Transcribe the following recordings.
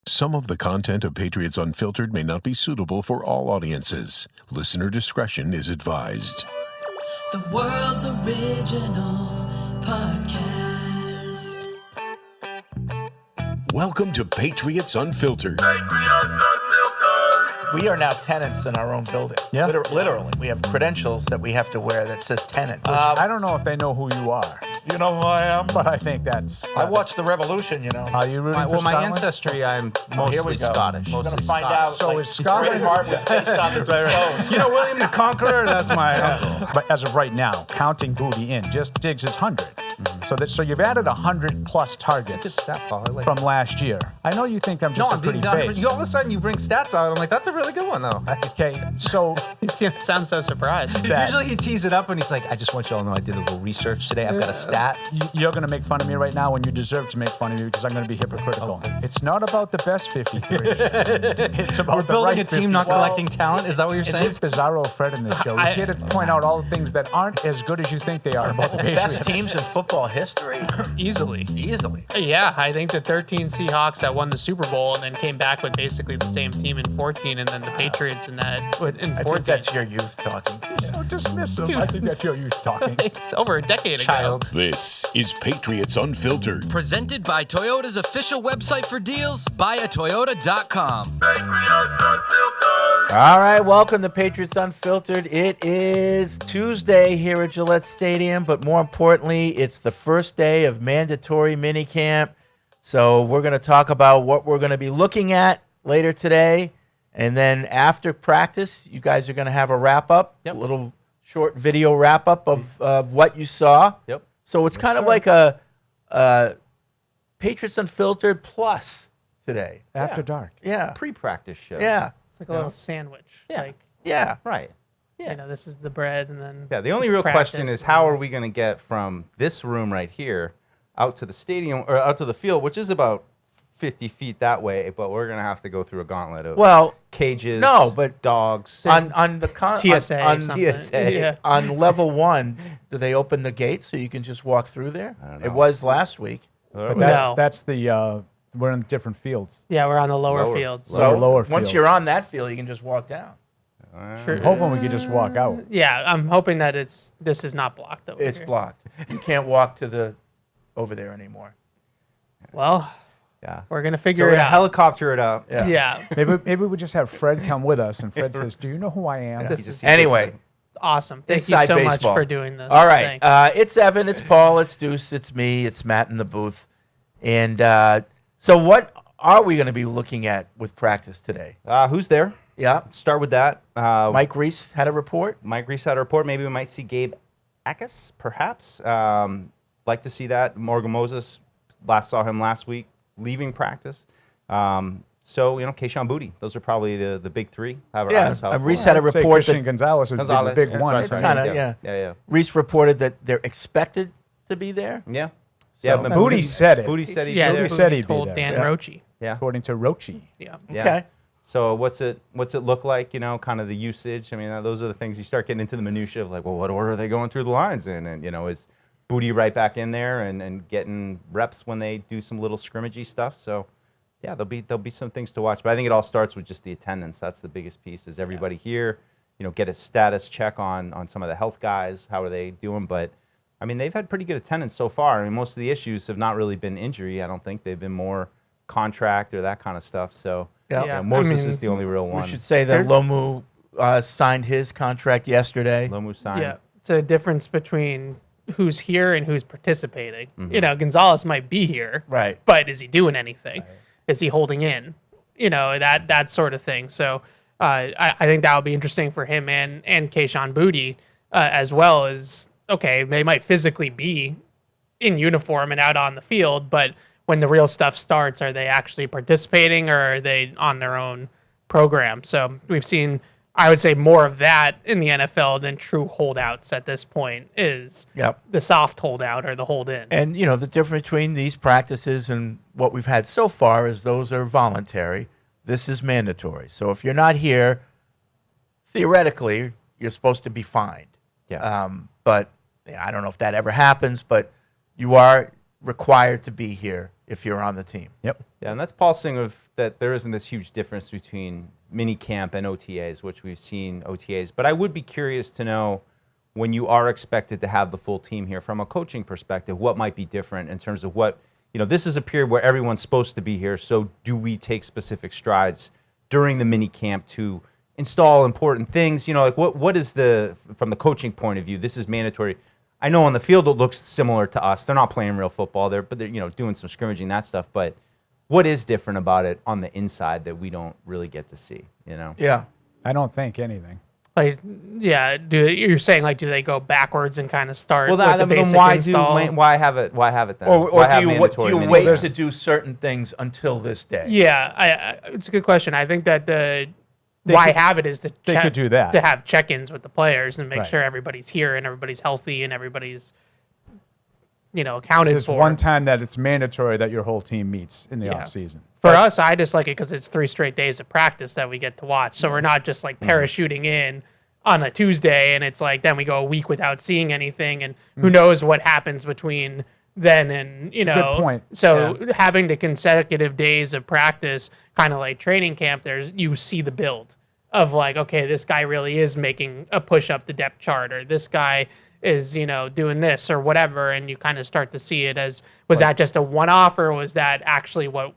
Some of the content of Patriots Unfiltered may not be suitable for all audiences. Listener discretion is advised. The world's original podcast. Welcome to Patriots Unfiltered. We are now tenants in our own building. Yeah. Literally. We have credentials that we have to wear that says tenant. I don't know if they know who you are, You know who I am? but I think that's... I watched the Revolution, you know. Are you rooting for my Scotland? ancestry, I'm Here we mostly go. Scottish. We're going to Mostly find Scottish. out. So is Scotland- Braveheart was based on the Defoes. You know William the Conqueror? That's my uncle. But as of right now, counting Booty in, just Diggs is 100. So you've added 100 plus targets Stat, Paul. I like from last year. I know you think I'm just a pretty face. all of a sudden you bring stats out. I'm like, that's a really good one, though. Okay, so Sounds so surprised. that Usually he tees it up and he's like, I just want you all to know I did a little research today. I've got a stat. you're going to make fun of me right now when you deserve to make fun of me because I'm going to be hypocritical. It's not about the best 53. It's about We're the building right a team, 50. not collecting talent. Is that what you're saying? This Bizarro Fred in this show. He's here to point out all the things that aren't as good as you think they are about the Patriots. Best teams in football history? Easily. Easily. Yeah, I think the 13 Seahawks that won the Super Bowl and then came back with basically the same team in 14, and then the Patriots in that in 14. I think that's your youth talking. Don't dismiss him. Dude. I think that's your youth talking. over a decade Child. This is Patriots Unfiltered. Presented by Toyota's official website for deals, buyatoyota.com. All right, welcome to Patriots Unfiltered. It is Tuesday here at Gillette Stadium, but more importantly, it's the first day of mandatory minicamp. So we're going to talk about what we're going to be looking at later today. And then after practice, you guys are going to have a wrap-up, a little short video wrap-up of what you saw. Yep. So it's kind of like a Patriots Unfiltered plus today. After dark. Yeah. Pre-practice show. Yeah. Like a little sandwich. Yeah. Like, Yeah. Right. you know, this is the bread, and then Yeah, the only real practice, question is and how then- are we going to get from this room right here out to the stadium or out to the field, which is about 50 feet that way, but we're going to have to go through a gauntlet of Well, cages, no, but dogs. on the TSA. on or something. TSA. Yeah. on level 1, do they open the gates so you can just walk through there? don't It know. was last week. But No. that's the we're in different fields. Yeah, we're on the lower Lower. fields. So lower once field. you're on that field, you can just walk down. Sure. I'm hoping we could just walk out. Yeah, I'm hoping that this is not blocked over It's here. blocked. You can't walk to over there anymore. Well, Yeah. we're gonna So figure we're it gonna out. helicopter it up. Yeah. Yeah, Maybe we just have Fred come with us, and Fred says, "Do you know who I am?" This He is just- Anyway, awesome. Thank inside you so baseball. much for doing this. All right. Thanks. It's Evan, it's Paul, it's Deuce, it's me, it's Matt in the booth. And so what are we going to be looking at with practice today? Who's there? Yeah. Let's start with that. Mike Reese had a report. Mike Reese had a report. Maybe we might see Gabe Akis, perhaps. Like to see that. Morgan Moses, saw him last week, leaving practice. So, Keyshawn Booty. Those are probably the big three. Reese had a I'd say report Christian that Gonzalez would be the Gonzalez. big one. Right, right. Kinda, yeah. yeah. Yeah. Reese reported that they're expected to be there. Yeah. So- Yeah, but Booty said it. Booty said he'd Yeah, be there. Booty said he'd be told there. Dan Yeah. Roche. Yeah. According to Roche. Yeah. Yeah. Okay. So what's it look like, kind of the usage? I mean, those are the things you start getting into the minutia of like, well, what order are they going through the lines in? And, is Booty right back in there and getting reps when they do some little scrimmagey stuff? So, yeah, there'll be some things to watch. But I think it all starts with just the attendance. That's the biggest piece is everybody here, get a status check on some of the health guys. How are they doing? But, I mean, they've had pretty good attendance so far. I mean, most of the issues have not really been injury. I don't think they've been more contract or that kind of stuff. So, Yeah. Yeah. Moses I mean, is the only real one. We should say that Lomu signed his contract yesterday. Lomu signed. Yeah, it's a difference between who's here and who's participating. Mm-hmm. Gonzalez might be here, Right. but is he doing anything? Is he holding in? That sort of thing. So I think that will be interesting for him and Keyshawn Booty as well as, okay, they might physically be in uniform and out on the field, but when the real stuff starts, are they actually participating or are they on their own program? So we've seen, I would say, more of that in the NFL than true holdouts at this point is Yep. the soft holdout or the hold in. And, you know, the difference between these practices and what we've had so far is those are voluntary. This is mandatory. So if you're not here, theoretically, you're supposed to be fined. Yeah. But yeah, I don't know if that ever happens, but you are required to be here if you're on the team. Yep. Yeah, and that's pulsing of that there isn't this huge difference between minicamp and OTAs, which we've seen OTAs. But I would be curious to know, when you are expected to have the full team here from a coaching perspective, what might be different in terms of what, this is a period where everyone's supposed to be here. So do we take specific strides during the minicamp to install important things? Like what is from the coaching point of view, this is mandatory. I know on the field it looks similar to us. They're not playing real football there, but they're doing some scrimmaging, that stuff. But what is different about it on the inside that we don't really get to see? Yeah. I don't think anything. Like, yeah, you're saying, like, do they go backwards and kind of start with the then basic why install? why have it then? Or Why have do you mandatory wait minicamp? to do certain things until this day? Yeah, it's a good question. I think that why have it is to They could do that. to have check-ins with the players and make Right. sure everybody's here and everybody's healthy and everybody's accounted There's for. one time that it's mandatory that your whole team meets in the Yeah. off season. For us, I just like it because it's 3 straight days of practice that we get to watch. So we're not just like Mm-hmm. parachuting in on a Tuesday and it's like then we go a week without seeing anything and who knows what happens between then and a good point. So having the consecutive days of practice, kind of like training camp, you see the build of like, okay, this guy really is making a push up the depth chart, or this guy is doing this or whatever, and you kind of start to see it as, was that just a one-off or was that actually what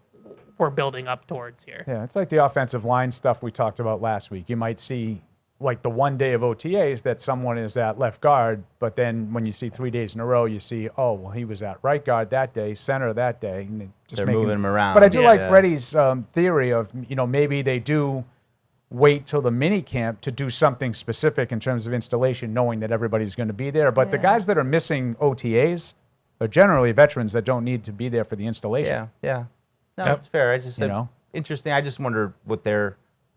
we're building up towards here? Yeah, it's like the offensive line stuff we talked about last week. You might see like the one day of OTAs that someone is at left guard, but then when you see 3 days in a row, you see, oh, well, he was at right guard that day, center that day. And They're moving him around. But I do like Yeah. Freddie's theory of, maybe they do wait till the mini camp to do something specific in terms of installation, knowing that everybody's going to be there. But the guys that are missing OTAs are generally veterans that don't need to be there for the installation. Yeah. No, that's fair. I just interesting. I just wonder what their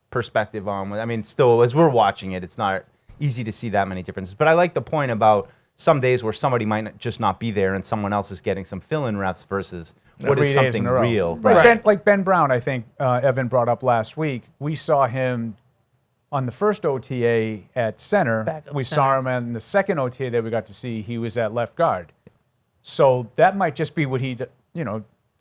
perspective on. I mean, still, as we're watching it, it's not easy to see that many differences. But I like the point about some days where somebody might just not be there and someone else is getting some fill-in reps versus what 3 is days something in a row. real. Like Ben Brown, I think Evan brought up last week. We saw him on the first OTA at center. Backup We center. saw him in the second OTA that we got to see. He was at left guard. So that might just be what he,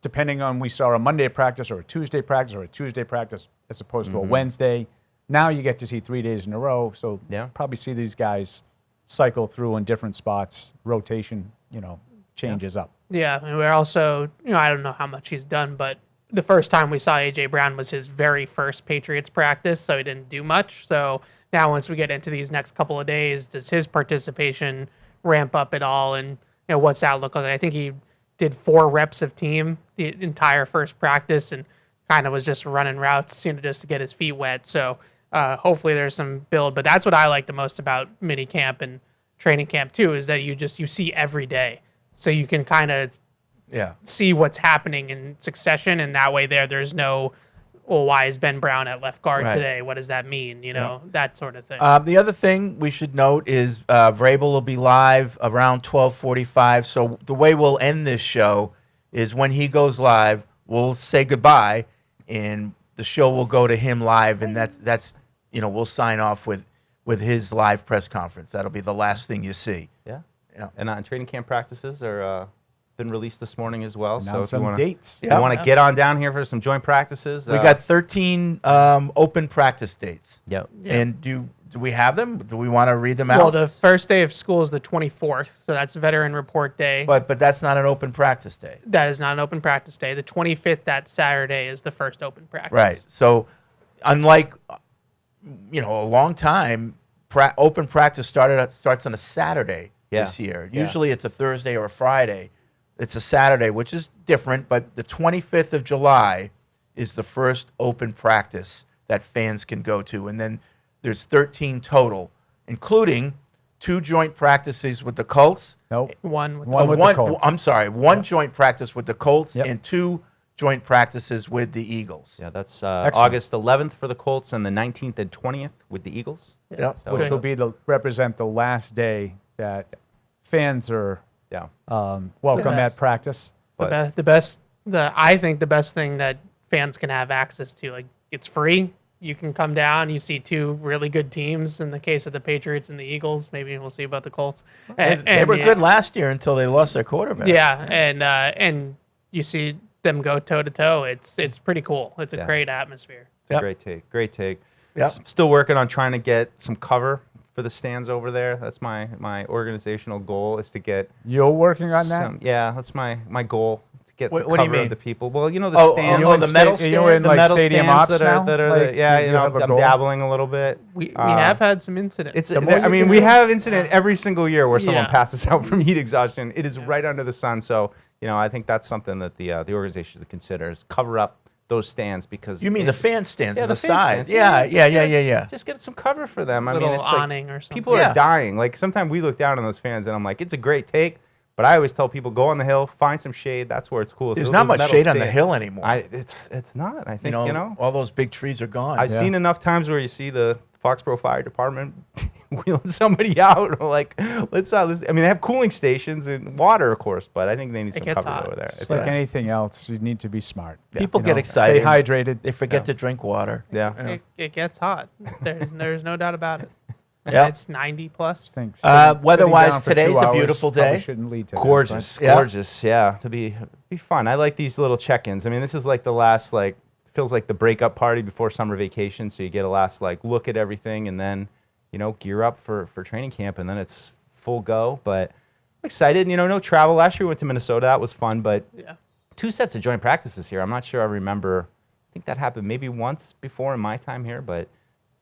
depending on, we saw a Monday practice or a Tuesday practice or a Tuesday practice as opposed to a Wednesday. Now you get to see 3 days in a row. So probably see these guys cycle through in different spots. Rotation, changes up. Yeah, and we're also, I don't know how much he's done, but the first time we saw A.J. Brown was his very first Patriots practice, so he didn't do much. So now once we get into these next couple of days, does his participation ramp up at all? And, what's that look like? I think he did 4 reps of team the entire first practice and kind of was just running routes, just to get his feet wet. So hopefully there's some build. But that's what I like the most about mini camp and training camp too, is that you see every day. So you can kind of see what's happening in succession, and that way there's no, well, why is Ben Brown at left guard today? What does that mean? That sort of thing. The other thing we should note is Vrabel will be live around 12:45. So the way we'll end this show is when he goes live, we'll say goodbye, and the show will go to him live, and that's we'll sign off with his live press conference. That'll be the last thing you see. Yeah. And training camp practices are been released this morning as well. Announced So if some you want dates. to get on down here for some joint practices, We got 13 open practice dates. Yep. And do we have them? Do we want to read them out? Well, the first day of school is the 24th, so that's Veteran Report Day. but that's not an open practice day. That is not an open practice day. The 25th, that Saturday, is the first open practice. Right. So unlike a long time, open practice starts on a Saturday this year. Usually it's a Thursday or a Friday. It's a Saturday, which is different, but the 25th of July is the first open practice that fans can go to. And then there's 13 total, including 2 joint practices with the Colts. Nope. One with One with the Colts. I'm sorry, one joint practice with the Colts Yep. and 2 joint practices with the Eagles. Yeah, that's August 11th for the Colts and the 19th and 20th with the Eagles. Yep. So- Which will represent the last day that fans are welcome at practice. I think the best thing that fans can have access to, like, it's free. You can come down. You see 2 really good teams. In the case of the Patriots and the Eagles, maybe we'll see about the Colts. They were good last year until they lost their quarterback. Yeah, and you see them go toe to toe. It's pretty cool. It's a great atmosphere. It's a great take. Great take. Yep. Still working on trying to get some cover for the stands over there. That's my organizational goal is to get. You're working on that? Yeah, that's my goal. Get What the do you cover mean? of the people. Well, you know the Oh, stands. the metal Are you in stands? the like metal stadium stands ops now? that are Like, you know, have a I'm goal? dabbling a little bit. We have had some incidents. It's we have incident every single year where someone Yeah. passes out from heat exhaustion. It is right under the sun. So I think that's something that the organization should consider is cover up those stands because You mean the fan stands on the fan side? stands. Yeah. Just get some cover for them. I Little mean, it's awning like or something. people Yeah. are dying. Like sometimes we look down on those fans and I'm like, it's a great take. But I always tell people, go on the hill, find some shade. That's where it's cool. There's So not those much metal shade on the stands- hill anymore. It's not. I think all those big trees are gone. I've seen enough times where you see the Foxborough Fire Department wheeling somebody out. Like, let's. I mean, they have cooling stations and water, of course, but I think they need some gets cover hot. over there. It's like anything else. You need to be smart. People You get know, excited. Stay hydrated. They forget to drink water. Yeah. It gets hot. There's no doubt about it. And Yeah. It's 90 plus. Thanks. Weather-wise, Sitting down for today's 2 a hours beautiful probably day. Shouldn't lead to that, Gorgeous, Yeah. gorgeous. Yeah, to be fun. I like these little check-ins. I mean, this is like the last feels like the breakup party before summer vacation. So you get a last look at everything, and then gear up for training camp, and then it's full go. But I'm excited. No travel. Last year we went to Minnesota. That was fun. But Yeah. 2 sets of joint practices here. I'm not sure I remember. I think that happened maybe once before in my time here. But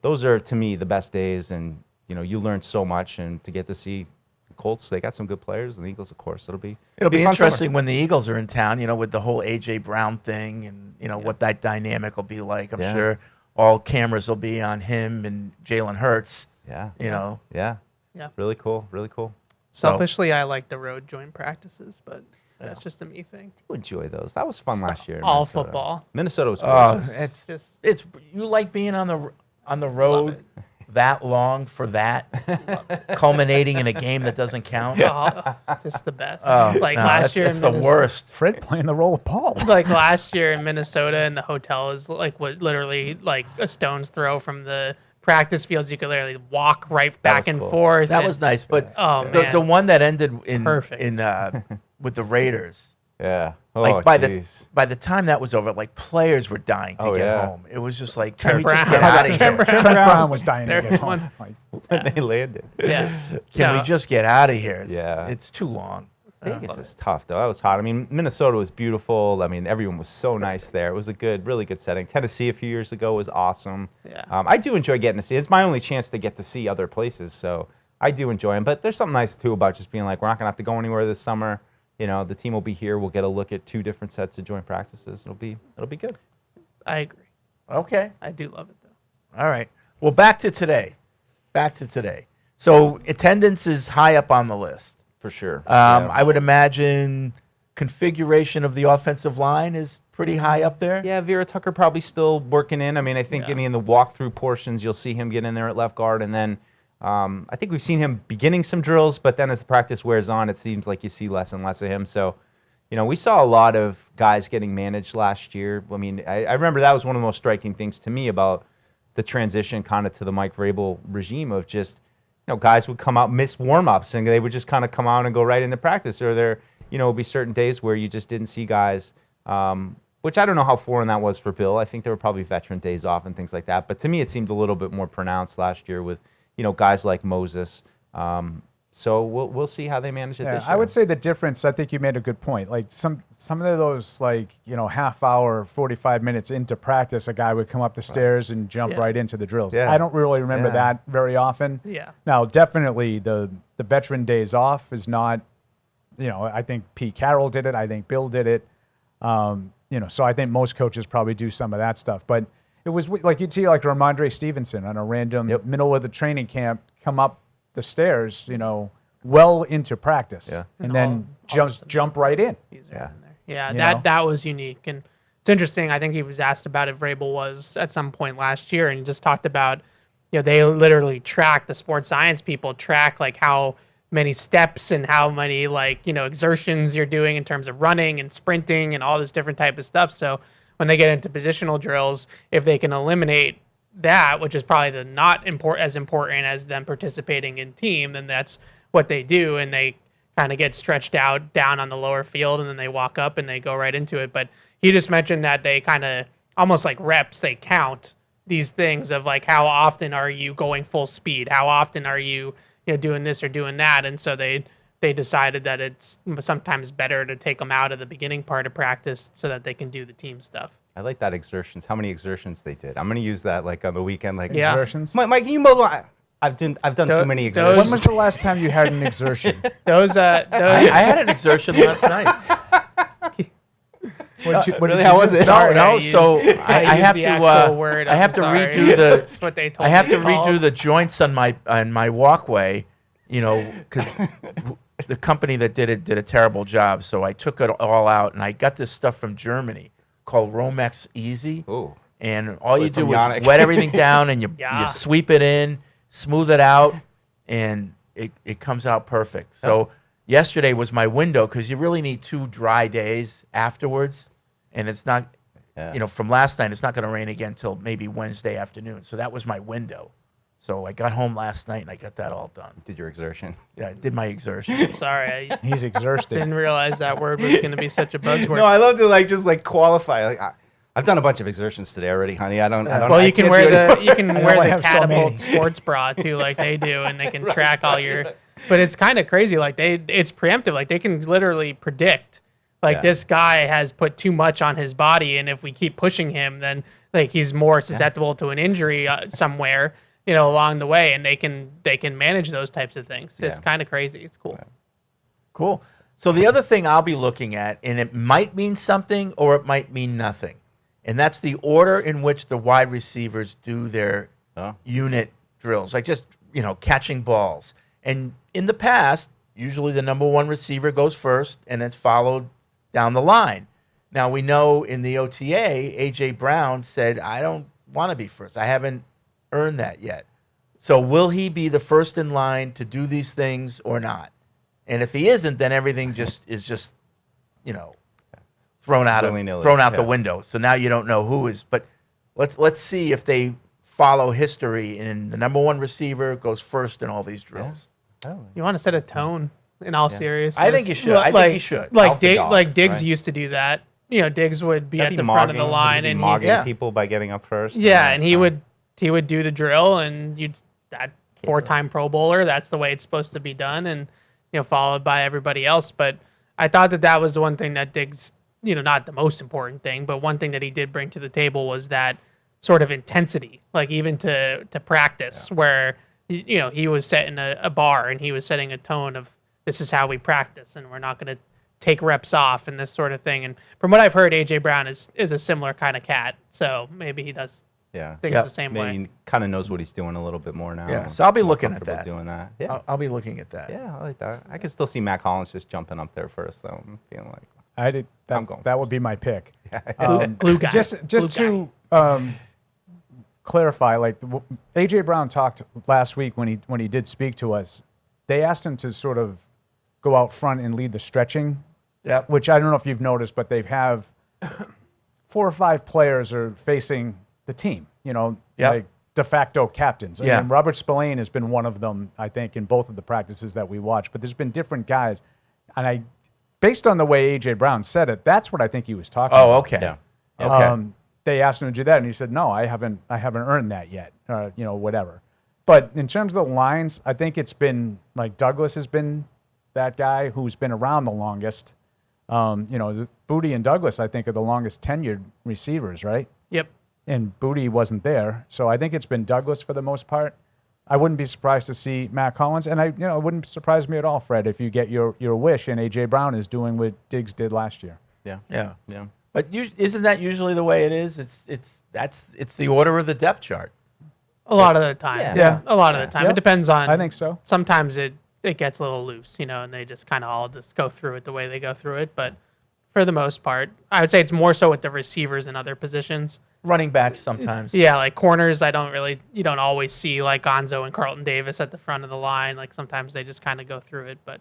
those are to me the best days, and you learn so much, and to get to see the Colts, they got some good players, and the Eagles, of course. It'll be It'll be a fun interesting summer. when the Eagles are in town, with the whole A.J. Brown thing and what that dynamic will be like. I'm Yeah. sure all cameras will be on him and Jalen Hurts. Yeah. Yeah. Yeah. Really cool. Really cool. Selfishly, I like the road joint practices, but that's just a me thing. You enjoy those. That was fun last year. in All Minnesota. football. Minnesota was Oh, gorgeous. it's you like being on the road it. that long for that, culminating in a game that doesn't count. Just the best. Oh, like no, last year, it's the worst. Fred playing the role of Paul. Like last year in Minnesota, and the hotel is like literally like a stone's throw from the practice fields. You could literally walk right back was and cool. forth. That and- was nice, but Oh, the man. one that ended in Perfect. with the Raiders. Yeah. Oh, Like by jeez. the time that was over, like players were dying to Oh, get yeah. home. It was just like, can we Brown. just get out of here? Trent Brown was dying to There's get home. one. Like, When they landed. Yeah. Can No. we just get out of here? Yeah. It's too long. Vegas is tough, though. That was hot. I mean, Minnesota was beautiful. I mean, everyone was so nice there. It was a really good setting. Tennessee a few years ago was awesome. Yeah. I do enjoy getting to see. It's my only chance to get to see other places, so I do enjoy them. But there's something nice, too, about just being like, we're not going to have to go anywhere this summer. The team will be here. We'll get a look at 2 different sets of joint practices. It'll be good. I agree. Okay. I do love it though. All right. Well, back to today. So attendance is high up on the list. For sure. I would imagine configuration of the offensive line is pretty high up there. Yeah, Vera Tucker probably still working in. I mean, I think Yeah. in the walkthrough portions, you'll see him get in there at left guard. And then I think we've seen him beginning some drills, but then as the practice wears on, it seems like you see less and less of him. So, we saw a lot of guys getting managed last year. I mean, I remember that was one of the most striking things to me about the transition kind of to the Mike Vrabel regime of just, guys would come out, miss warm-ups, and they would just kind of come out and go right into practice. Or there, would be certain days where you just didn't see guys, which I don't know how foreign that was for Bill. I think there were probably veteran days off and things like that. But to me, it seemed a little bit more pronounced last year with, guys like Moses. So we'll see how they manage it this year. I would say the difference, I think you made a good point. Like some of those half hour, 45 minutes into practice, a guy would come up the stairs and jump Yeah. right into the drills. Yeah. I don't really remember Yeah. that very often. Yeah. Now, definitely the veteran days off is not, I think Pete Carroll did it. I think Bill did it. So I think most coaches probably do some of that stuff. But it was like you'd see like Ramondre Stevenson on a random middle of the training camp come up the stairs, well into practice, Yeah. and And then all of a sudden- jump right in. He's Yeah. right in there. Yeah, You that know? that was unique, and it's interesting. I think he was asked about if Vrabel was at some point last year, and he just talked about, they literally track, the sports science people track like how many steps and how many exertions you're doing in terms of running and sprinting and all this different type of stuff. So when they get into positional drills, if they can eliminate that, which is probably the not as important as them participating in team, then that's what they do, and they kind of get stretched out down on the lower field, and then they walk up and they go right into it. But he just mentioned that they kind of almost like reps, they count these things of like how often are you going full speed, how often are you doing this or doing that, and so they decided that it's sometimes better to take them out of the beginning part of practice so that they can do the team stuff. I like that exertions. How many exertions they did? I'm gonna use that like on the weekend. Like Yeah. Exertions. Mike, can you mobilize? I've done too many exertions. When was the last time you had an exertion? Those I had an exertion last night. How was it? Sorry, No, I so used- I I have used the to actual word, I have to I'm sorry. redo the That's what they told I have me to to call. redo the joints on my walkway, because the company that did it did a terrible job. So I took it all out, and I got this stuff from Germany called Romex Easy. Ooh. And all you like do from is Yannick. wet everything down, and you Yeah. sweep it in, smooth it out, and it comes out perfect. So yesterday was my window, because you really need 2 dry days afterwards, and it's not, from last night, it's not going to rain again till maybe Wednesday afternoon. So that was my window. So I got home last night, and I got that all done. Did your exertion? Yeah, I did my exertion. Sorry, I He's exhausted. didn't realize that word was going to be such a buzzword. No, I love to just qualify. I've done a bunch of exertions today already, honey. I don't. Well, I you can can't wear do it the you can wear I the have so catapult many. sports bra too, like they do, and they can track all your. But it's kind of crazy. Like it's preemptive. Like they can literally predict. Like Yeah. this guy has put too much on his body, and if we keep pushing him, then like he's more susceptible to an injury somewhere, along the way, and they can manage those types of things. It's Yeah. kind of crazy. It's cool. Cool. So the other thing I'll be looking at, and it might mean something or it might mean nothing, and that's the order in which the wide receivers do their unit drills, like just, catching balls. And in the past, usually the number 1 receiver goes first, and it's followed down the line. Now, we know in the OTA, A.J. Brown said, I don't want to be first. I haven't earned that yet. So will he be the first in line to do these things or not? And if he isn't, then everything is just, thrown out Willy-nilly, the window. So now you don't know who is. But let's see if they follow history and the number 1 receiver goes first in all these drills. You want to set a tone in all seriousness. I think you should. I think you should. Like Alpha dog, like Diggs right? used to do that. Diggs would be That'd at be the front of the mogging- line, would he be and mogging Yeah. people by getting up first. and he would do the drill, and that 4-time Pro Bowler. That's the way it's supposed to be done, and followed by everybody else. But I thought that was the one thing that Diggs, not the most important thing, but one thing that he did bring to the table was that sort of intensity, like even to practice, where he was setting a bar and he was setting a tone of this is how we practice, and we're not going to take reps off and this sort of thing. And from what I've heard, AJ Brown is a similar kind of cat, so maybe he does Yeah. things Yeah. the same Maybe way. he kind of knows what he's doing a little bit more now. Yeah, so I'll be More looking at comfortable that. Doing that. Yeah. I'll be looking at that. Yeah, I like that. I can still see Mac Hollins just jumping up there first, though. I'm feeling like I did. I'm going That would be my pick. Glue guy. Just Glue to clarify, like AJ Brown talked last week when he did speak to us. They asked him to sort of go out front and lead the stretching. Yep. Which I don't know if you've noticed, but they have 4 or 5 players are facing the team. Yep. Like de facto captains. Yeah. And Robert Spillane has been one of them, I think, in both of the practices that we watched. But there's been different guys, and based on the way AJ Brown said it, that's what I think he was talking about. Oh, okay. Yeah. Okay. They asked him to do that, and he said, "No, I haven't earned that yet." Whatever. But in terms of the lines, I think it's been like Douglas has been that guy who's been around the longest. Booty and Douglas, I think, are the longest tenured receivers, right? Yep. And Booty wasn't there, so I think it's been Douglas for the most part. I wouldn't be surprised to see Matt Collins, and it wouldn't surprise me at all, Fred, if you get your wish and AJ Brown is doing what Diggs did last year. Yeah. Yeah. Yeah. But isn't that usually the way it is? It's the order of the depth chart. A lot of the time. Yeah. A lot of the time. Yeah. It depends on. I think so. Sometimes it gets a little loose, and they just kind of all just go through it the way they go through it. But for the most part, I would say it's more so with the receivers and other positions. Running backs sometimes. Yeah, like corners, you don't always see like Gonzo and Carlton Davis at the front of the line. Like sometimes they just kind of go through it, but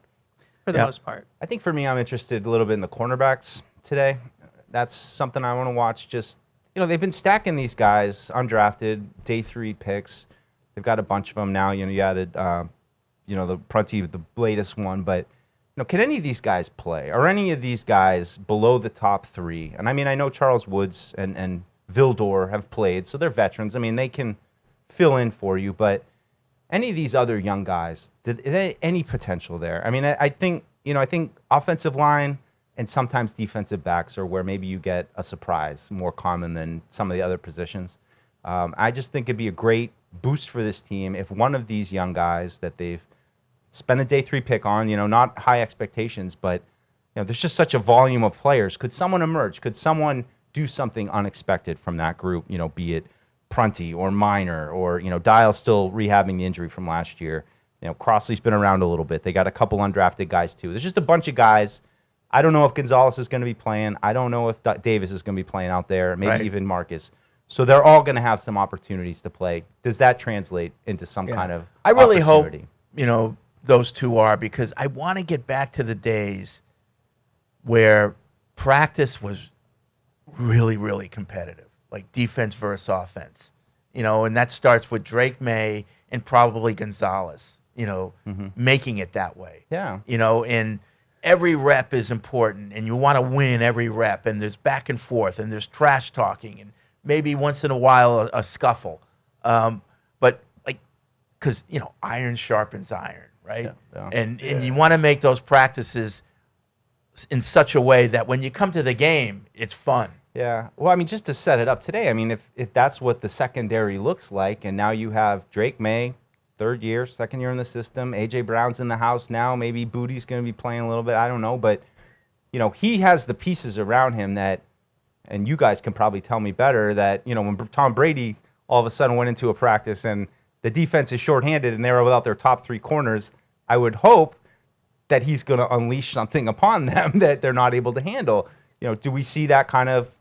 for the Yeah. most part. I think for me, I'm interested a little bit in the cornerbacks today. That's something I want to watch. Just, they've been stacking these guys, undrafted, day 3 picks. They've got a bunch of them now. You added, the Prunty, the latest one, but can any of these guys play? Are any of these guys below the top 3? And I mean, I know Charles Woods and Vildor have played, so they're veterans. I mean, they can fill in for you, but any of these other young guys, is there any potential there? I mean, I think offensive line and sometimes defensive backs are where maybe you get a surprise, more common than some of the other positions. I just think it'd be a great boost for this team if one of these young guys that they've spent a day 3 pick on, not high expectations, but there's just such a volume of players. Could someone emerge? Could someone do something unexpected from that group? Be it Prunty or Minor or Dial's still rehabbing the injury from last year. Crossley's been around a little bit. They got a couple undrafted guys too. There's just a bunch of guys. I don't know if Gonzalez is going to be playing. I don't know if Davis is going to be playing out there. Maybe even Marcus. So they're all going to have some opportunities to play. Does that translate into some kind of I really hope opportunity? those two are, because I want to get back to the days where practice was really, really competitive, like defense versus offense, and that starts with Drake May and probably Gonzalez, making it that way. Yeah. And every rep is important, and you want to win every rep, and there's back and forth, and there's trash talking, and maybe once in a while a scuffle. But because, iron sharpens iron, right? Yeah. And you want to make those practices in such a way that when you come to the game, it's fun. Yeah. Well, I mean, just to set it up today, I mean, if that's what the secondary looks like, and now you have Drake May, second year in the system, A.J. Brown's in the house now, maybe Booty's going to be playing a little bit, I don't know, but, he has the pieces around him that, and you guys can probably tell me better, that, when Tom Brady all of a sudden went into a practice and the defense is shorthanded and they were without their top 3 corners, I would hope that he's going to unleash something upon them that they're not able to handle. Do we see that kind of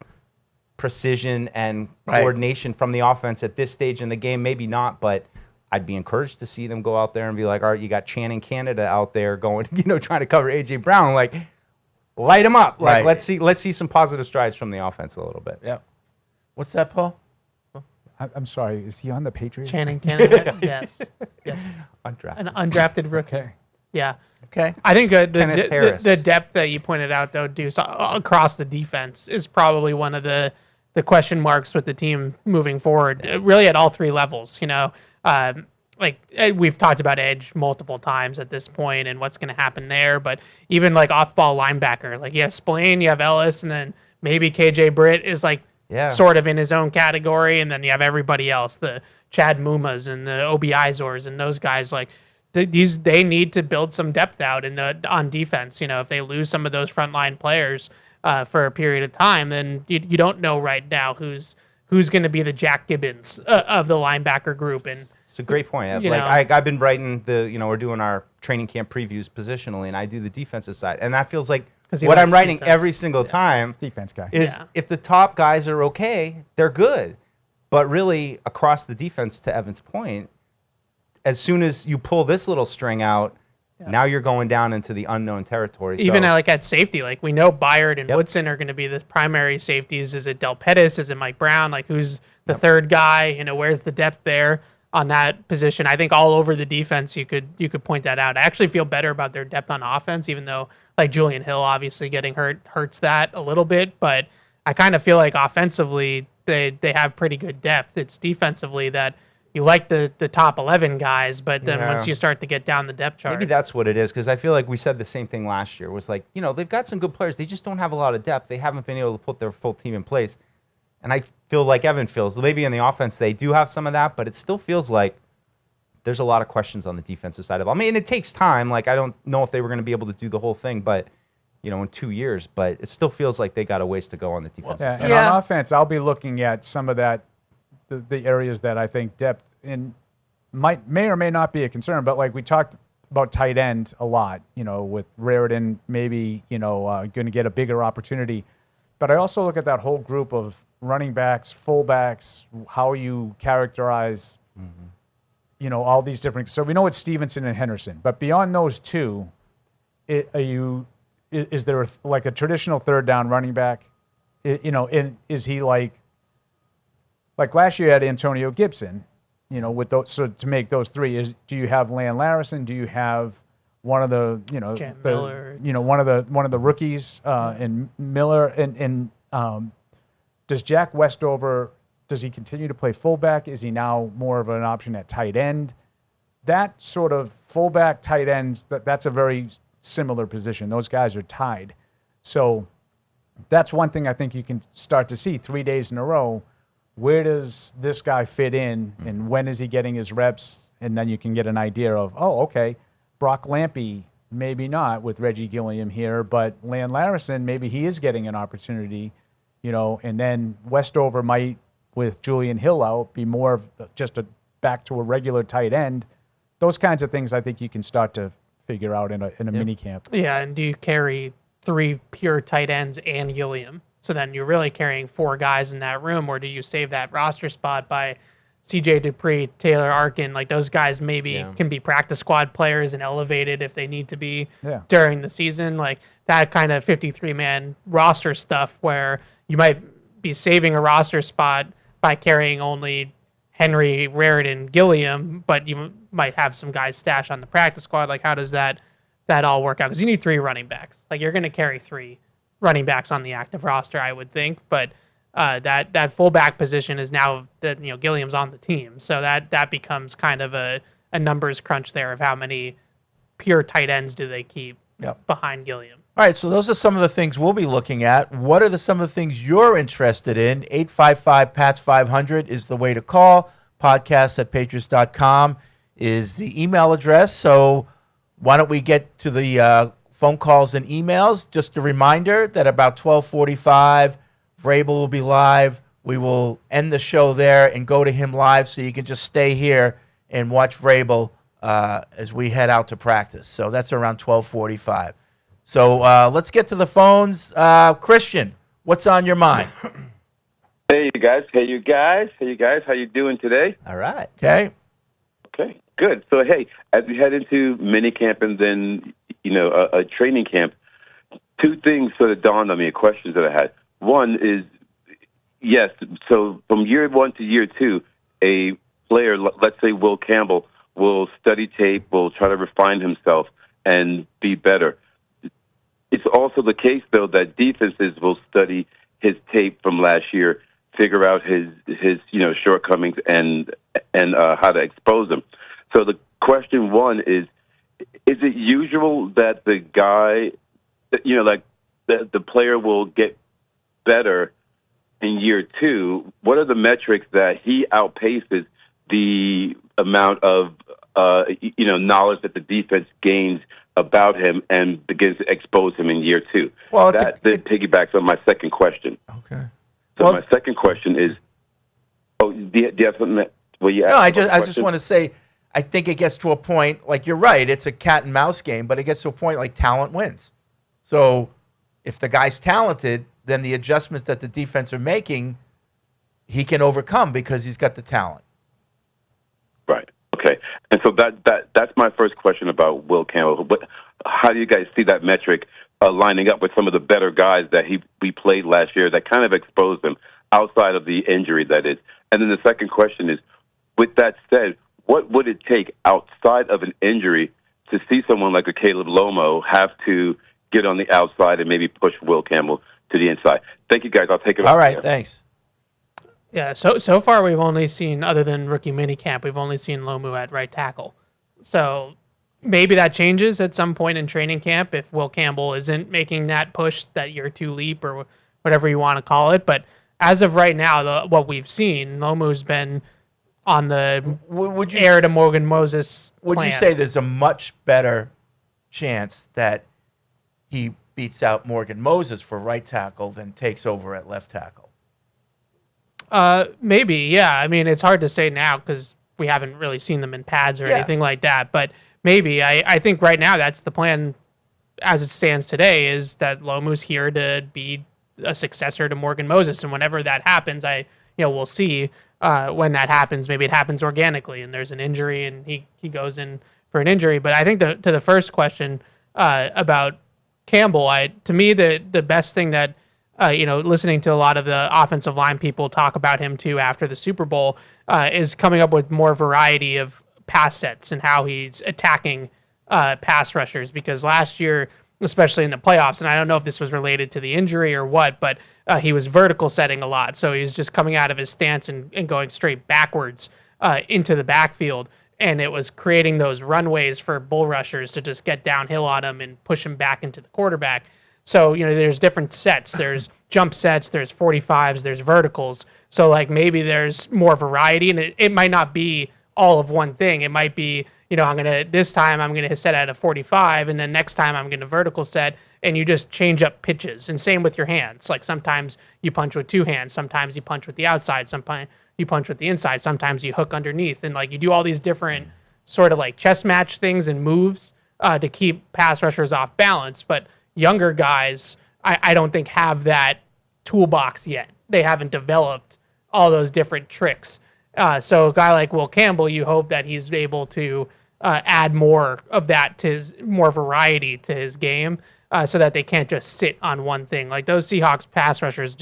precision and coordination from the offense at this stage in the game? Maybe not, but I'd be encouraged to see them go out there and be like, all right, you got Channing Canada out there going, trying to cover A.J. Brown, like, light him up. Like, let's see some positive strides from the offense a little bit. Yeah. What's that, Paul? I'm sorry. Is he on the Patriots? Channing Canada, yes. Undrafted. An undrafted rookie. Okay. Yeah. Okay. I think Harris. the depth that you pointed out, though, Deuce, across the defense is probably one of the question marks with the team moving forward, really at all 3 levels. We've talked about edge multiple times at this point and what's going to happen there, but even like off-ball linebacker, like you have Spillane, you have Ellis, and then maybe KJ Britt is sort of in his own category, and then you have everybody else, the Chad Mumas and the Obi Izors and those guys. They need to build some depth out on defense. If they lose some of those frontline players for a period of time, then you don't know right now who's going to be the Jack Gibbons of the linebacker group. And it's a great point. I've been writing we're doing our training camp previews positionally, and I do the defensive side, and that feels like what I'm writing defense every single time. Defense guy is if the top guys are okay, they're good, but really across the defense, to Evan's point, as soon as you pull this little string out, now you're going down into the unknown territory. Even at safety, we know Byard and Woodson are going to be the primary safeties. Is it Del Pettis? Is it Mike Brown? Who's the third guy? Where's the depth there on that position? I think all over the defense, you could point that out. I actually feel better about their depth on offense, even though Julian Hill obviously getting hurt hurts that a little bit. But I kind of feel like offensively they have pretty good depth. It's defensively that you like the top 11 guys, but then once you start to get down the depth chart. Maybe that's what it is, because I feel like we said the same thing last year. It was they've got some good players. They just don't have a lot of depth. They haven't been able to put their full team in place. And I feel like Evan feels, maybe in the offense they do have some of that, but it still feels like there's a lot of questions on the defensive side of it. I mean, it takes time. I don't know if they were going to be able to do the whole thing, but in 2 years. But it still feels like they got a ways to go on the defensive side. And on offense, I'll be looking at some of that, the areas that I think depth in may or may not be a concern. But we talked about tight end a lot, with Raritan maybe, going to get a bigger opportunity. But I also look at that whole group of running backs, fullbacks, how you characterize, all these different. So we know it's Stevenson and Henderson, but beyond those two, is there a traditional third down running back? Is he like last year you had Antonio Gibson, with those? So to make those 3, do you have Lan Larison? Do you have one of the Miller. one of the rookies in Miller and does Jack Westover, does he continue to play fullback? Is he now more of an option at tight end? That sort of fullback tight ends, that's a very similar position. Those guys are tied. So that's one thing I think you can start to see 3 days in a row. Where does this guy fit in, and when is he getting his reps? And then you can get an idea of, okay, Brock Lampy, maybe not with Reggie Gilliam here, but Lan Larison, maybe he is getting an opportunity, and then Westover might, with Julian Hill out, be more of just back to a regular tight end. Those kinds of things I think you can start to figure out in a mini camp. Yeah, and do you carry 3 pure tight ends and Gilliam? So then you're really carrying 4 guys in that room, or do you save that roster spot by CJ Dupree, Taylor Arkin? Like, those guys maybe can be practice squad players and elevated if they need to be during the season. Like, that kind of 53-man roster stuff where you might be saving a roster spot by carrying only Henry, Raritan, Gilliam, but you might have some guys stashed on the practice squad. Like, how does that all work out? Because you need 3 running backs. Like, you're going to carry 3 running backs on the active roster, I would think. But that fullback position is now that Gilliam's on the team, so that becomes kind of a numbers crunch there of how many pure tight ends do they keep behind Gilliam. All right, so those are some of the things we'll be looking at. What are some of the things you're interested in? 855-PATS-500 is the way to call. Podcast@patriots.com is the email address. So why don't we get to the phone calls and emails? Just a reminder that about 12:45, Vrabel will be live. We will end the show there and go to him live, so you can just stay here and watch Vrabel as we head out to practice. So that's around 12:45. So let's get to the phones. Christian, what's on your mind? Hey, you guys. How you doing today? All right. Okay. Okay, good. So, hey, as we head into minicamp and then, a training camp, 2 things sort of dawned on me, questions that I had. One is, yes, so from year 1 to year 2, a player, let's say Will Campbell, will study tape, will try to refine himself and be better. It's also the case, though, that defenses will study his tape from last year, figure out his shortcomings and how to expose them. So the question one is it usual that the guy, the player will get better in year 2? What are the metrics that he outpaces the amount of knowledge that the defense gains about him and begins to expose him in year 2? Well, that piggybacks on my second question. Okay. So my second question is, do you have something that? No, I just want to say, I think it gets to a point, like you're right, it's a cat and mouse game, but it gets to a point like talent wins. So if the guy's talented, then the adjustments that the defense are making, he can overcome because he's got the talent. Right. Okay. And so that's my first question about Will Campbell. How do you guys see that metric lining up with some of the better guys that we played last year that kind of exposed him outside of the injury, that is? And then the second question is, with that said, what would it take outside of an injury to see someone like a Caleb Lomo have to get on the outside and maybe push Will Campbell to the inside? Thank you, guys. I'll take it. All right, thanks. Yeah, so far we've only seen, other than rookie minicamp, we've only seen Lomu at right tackle. So maybe that changes at some point in training camp if Will Campbell isn't making that push, that year 2 leap or whatever you want to call it. But as of right now, what we've seen, Lomu's been on the heir to Morgan Moses plan. Would you say there's a much better chance that he beats out Morgan Moses for right tackle than takes over at left tackle? Maybe, yeah. I mean, it's hard to say now because we haven't really seen them in pads or anything like that. But maybe. I think right now that's the plan as it stands today, is that Lomu's here to be a successor to Morgan Moses. And whenever that happens, we'll see when that happens. Maybe it happens organically and there's an injury and he goes in for an injury. But I think to the first question about Campbell, to me, the best thing that, listening to a lot of the offensive line people talk about him too after the Super Bowl, is coming up with more variety of pass sets and how he's attacking pass rushers, because last year, especially in the playoffs, and I don't know if this was related to the injury or what, but he was vertical setting a lot. So he was just coming out of his stance and going straight backwards into the backfield. And it was creating those runways for bull rushers to just get downhill on him and push him back into the quarterback. So, there's different sets. There's jump sets, there's 45s, there's verticals. So, like, maybe there's more variety, and it might not be all of one thing. It might be, this time I'm going to set at a 45, and then next time I'm going to vertical set, and you just change up pitches. And same with your hands. Like, sometimes you punch with two hands, sometimes you punch with the outside, sometimes you punch with the inside, sometimes you hook underneath, and like you do all these different sort of like chess match things and moves to keep pass rushers off balance. But younger guys, I don't think have that toolbox yet. They haven't developed all those different tricks. So a guy like Will Campbell, you hope that he's able to add more of that to more variety to his game, so that they can't just sit on one thing. Like those Seahawks pass rushers,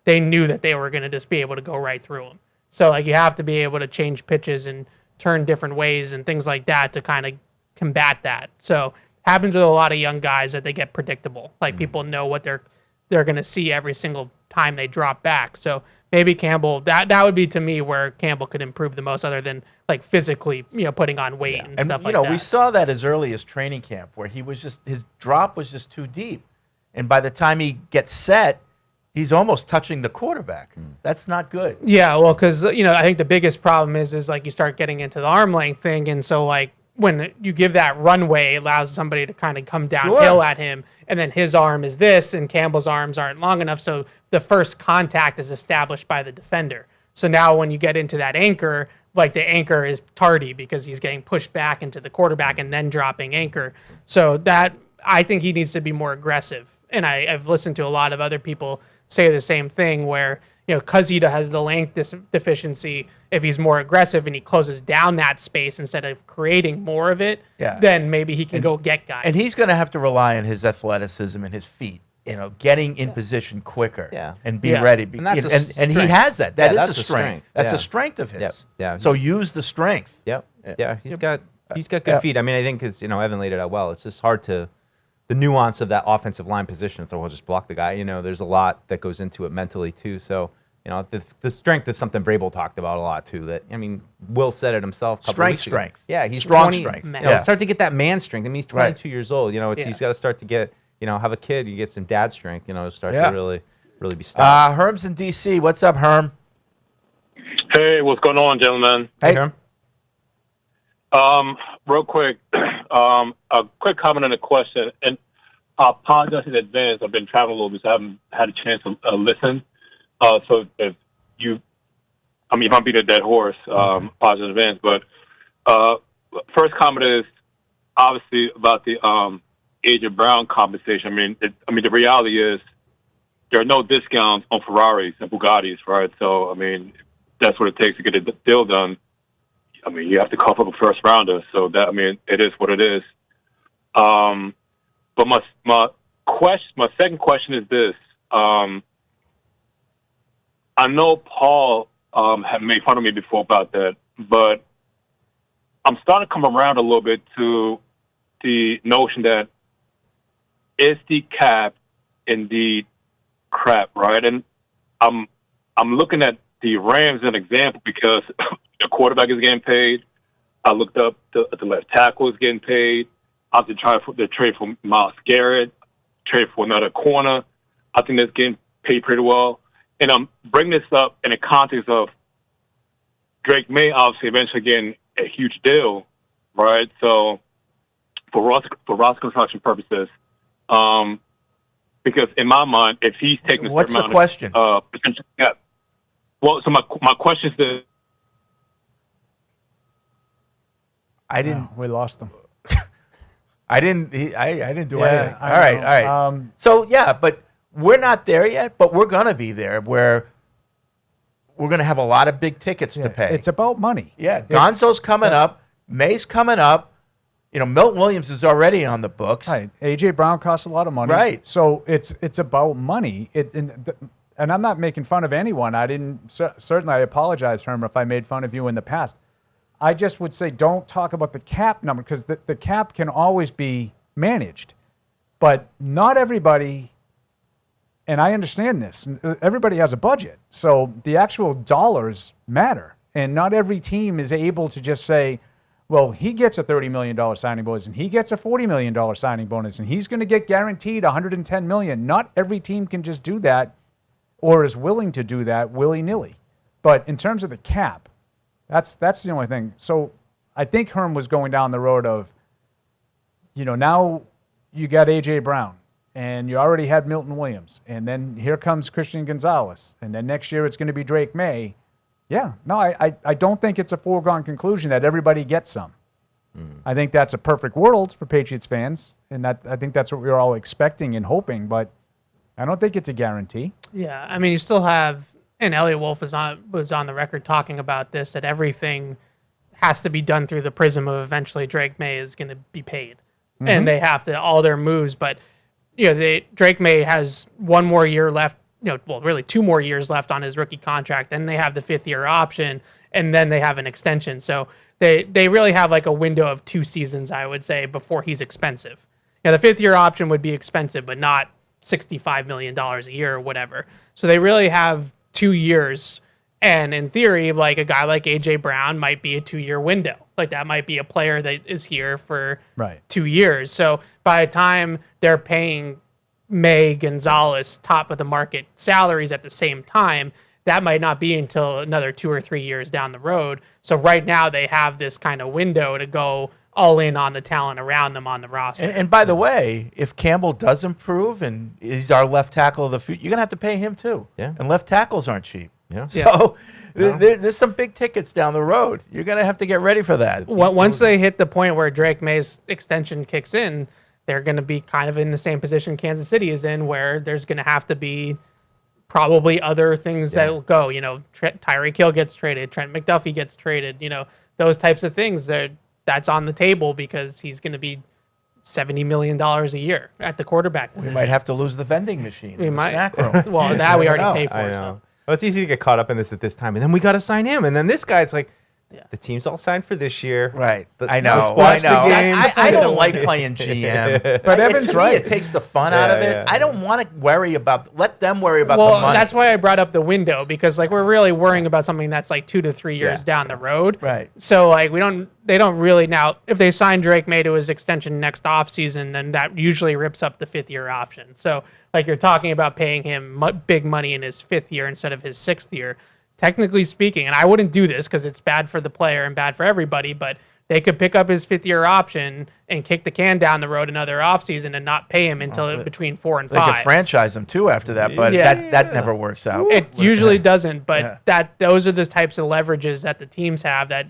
they knew that they were going to just be able to go right through them. So like you have to be able to change pitches and turn different ways and things like that to kind of combat that. So happens with a lot of young guys that they get predictable. Like people know what they're going to see every single time they drop back. So maybe Campbell, that would be to me where Campbell could improve the most, other than like physically, putting on weight and stuff like that. We saw that as early as training camp, where his drop was just too deep. And by the time he gets set, he's almost touching the quarterback. That's not good. Yeah, well, because, I think the biggest problem is like you start getting into the arm length thing. And so like when you give that runway, it allows somebody to kind of come downhill at him. And then his arm is this, and Campbell's arms aren't long enough. So the first contact is established by the defender. So now when you get into that anchor, like the anchor is tardy because he's getting pushed back into the quarterback and then dropping anchor. So that, I think he needs to be more aggressive. And I've listened to a lot of other people say the same thing, where, because he has the length deficiency, if he's more aggressive and he closes down that space instead of creating more of it, then maybe he can go get guys. And he's going to have to rely on his athleticism and his feet, getting in position quicker and be ready. And that's and he has that. That is that's a strength. That's a strength of his. Yep. Yeah. So use the strength. Yep. Yeah. He's got good feet. I mean, I think because Evan laid it out well. It's just hard to. The nuance of that offensive line position. So we'll just block the guy. There's a lot that goes into it mentally too. So, the strength is something Vrabel talked about a lot too. That, Will said it himself. Strength. Yeah, he's strong 20, strength. Start to get that man strength. I mean, he's 22 years old. He's got to start to get, have a kid. You get some dad strength. Start to really be stout. Herm's in D.C. What's up, Herm? Hey, what's going on, gentlemen? Hey, Herm. Real quick, a quick comment and a question. And I apologize in advance. I've been traveling a little bit, so I haven't had a chance to listen. So if I'm beating a dead horse, apologize in advance. But first comment is obviously about the A.J. Brown compensation. The reality is there are no discounts on Ferraris and Bugattis, right? So, that's what it takes to get a deal done. You have to cough up a first rounder. So that, it is what it is. But my second question is this. I know Paul had made fun of me before about that, but I'm starting to come around a little bit to the notion that is the cap indeed crap, right? And I'm looking at the Rams as an example because the quarterback is getting paid. I looked up the left tackle is getting paid. I have to try the trade for Myles Garrett, trade for another corner. I think that's getting paid pretty well. And I'm bringing this up in the context of Drake May obviously eventually getting a huge deal, right? So for roster construction purposes, because in my mind, if he's taking what's the question? Potential cap. Well, so my question is I didn't. We lost them. I didn't do anything. All I right. So but we're not there yet. But we're gonna be there, where we're gonna have a lot of big tickets to pay. It's about money. Yeah, Gonzo's coming up. May's coming up. Milton Williams is already on the books. Right. A.J. Brown costs a lot of money. Right. So it's about money. And I'm not making fun of anyone. I didn't. Certainly, I apologize, Herm, if I made fun of you in the past. I just would say don't talk about the cap number because the cap can always be managed. But not everybody, and I understand this, everybody has a budget. So the actual dollars matter. And not every team is able to just say, well, he gets a $30 million signing bonus and he gets a $40 million signing bonus and he's going to get guaranteed $110 million. Not every team can just do that or is willing to do that willy-nilly. But in terms of the cap, that's the only thing. So I think Herm was going down the road of, now you got A.J. Brown, and you already had Milton Williams, and then here comes Christian Gonzalez, and then next year it's going to be Drake May. Yeah, no, I don't think it's a foregone conclusion that everybody gets some. I think that's a perfect world for Patriots fans, and I think that's what we were all expecting and hoping, but I don't think it's a guarantee. Yeah, I mean, you still have, and Elliot Wolf was on the record talking about this, that everything has to be done through the prism of eventually Drake May is going to be paid. And they have to, all their moves, but Drake May has one more year left, really 2 more years left on his rookie contract. Then they have the 5th-year option, and then they have an extension. So they really have like a window of 2 seasons, I would say, before he's expensive. The 5th-year option would be expensive, but not $65 million a year or whatever. So they really have 2 years. And in theory, like a guy like A.J. Brown might be a 2-year window. Like that might be a player that is here for 2 years. So by the time they're paying May, Gonzalez, top of the market salaries at the same time, that might not be until another 2 or 3 years down the road. So right now they have this kind of window to go all in on the talent around them on the roster. And by the way, if Campbell does improve and is our left tackle of the future, you're going to have to pay him too. Yeah. And left tackles aren't cheap. Yeah. So there's some big tickets down the road. You're going to have to get ready for that. Once they hit the point where Drake May's extension kicks in, they're going to be kind of in the same position Kansas City is in, where there's going to have to be probably other things that will go. Tyreek Hill gets traded, Trent McDuffie gets traded. Those types of things. That's on the table because he's going to be $70 million a year at the quarterback position. We might have to lose the vending machine. We might. Snack room. Well, that we already paid for. I know. So. Well, it's easy to get caught up in this at this time, and then we got to sign him, and then this guy's like, the team's all signed for this year. Right. But I know. let's watch the game. I don't like playing GM. But Evan's to right. me, it takes the fun out of it. Yeah. I don't want to worry about. Let them worry about the Well, money. that's why I brought up the window, because we're really worrying about something that's like 2 to 3 years down the road. Right. So they don't really now. If they sign Drake May to his extension next offseason, then that usually rips up the 5th-year option. So you're talking about paying him big money in his 5th year instead of his 6th year. Technically speaking, and I wouldn't do this because it's bad for the player and bad for everybody, but they could pick up his 5th-year option and kick the can down the road another offseason and not pay him until between 4 and 5. They could franchise him too after that, but that never works out. It usually doesn't, but those are the types of leverages that the teams have that,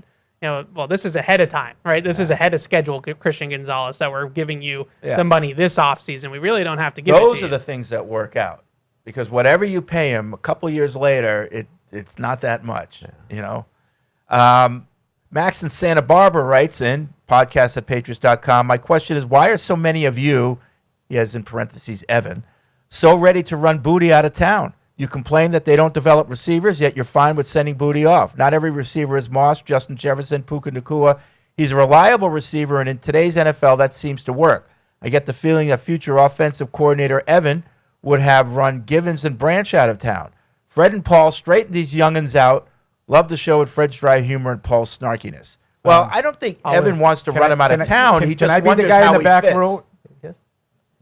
this is ahead of time, right? This is ahead of schedule, Christian Gonzalez, that we're giving you the money this offseason. We really don't have to give it to you. Those are the things that work out because whatever you pay him, a couple years later, it's not that much, Max in Santa Barbara writes in, podcast@patriots.com. My question is, why are so many of you, he has in parentheses Evan, so ready to run Booty out of town? You complain that they don't develop receivers, yet you're fine with sending Booty off. Not every receiver is Moss, Justin Jefferson, Puka Nacua. He's a reliable receiver, and in today's NFL, that seems to work. I get the feeling that future offensive coordinator Evan would have run Givens and Branch out of town. Fred and Paul straighten these youngins out. Love the show with Fred's dry humor and Paul's snarkiness. Well, I don't think Evan wants to run him out of town. He just wonders how he fits. Yes.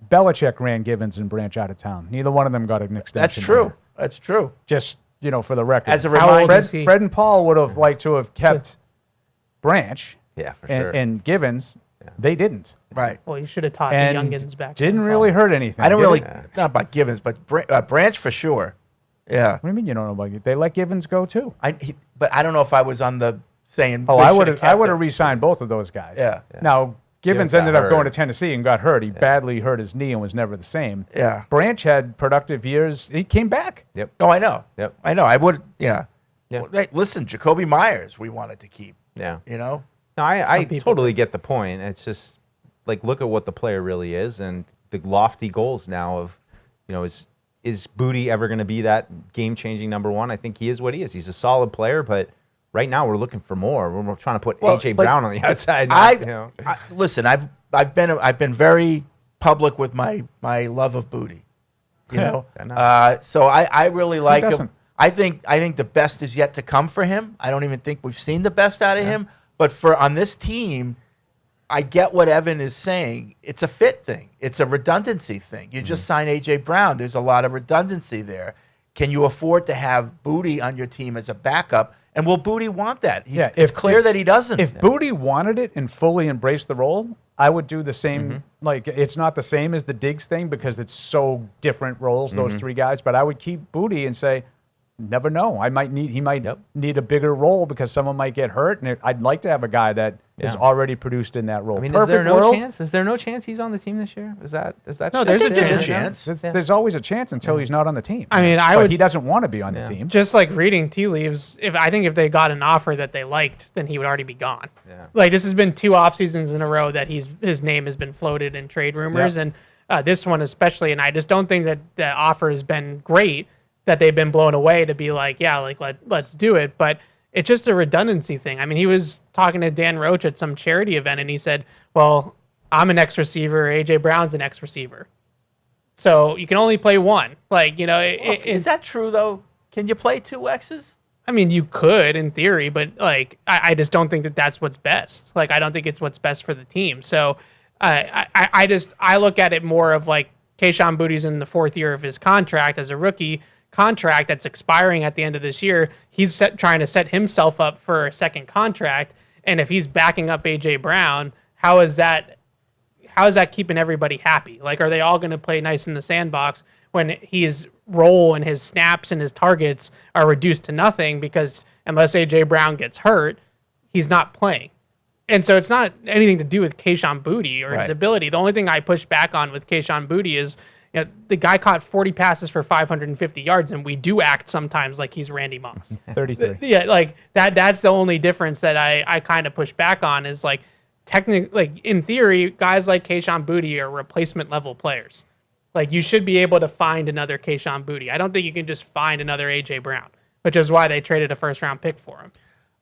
Belichick ran Givens and Branch out of town. Neither one of them got an extension. That's true. That's true. Just, for the record. As a reminder, Fred and Paul would have liked to have kept Branch Yeah, for sure. and Givens. They didn't. Right. Well, you should have taught And the youngins back. didn't then, really Paul. hurt anything. I don't did really, it? not about Givens, but Branch for sure. Yeah. What do you mean you don't know about it? They let Givens go too. But I don't know if I was on the saying. Oh, they I should would have have kept him. re-signed both of those guys. Yeah. Now Givens Givens got ended up going hurt. to Tennessee and got hurt. He badly hurt his knee and was never the same. Yeah. Branch had productive years. He came back. Yep. Oh, I know. Yep. I know. I would. Yeah. Yeah. Well, hey, listen, Jacoby Myers, we wanted to keep. Yeah. No, I people totally get the point. It's just look at what the player really is and the lofty goals now of, is Booty ever going to be that game-changing number one? I think he is what he is. He's a solid player, but right now we're looking for more. We're trying to put Well, AJ but Brown on the outside. Listen, I've been very public with my love of Booty. You know, so I really like him. doesn't? I think the best is yet to come for him. I don't even think we've seen the best out of him. But on this team, I get what Evan is saying. It's a fit thing. It's a redundancy thing. You just sign A.J. Brown. There's a lot of redundancy there. Can you afford to have Booty on your team as a backup? And will Booty want that? It's clear that he doesn't. If Booty wanted it and fully embraced the role, I would do the same. Like, it's not the same as the Diggs thing because it's so different roles, those three guys. But I would keep Booty and say, never know. He might need a bigger role because someone might get hurt, and I'd like to have a guy that is already produced in that role. I mean, Perfect is there no world, chance? Is there no chance he's on the team this year? Is that No, there's a chance. There's always a chance until he's not on the team. I mean, but he doesn't want to be on the team. Just like reading tea leaves, I think if they got an offer that they liked, then he would already be gone. Yeah. Like, this has been 2 off seasons in a row that his name has been floated in trade rumors, and this one especially. And I just don't think that the offer has been great, that they've been blown away to be like, let's do it. But it's just a redundancy thing. I mean, he was talking to Dan Roach at some charity event, and he said, well, I'm an X receiver, A.J. Brown's an X receiver. So you can only play one. Like, is that true, though? Can you play 2 X's? I mean, you could in theory, but like, I just don't think that that's what's best. Like, I don't think it's what's best for the team. So I look at it more of like Kayshon Boutte's in the 4th year of his contract as a rookie contract that's expiring at the end of this year. He's trying to set himself up for a second contract. And if he's backing up A.J. Brown, how is that keeping everybody happy? Like, are they all going to play nice in the sandbox when his role and his snaps and his targets are reduced to nothing because unless A.J. Brown gets hurt, he's not playing? And so it's not anything to do with Kayshon Boutte or his ability. The only thing I push back on with Kayshon Boutte is, the guy caught 40 passes for 550 yards, and we do act sometimes like he's Randy Moss. 33. Yeah, like that's the only difference that I kind of push back on is like, technically, like in theory, guys like Kayshon Boutte are replacement level players. Like, you should be able to find another Kayshon Boutte. I don't think you can just find another A.J. Brown, which is why they traded a 1st-round pick for him.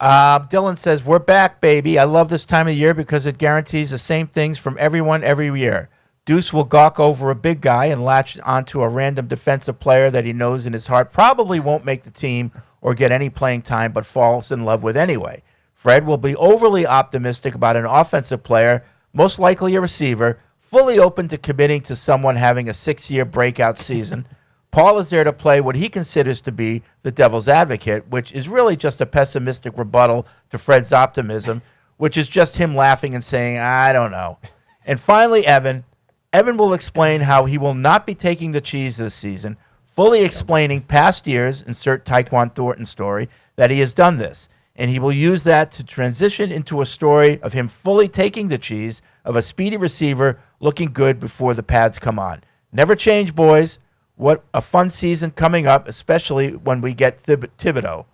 Dylan says, we're back, baby. I love this time of year because it guarantees the same things from everyone every year. Deuce will gawk over a big guy and latch onto a random defensive player that he knows in his heart probably won't make the team or get any playing time but falls in love with anyway. Fred will be overly optimistic about an offensive player, most likely a receiver, fully open to committing to someone having a 6-year breakout season. Paul is there to play what he considers to be the devil's advocate, which is really just a pessimistic rebuttal to Fred's optimism, which is just him laughing and saying, I don't know. And finally, Evan will explain how he will not be taking the cheese this season, fully explaining past years, insert Tyquan Thornton story, that he has done this. And he will use that to transition into a story of him fully taking the cheese of a speedy receiver looking good before the pads come on. Never change, boys. What a fun season coming up, especially when we get Thibodeau.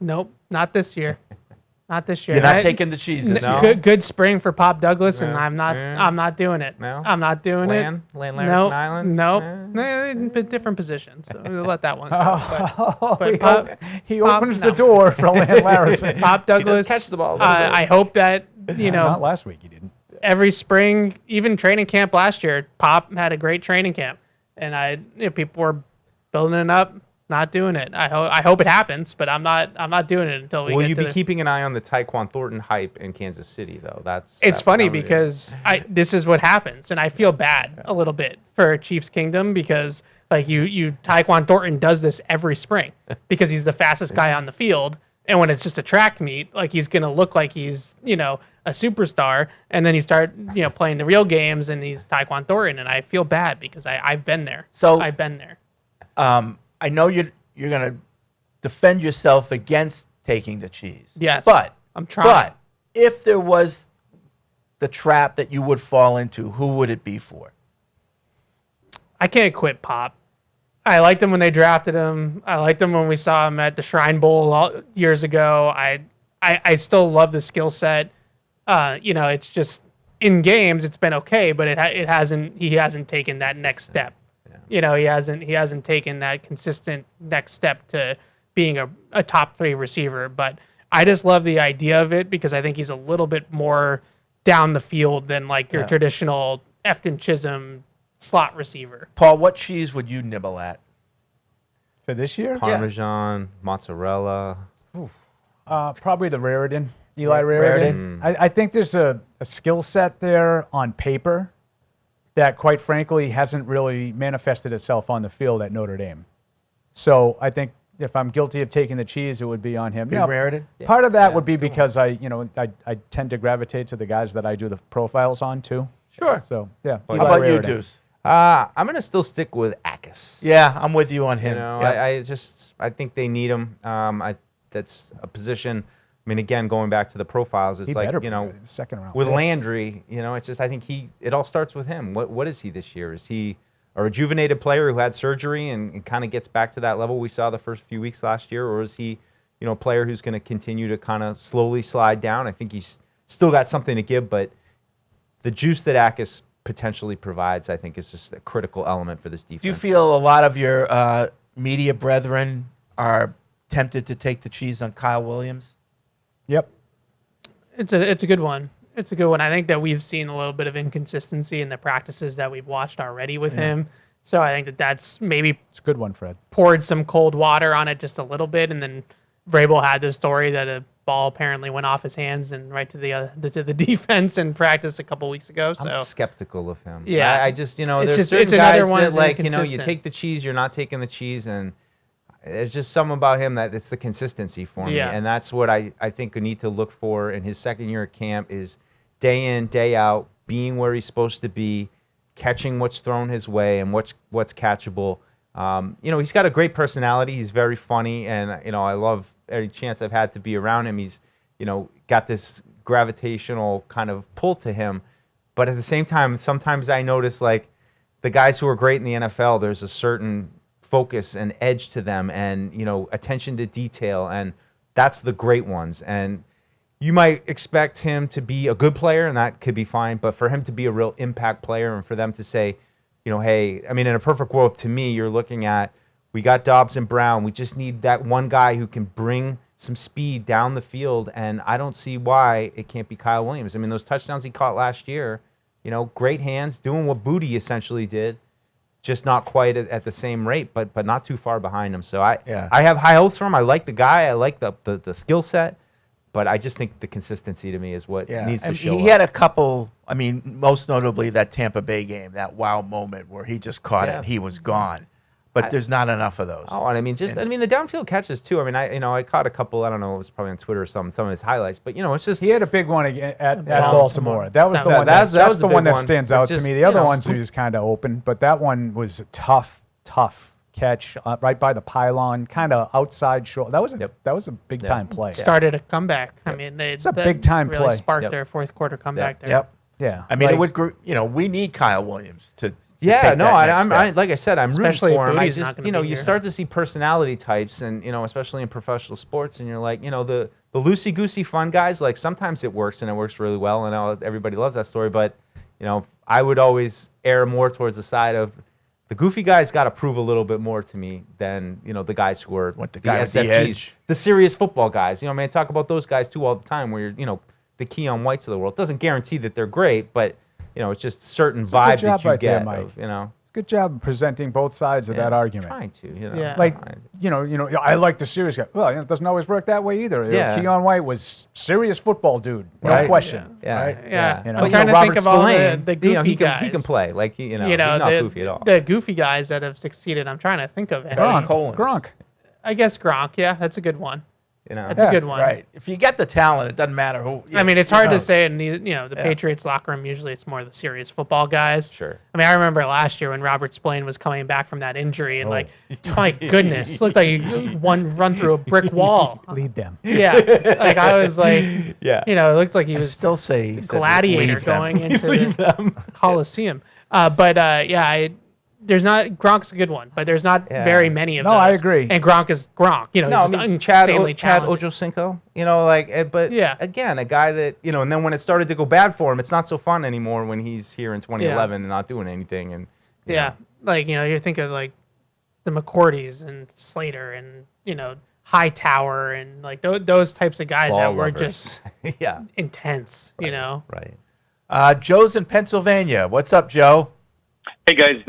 Nope, not this year. Not this year. You're not taking the cheese this year. Good spring for Pop Douglas, and I'm not doing it. No? I'm not doing Land it. Larison Island? Nope. Different positions. So we'll let that one go. He opens the door for Land Larison. Pop Douglas. catch the ball. I hope that, Not last week he didn't. every spring, even training camp last year, Pop had a great training camp. And people were building it up. Not doing it. I hope it happens, but I'm not doing it until we. Will get you to be keeping an eye on the Tyquan Thornton hype in Kansas City though? It's funny because this is what happens, and I feel bad a little bit for Chiefs Kingdom because like you Tyquan Thornton does this every spring because he's the fastest guy on the field, and when it's just a track meet, like he's gonna look like he's a superstar, and then you start playing the real games, and he's Tyquan Thornton, and I feel bad because I've been there. So I've been there. I know you're going to defend yourself against taking the cheese. Yes, but I'm trying. But if there was the trap that you would fall into, who would it be for? I can't quit Pop. I liked him when they drafted him. I liked him when we saw him at the Shrine Bowl years ago. I still love the skill set. It's just in games it's been okay, but he hasn't taken that next step. He hasn't taken that consistent next step to being a top 3 receiver. But I just love the idea of it because I think he's a little bit more down the field than like your traditional Efton Chisholm slot receiver. Paul, what cheese would you nibble at? For this year? Parmesan, mozzarella. Probably the Raritan, Eli Raritan. I think there's a skill set there on paper that, quite frankly, hasn't really manifested itself on the field at Notre Dame. So I think if I'm guilty of taking the cheese, it would be on him. Now, Raritan? part of that would be because I tend to gravitate to the guys that I do the profiles on too. Sure. So yeah. How Eli about you, Raritan. Deuce? I'm gonna still stick with Akis. Yeah, I'm with you on him. You know, Yep. I think they need him. That's a position. I mean, again, going back to the profiles, it's He like, better you know, be the second round with pick. Landry, you know, it's just I think it all starts with him. What is he this year? Is he a rejuvenated player who had surgery and kind of gets back to that level we saw the first few weeks last year, or is he, you know, a player who's going to continue to kind of slowly slide down? I think he's still got something to give, but the juice that Akis potentially provides, I think, is just a critical element for this defense. Do you feel a lot of your media brethren are tempted to take the cheese on Kyle Williams? Yep. It's a good one. It's a good one. I think that we've seen a little bit of inconsistency in the practices that we've watched already with him. So I think that's maybe It's a good one, Fred. poured some cold water on it just a little bit. And then Vrabel had this story that a ball apparently went off his hands and right to the defense in practice a couple weeks ago. So I'm skeptical of him. Yeah. I just, you know, It's there's just- certain it's another guys one that, that's like, you know, you inconsistent. take the cheese, you're not taking the cheese, and there's just something about him that it's the consistency for me. Yeah. And that's what I think we need to look for in his second year at camp is day in, day out, being where he's supposed to be, catching what's thrown his way and what's catchable. You know, he's got a great personality. He's very funny, and, you know, I love every chance I've had to be around him. He's, you know, got this gravitational kind of pull to him. But at the same time, sometimes I notice, like, the guys who are great in the NFL, there's a certain focus and edge to them and, you know, attention to detail, and that's the great ones. And you might expect him to be a good player, and that could be fine, but for him to be a real impact player and for them to say, you know, hey, I mean, in a perfect world, to me, you're looking at, we got Dobbs and Brown. We just need that one guy who can bring some speed down the field, and I don't see why it can't be Kyle Williams. I mean, those touchdowns he caught last year, you know, great hands, doing what Booty essentially did, just not quite at the same rate, but not too far behind him. So I have high hopes for him. I like the guy. I like the skill set, but I just think the consistency to me is what needs to And show he up. had a couple, I mean, most notably that Tampa Bay game, that wow moment where he just caught it and he was gone. But there's not enough of those. Oh, and I mean, the downfield catches too. I mean, I caught a couple. I don't know, it was probably on Twitter or some of his highlights. But you know, it's just He had a big one at Baltimore. That was the one. that was That's the the one big that one. stands It's out to just, me. The you other know, ones he was kind of open, but that one was a tough catch right by the pylon, kind of outside short. That was a big time play. started a comeback. I mean, It's a big-time really play. sparked their fourth quarter comeback there. Yep. Yeah, I mean, like, it would, you know, we need Kyle Williams to yeah, take no, that next I'm step. like I said, I'm Especially rooting for him. I Booty's not just, gonna you know, be you here. start to see personality types, and you know, especially in professional sports, and you're like, you know, the loosey goosey fun guys. Like sometimes it works and it works really well, and everybody loves that story. But you know, I would always err more towards the side of the goofy guys. Got to prove a little bit more to me than, you know, the guys who are What, the guy with the SFGs, edge? the serious football guys. You know, man, talk about those guys too all the time. Where you're, you know, the Keon Whites of the world. Doesn't guarantee that they're great, but you know, it's just certain a good vibe job that you right there, get. Mike. Of, you know, it's a good job presenting both sides of that argument. Trying to, you know, Yeah. Like, you know, I like the serious guy. Well, you know, it doesn't always work that way either. You know, Yeah. Keon White was serious football dude, no Right. question. Yeah, Right? Yeah. You know. I'm But, trying to Robert think of all Spillane, the you know, goofy he guys. can play. Like he's not the, goofy at all. The goofy guys that have succeeded. I'm trying to think of it. Gronk. I guess Gronk. Yeah, that's a good one. You know, That's a good one. Right. If you get the talent, it doesn't matter who. I mean, it's hard know. to say in the Patriots locker room. Usually, it's more the serious football guys. Sure. I mean, I remember last year when Robert Spillane was coming back from that injury, and like, my goodness, looked like he run through a brick wall. Lead them. Yeah, like I was like, Yeah. you know, it looked like he I was still say he said gladiator leave them. going into the Coliseum. There's not Gronk's a good one, but there's not Yeah. very many of No, those. I agree. And Gronk is Gronk. You know, No, I he's mean, just Chad insanely talented. Ochocinco, you know, like, but Yeah. again, a guy that, you know, and then when it started to go bad for him, it's not so fun anymore when he's here in 2011 and not doing anything. And you Yeah, know, like you think of like the McCourtys and Slater and Hightower and like those types of guys that Ball were lovers. just Yeah. intense, you know. Right. Joe's in Pennsylvania. What's up, Joe? Hey guys,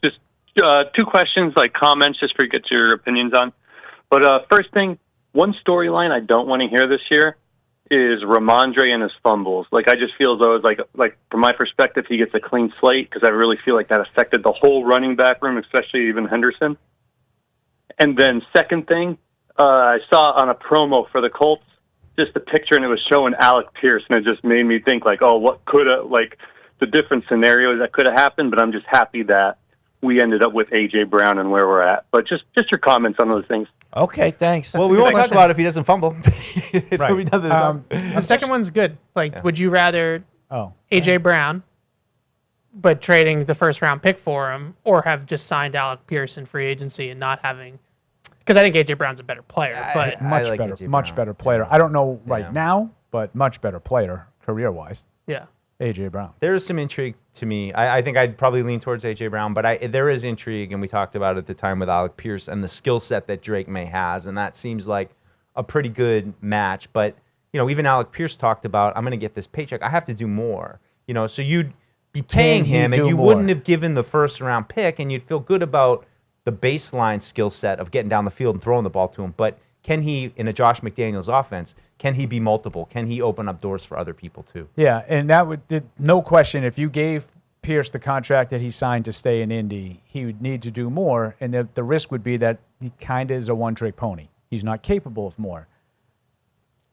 just two questions, like comments, just for you to get your opinions on. But first thing, one storyline I don't want to hear this year is Ramondre and his fumbles. Like I just feel as though it's like from my perspective, he gets a clean slate because I really feel like that affected the whole running back room, especially even Henderson. And then second thing, I saw on a promo for the Colts just a picture, and it was showing Alec Pierce, and it just made me think like, oh, what could have, like the different scenarios that could have happened. But I'm just happy that we ended up with A.J. Brown and where we're at. But just your comments on those things. Okay, thanks. Well, we won't talk about it if he doesn't fumble. Right. The second one's good. Like, would you rather Oh, A.J. Brown, but trading the first round pick for him, or have just signed Alec Pierce in free agency and not having? Because I think A.J. Brown's a better player, but much like better, A.J. much Brown. better player. I don't know right Yeah. now, but much better player career-wise. yeah. AJ Brown. There is some intrigue to me. I think I'd probably lean towards A.J. Brown, but there is intrigue, and we talked about it at the time with Alec Pierce and the skill set that Drake May has, and that seems like a pretty good match. But, you know, even Alec Pierce talked about, I'm going to get this paycheck. I have to do more. You know, so you'd be paying Can he him, and do you more? wouldn't have given the first-round pick, and you'd feel good about the baseline skill set of getting down the field and throwing the ball to him. But can he, in a Josh McDaniels offense, can he be multiple? Can he open up doors for other people too? Yeah, and that would no question. If you gave Pierce the contract that he signed to stay in Indy, he would need to do more, and the risk would be that he kind of is a one-trick pony. He's not capable of more.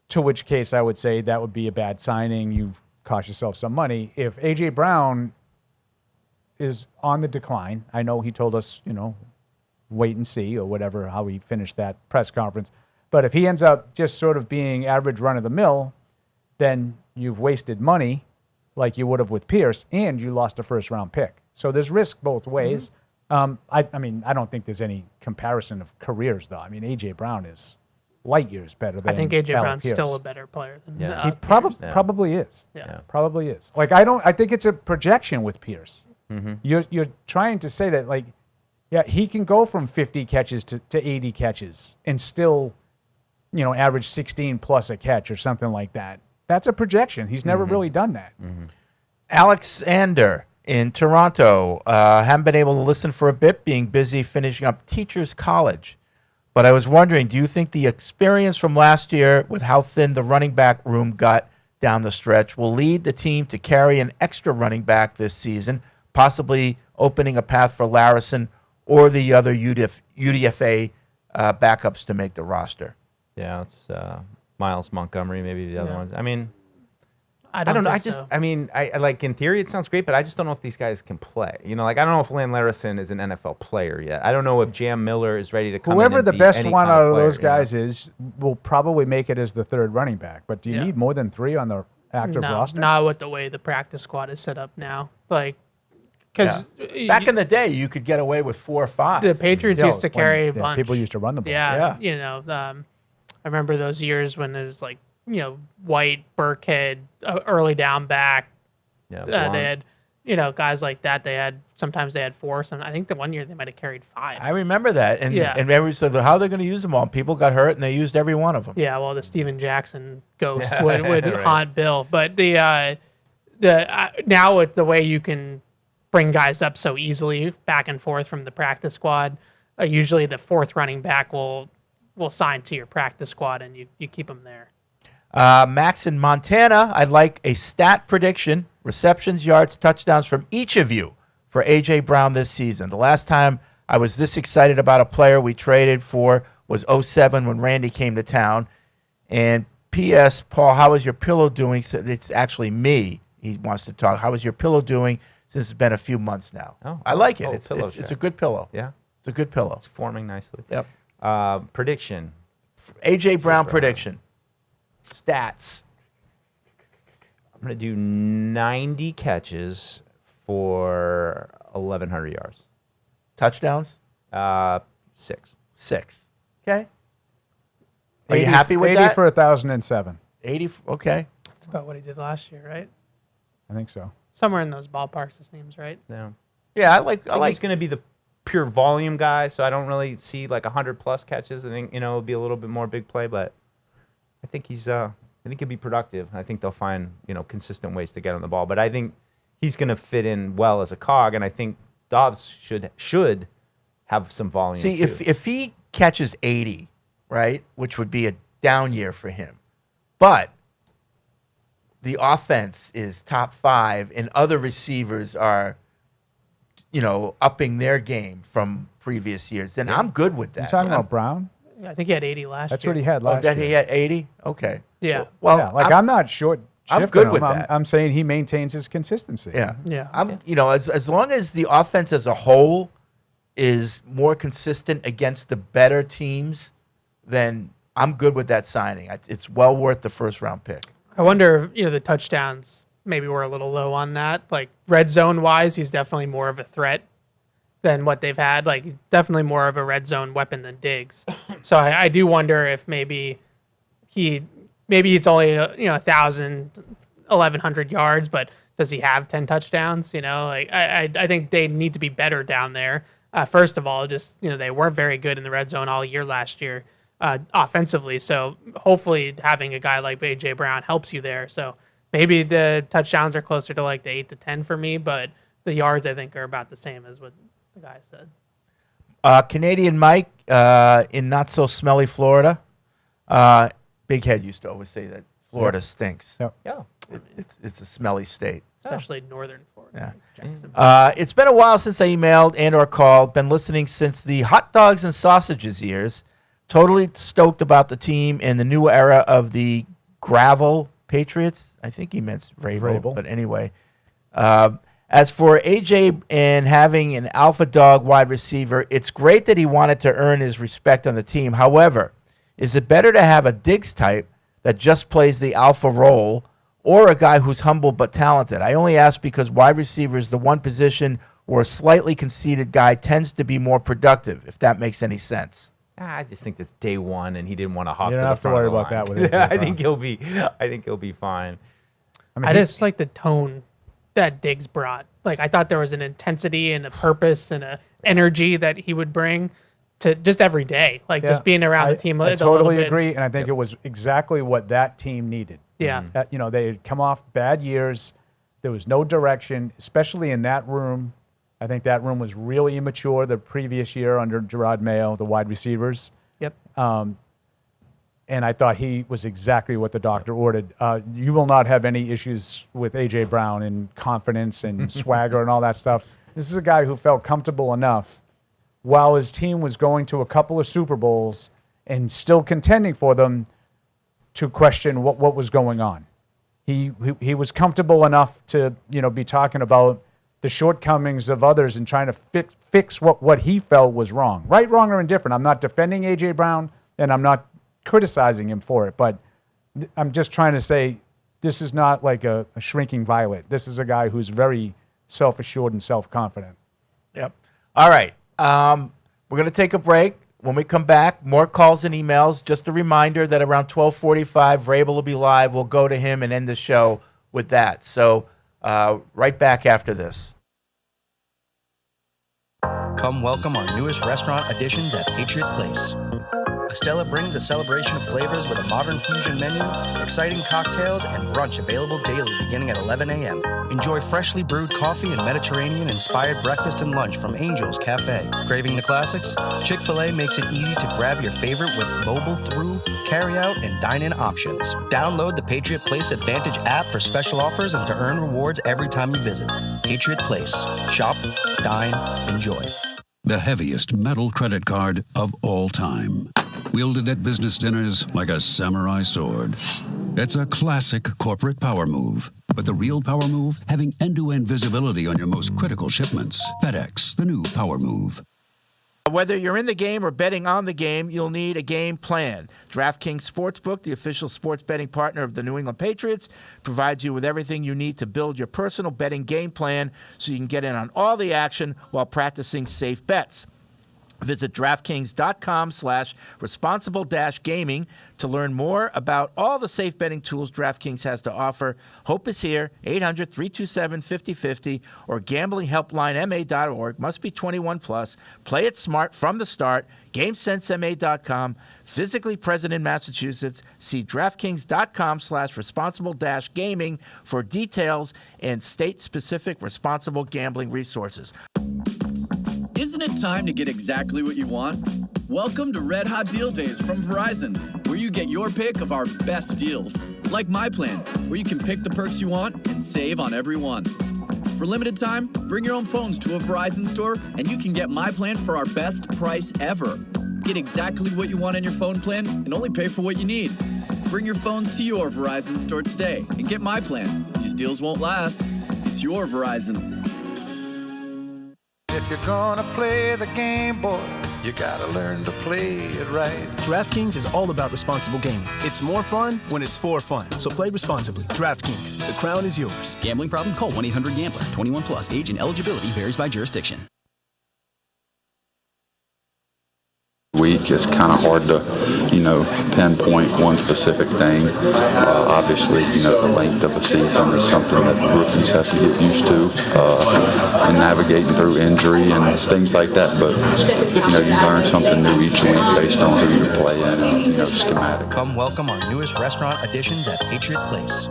To which case, I would say that would be a bad signing. You've cost yourself some money. If A.J. Brown is on the decline, I know he told us, you know, wait and see or whatever, how he finished that press conference. But if he ends up just sort of being average run-of-the-mill, then you've wasted money like you would have with Pierce, and you lost a first-round pick. So there's risk both ways. I mean, I don't think there's any comparison of careers, though. I mean, A.J. Brown is light years better than I think A.J. Alec Brown's Pierce. still a better player than Yeah. He Pierce. probably is. Yeah. Probably is. Like, I think it's a projection with Pierce. You're trying to say that, like, yeah, he can go from 50 catches to 80 catches and still, you know, average 16 plus a catch or something like that. That's a projection. He's never really done that. Alexander in Toronto. Haven't been able to listen for a bit, being busy finishing up teachers' college. But I was wondering, do you think the experience from last year with how thin the running back room got down the stretch will lead the team to carry an extra running back this season, possibly opening a path for Larison or the other UDFA backups to make the roster? Yeah, it's Miles Montgomery, maybe the other ones. I mean, I I don't know. think so. I mean, I like in theory it sounds great, but I just don't know if these guys can play. You know, like I don't know if Lane Larison is an NFL player yet. I don't know if Jam Miller is ready to come in Whoever and the be best any one kind out of player, those you know? guys is will probably make it as the third running back. But do you Yeah. need more than 3 on the active No, roster? not with the way the practice squad is set up now. Like, because Back in the day, you could get away with 4 or 5. the Patriots Yeah, used to when- carry a yeah, bunch. people used to run the ball. Yeah, Yeah. you know, I remember those years when it was like, you know, White, Burkhead, early down back. Yeah, They Blount. had, you know, guys like that. Sometimes they had 4. I think the one year they might have carried 5. I remember that. And, Yeah. and everybody said, how are they going to use them all? People got hurt, and they used every one of them. Yeah, well, the Steven Jackson ghost would Right. haunt Bill, but the now with the way you can bring guys up so easily back and forth from the practice squad, usually the 4th running back will sign to your practice squad, and you keep them there. Max in Montana, I'd like a stat prediction, receptions, yards, touchdowns from each of you for A.J. Brown this season. The last time I was this excited about a player we traded for was 07 when Randy came to town. And P.S., Paul, how is your pillow doing? So it's actually me. He wants to talk. How is your pillow doing since it's been a few months now? Oh, I like it. oh, It's pillow it's a share. good pillow. Yeah, It's a good pillow. it's forming nicely. Yep. Prediction. A.J. Brown prediction. Stats. I'm going to do 90 catches for 1,100 yards. Touchdowns? 6. 6. Okay. Are you happy with 80 that? for 1,007. 80. Okay. That's about what he did last year, right? I think so. Somewhere in those ballparks, it seems, right? No. Yeah, I like. I think he's going to be the pure volume guy, so I don't really see like 100+ catches. I think it'll be a little bit more big play, but I think I think he'll be productive. I think they'll find consistent ways to get on the ball. But I think he's going to fit in well as a cog, and I think Dobbs should have some volume. See, too. if he catches 80, right, which would be a down year for him, but the offense is top 5, and other receivers are, upping their game from previous years, then I'm good with that. You talking about Brown? I think he had 80 last That's year. what he had last that year. he had 80? Okay. Yeah. Well, Yeah, I'm not short. I'm good with him. that. I'm saying he maintains his consistency. Yeah. Yeah. As long as the offense as a whole is more consistent against the better teams, then I'm good with that signing. It's well worth the first round pick. I wonder if, the touchdowns maybe were a little low on that. Like red zone wise, he's definitely more of a threat than what they've had. Like definitely more of a red zone weapon than Diggs. So I do wonder if maybe it's only 1,000, 1,100 yards, but does he have 10 touchdowns? I think they need to be better down there. First of all, just they weren't very good in the red zone all year last year offensively. So hopefully having a guy like AJ Brown helps you there. So maybe the touchdowns are closer to like the 8 to 10 for me, but the yards I think are about the same as what the guy said. Canadian Mike in not so smelly Florida. Big Head used to always say that Florida stinks. Yep. Yeah. It's a smelly state. Especially northern Florida. Yeah. Jacksonville. It's been a while since I emailed and or called. Been listening since the hot dogs and sausages years. Totally stoked about the team and the new era of the gravel Patriots. I think he meant Vrabel. But anyway. As for AJ and having an alpha dog wide receiver, it's great that he wanted to earn his respect on the team. However, is it better to have a Diggs type that just plays the alpha role or a guy who's humble but talented? I only ask because wide receiver is the one position where a slightly conceited guy tends to be more productive, if that makes any sense. I just think that's day one, and he didn't want to hop You to don't the have to front worry of the about line. that with AJ I Brown. think he'll be fine. I just like the tone that Diggs brought. Like I thought there was an intensity and a purpose and a energy that he would bring to just every day. Like just being around the team. I totally agree, and I think it was exactly what that team needed. Yeah. They had come off bad years. There was no direction, especially in that room. I think that room was really immature the previous year under Gerard Mayo, the wide receivers. Yep. And I thought he was exactly what the doctor ordered. You will not have any issues with A.J. Brown and confidence and swagger and all that stuff. This is a guy who felt comfortable enough while his team was going to a couple of Super Bowls and still contending for them to question what was going on. He was comfortable enough to be talking about the shortcomings of others and trying to fix what he felt was wrong. Right, wrong, or indifferent. I'm not defending A.J. Brown, and I'm not criticizing him for it, but I'm just trying to say this is not like a shrinking violet. This is a guy who's very self-assured and self-confident. Yep. All right. We're going to take a break. When we come back, more calls and emails. Just a reminder that around 12:45, Vrabel will be live. We'll go to him and end the show with that. So right back after this. Come welcome our newest restaurant additions at Patriot Place. Estella brings a celebration of flavors with a modern fusion menu, exciting cocktails, and brunch available daily beginning at 11 a.m. Enjoy freshly brewed coffee and Mediterranean-inspired breakfast and lunch from Angel's Cafe. Craving the classics? Chick-fil-A makes it easy to grab your favorite with mobile through, carry-out, and dine-in options. Download the Patriot Place Advantage app for special offers and to earn rewards every time you visit. Patriot Place. Shop, dine, enjoy. The heaviest metal credit card of all time. Wielded at business dinners like a samurai sword. It's a classic corporate power move. But the real power move? Having end-to-end visibility on your most critical shipments. FedEx, the new power move. Whether you're in the game or betting on the game, you'll need a game plan. DraftKings Sportsbook, the official sports betting partner of the New England Patriots, provides you with everything you need to build your personal betting game plan so you can get in on all the action while practicing safe bets. Visit DraftKings.com/responsible-gaming to learn more about all the safe betting tools DraftKings has to offer. Hope is here, 800-327-5050 or gamblinghelplinema.org. Must be 21 plus. Play it smart from the start. GameSenseMA.com. Physically present in Massachusetts. See DraftKings.com/responsible-gaming for details and state-specific responsible gambling resources. Isn't it time to get exactly what you want? Welcome to Red Hot Deal Days from Verizon, where you get your pick of our best deals. Like My Plan, where you can pick the perks you want and save on every one. For limited time, bring your own phones to a Verizon store and you can get My Plan for our best price ever. Get exactly what you want in your phone plan and only pay for what you need. Bring your phones to your Verizon store today and get My Plan. These deals won't last. It's your Verizon. If you're gonna play the game, boy, you gotta learn to play it right. DraftKings is all about responsible gaming. It's more fun when it's for fun. So play responsibly. DraftKings, the crown is yours. Gambling problem? Call 1-800-GAMBLER. 21 plus. Age and eligibility varies by jurisdiction. Week, it's kind of hard to, pinpoint one specific thing. Obviously, the length of a season is something that rookies have to get used to, and navigating through injury and things like that. But, you learn something new each week based on who you're playing and, schematic. Come welcome our newest restaurant additions at Patriot Place.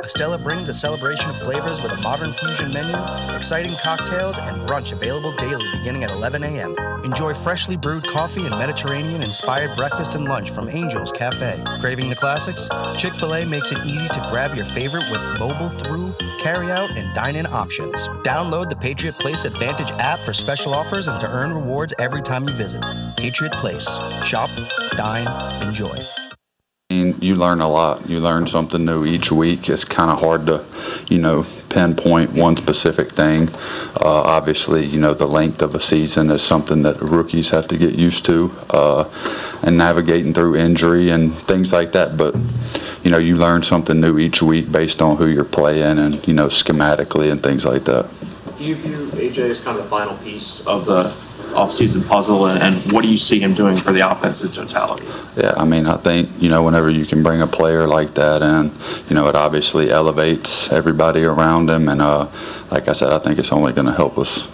Estella brings a celebration of flavors with a modern fusion menu, exciting cocktails, and brunch available daily beginning at 11 a.m. Enjoy freshly brewed coffee and Mediterranean-inspired breakfast and lunch from Angel's Cafe. Craving the classics? Chick-fil-A makes it easy to grab your favorite with mobile through, carry-out, and dine-in options. Download the Patriot Place Advantage app for special offers and to earn rewards every time you visit. Patriot Place. Shop, dine, enjoy. You learn a lot. You learn something new each week. It's kind of hard to, pinpoint one specific thing. Obviously, the length of a season is something that rookies have to get used to, and navigating through injury and things like that. But, you learn something new each week based on who you're playing and, schematically and things like that. Do you view AJ as kind of the final piece of the offseason puzzle, and what do you see him doing for the offense in totality? Yeah, I think, whenever you can bring a player like that in, it obviously elevates everybody around him, and like I said, I think it's only going to help us.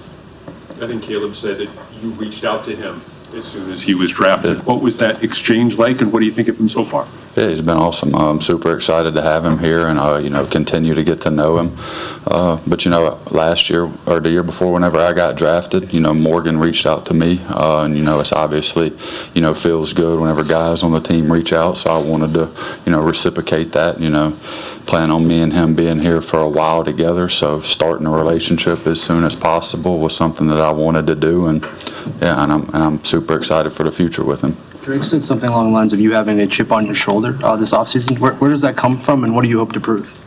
I think Caleb said that you reached out to him as soon as he was drafted. What was that exchange like, and what do you think of him so far? Yeah, he's been awesome. I'm super excited to have him here and, continue to get to know him. But, last year or the year before, whenever I got drafted, Morgan reached out to me. And, it's obviously, feels good whenever guys on the team reach out. So I wanted to, reciprocate that, plan on me and him being here for a while together. So starting a relationship as soon as possible was something that I wanted to do. And, yeah, and I'm super excited for the future with him. Drake said something along the lines of you having a chip on your shoulder this offseason. Where does that come from, and what do you hope to prove?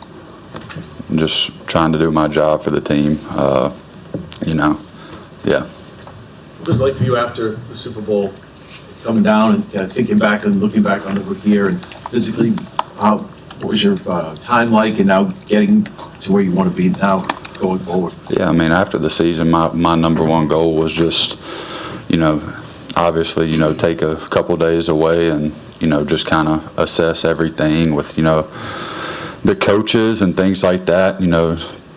I'm just trying to do my job for the team, yeah. What was it like for you after the Super Bowl, coming down and thinking back and looking back on the year, and physically, what was your time like, and now getting to where you want to be now going forward? Yeah, after the season, my number one goal was just, obviously, take a couple days away and, just kind of assess everything with, the coaches and things like that,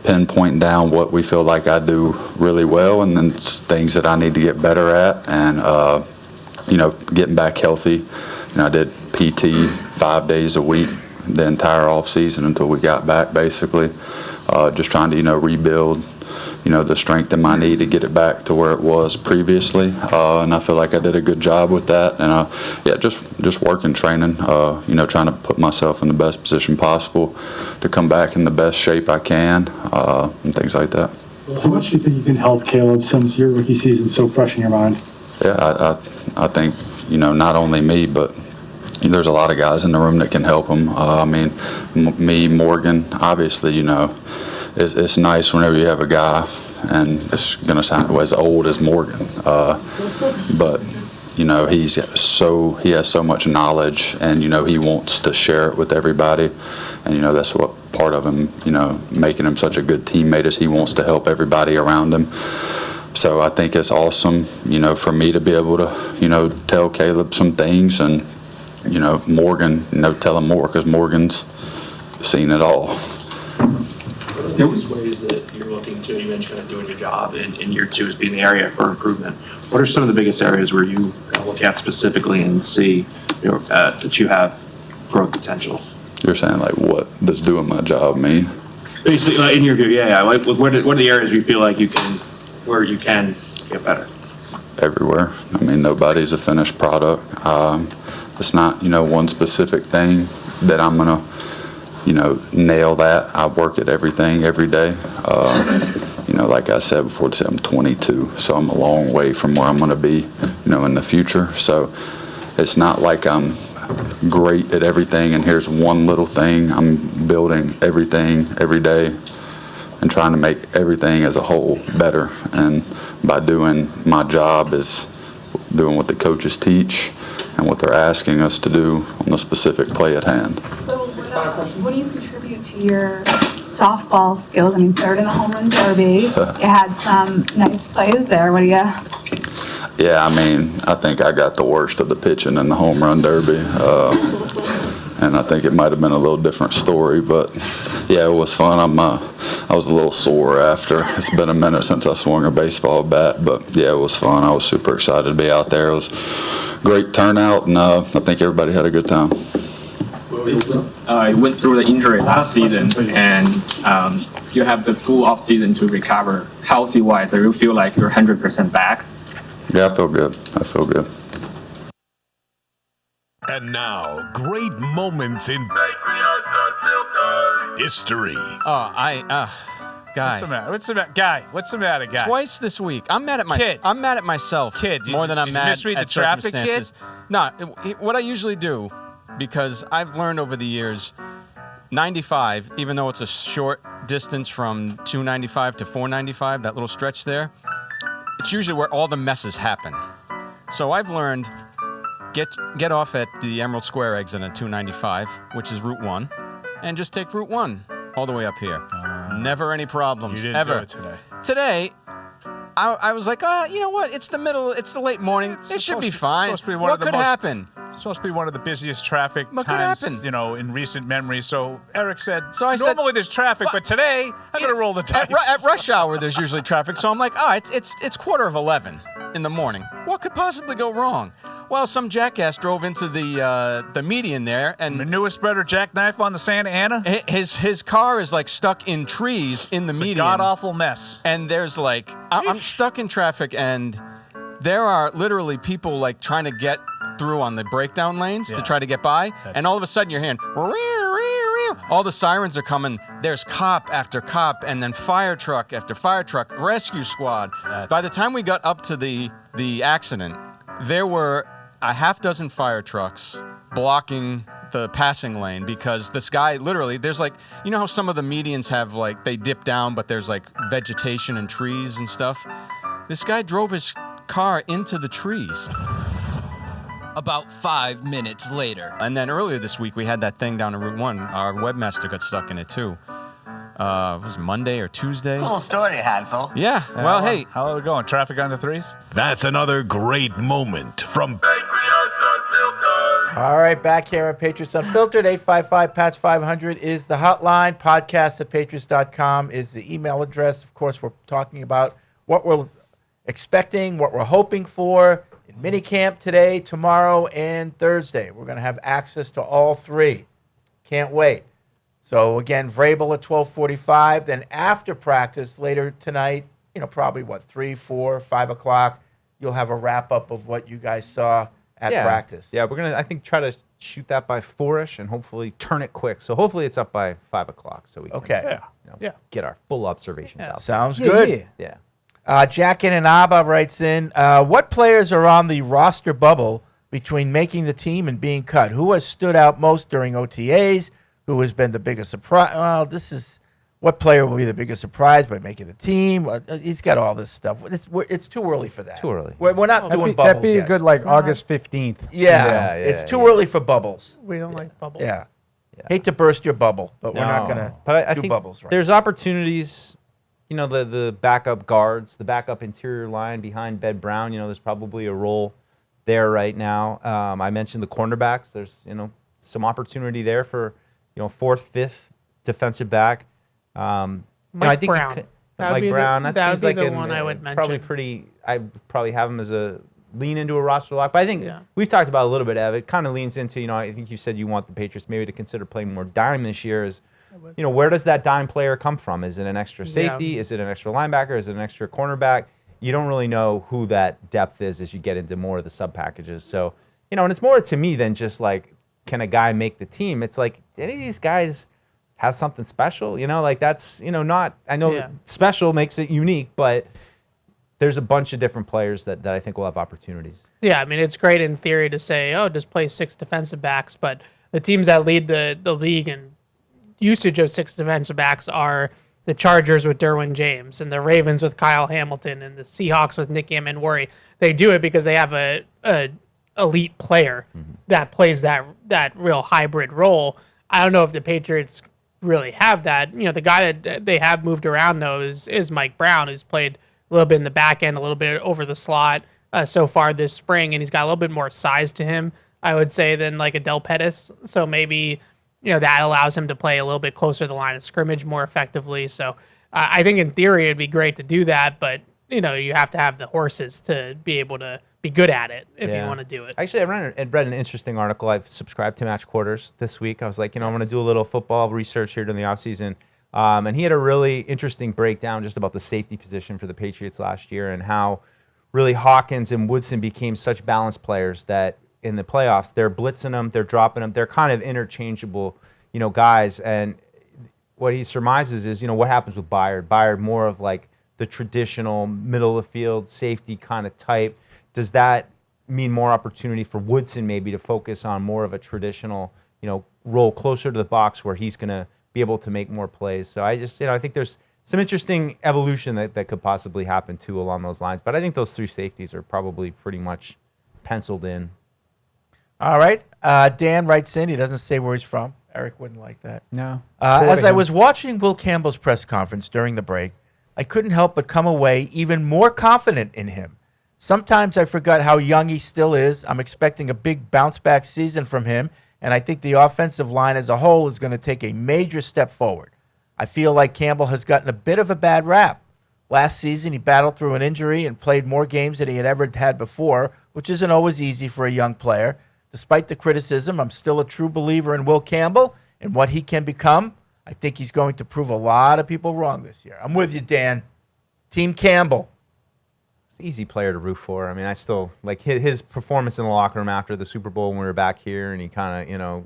pinpointing down what we feel like I do really well and then things that I need to get better at and, getting back healthy. I did PT 5 days a week the entire off season until we got back, basically. Just trying to, rebuild, the strength in my knee to get it back to where it was previously. And I feel like I did a good job with that. And, just working, training, trying to put myself in the best position possible to come back in the best shape I can, and things like that. How much do you think you can help Caleb since your rookie season's so fresh in your mind? Yeah, I think, not only me, but there's a lot of guys in the room that can help him. Me, Morgan, obviously, it's nice whenever you have a guy, and it's going to sound as old as Morgan, but, he has so much knowledge, and, he wants to share it with everybody, and, that's what part of him, making him such a good teammate is he wants to help everybody around him. So I think it's awesome, for me to be able to, tell Caleb some things and, Morgan, tell him more because Morgan's seen it all. Those ways that you're looking to, you mentioned kind of doing your job in year 2 as being the area for improvement. What are some of the biggest areas where you kind of look at specifically and see that you have growth potential? You're saying like what does doing my job mean? Basically, like, in your view, yeah. Like, what are the areas where you feel like you can get better? Everywhere. I mean, nobody's a finished product. It's not, one specific thing that I'm gonna, nail that. I work at everything every day. Like I said before, I'm 22, so I'm a long way from where I'm gonna be, in the future. So it's not like I'm great at everything and here's one little thing. I'm building everything every day and trying to make everything as a whole better. And by doing my job is doing what the coaches teach and what they're asking us to do on the specific play at hand. So what do you contribute to your softball skills? I mean, third in the home run derby. You had some nice plays there. What do you? Yeah, I mean, I think I got the worst of the pitching in the home run derby. And I think it might have been a little different story, but yeah, it was fun. I was a little sore after. It's been a minute since I swung a baseball bat, but yeah, it was fun. I was super excited to be out there. It was great turnout, and I think everybody had a good time. You went through the injury last season, and you have the full off season to recover healthy-wise. Do you feel like you're 100% back? Yeah, I feel good. And now, great moments in history. Guy. What's the matter, guy? What's the matter, guy? Twice this week. I'm mad at myself. Kid, more than I'm mad misread at the traffic, circumstances. No, what I usually do, because I've learned over the years, 95, even though it's a short distance from 295 to 495, that little stretch there, it's usually where all the messes happen. So I've learned, get off at the Emerald Square exit at 295, which is Route 1, and just take Route 1 all the way up here. Never any problems, you didn't ever. do it today. Today, I was like, you know what? It's the late morning. It should be fine. What could happen? It's supposed to be one of the busiest traffic What could times, happen? in recent memory. So Eric said, I said, normally there's traffic, but today I'm going to roll the dice. At rush hour, there's usually traffic. So I'm like, it's 11:15 in the morning. What could possibly go wrong? Well, some jackass drove into the median there, and the newest spreader jackknife on the Santa Ana. His car is like stuck in trees in the median. It's a god awful mess. And there's like I'm stuck in traffic, and there are literally people like trying to get through on the breakdown lanes to try to get by, and all of a sudden you're hearing all the sirens are coming. There's cop after cop, and then fire truck after fire truck, rescue squad. By the time we got up to the accident, there were a half dozen fire trucks blocking the passing lane because this guy literally, there's like, how some of the medians have like, they dip down, but there's like vegetation and trees and stuff. This guy drove his car into the trees. About 5 minutes later. And then earlier this week, we had that thing down on Route 1. Our webmaster got stuck in it too. It was Monday or Tuesday. Cool story, Hansel. Yeah, well, hey. How are we going? Traffic on the threes? That's another great moment from All right, back here on Patriots Unfiltered. 855-PATS-500 is the hotline. Podcast@patriots.com is the email address. Of course, we're talking about what we're expecting, what we're hoping for in minicamp today, tomorrow, and Thursday. We're going to have access to all three. Can't wait. So, again, Vrabel at 12:45. Then after practice later tonight, probably 3, 4, 5 o'clock, you'll have a wrap-up of what you guys saw at practice. Yeah, we're going to, I think, try to shoot that by 4-ish and hopefully turn it quick. So hopefully it's up by 5 o'clock so we can get our full observations out. Sounds good. Yeah. Jack in Abba writes in, what players are on the roster bubble between making the team and being cut? Who has stood out most during OTAs? Who has been the biggest surprise? Well, what player will be the biggest surprise by making the team? He's got all this stuff. It's too early for that. Too early. We're not doing bubbles That'd be yet. a good August 15th. Yeah, it's too early for bubbles. We don't like bubbles. Yeah. Hate to burst your bubble, but we're not going to I do think bubbles right there's opportunities the backup guards, the backup interior line behind Ben Brown. There's probably a role there right now. I mentioned the cornerbacks. There's some opportunity there for fourth, fifth defensive back. Mike Brown. Mike Brown. That seems like the one I would mention. I'd probably have him as a lean into a roster lock. But I think we've talked about a little bit of it. Kind of leans into, I think you said you want the Patriots maybe to consider playing more dime this year. Where does that dime player come from? Is it an extra safety? Yeah. Is it an extra linebacker? Is it an extra cornerback? You don't really know who that depth is as you get into more of the sub packages. So, and it's more to me than just like, can a guy make the team? It's like, do any of these guys have something special? That's, not, I know special makes it unique, but there's a bunch of different players that I think will have opportunities. Yeah, I mean, it's great in theory to say, just play 6 defensive backs, but the teams that lead the league in usage of 6 defensive backs are the Chargers with Derwin James and the Ravens with Kyle Hamilton and the Seahawks with Nick Amenwari. They do it because they have a elite player that plays that real hybrid role. I don't know if the Patriots really have that. The guy that they have moved around, though, is Mike Brown, who's played a little bit in the back end, a little bit over the slot so far this spring, and he's got a little bit more size to him, I would say, than like a Del Pettis. So maybe that allows him to play a little bit closer to the line of scrimmage more effectively. So I think in theory it'd be great to do that, but you have to have the horses to be able to be good at it if you want to do it. Actually, I read an interesting article. I've subscribed to Match Quarters this week. I was like, I'm going to do a little football research here during the offseason. And he had a really interesting breakdown just about the safety position for the Patriots last year and how really Hawkins and Woodson became such balanced players that in the playoffs, they're blitzing them, they're dropping them, they're kind of interchangeable, guys. And what he surmises is, what happens with Byard. Byard more of like the traditional middle of the field safety kind of type. Does that mean more opportunity for Woodson maybe to focus on more of a traditional, role closer to the box where he's going to be able to make more plays? So I just, I think there's some interesting evolution that could possibly happen too along those lines. But I think those 3 safeties are probably pretty much penciled in. All right. Dan writes in. He doesn't say where he's from. Eric wouldn't like that. No. As I was watching Will Campbell's press conference during the break, I couldn't help but come away even more confident in him. Sometimes I forgot how young he still is. I'm expecting a big bounce-back season from him, and I think the offensive line as a whole is going to take a major step forward. I feel like Campbell has gotten a bit of a bad rap. Last season, he battled through an injury and played more games than he had ever had before, which isn't always easy for a young player. Despite the criticism, I'm still a true believer in Will Campbell and what he can become. I think he's going to prove a lot of people wrong this year. I'm with you, Dan. Team Campbell. It's an easy player to root for. I mean, I still like his performance in the locker room after the Super Bowl when we were back here, and he kind of,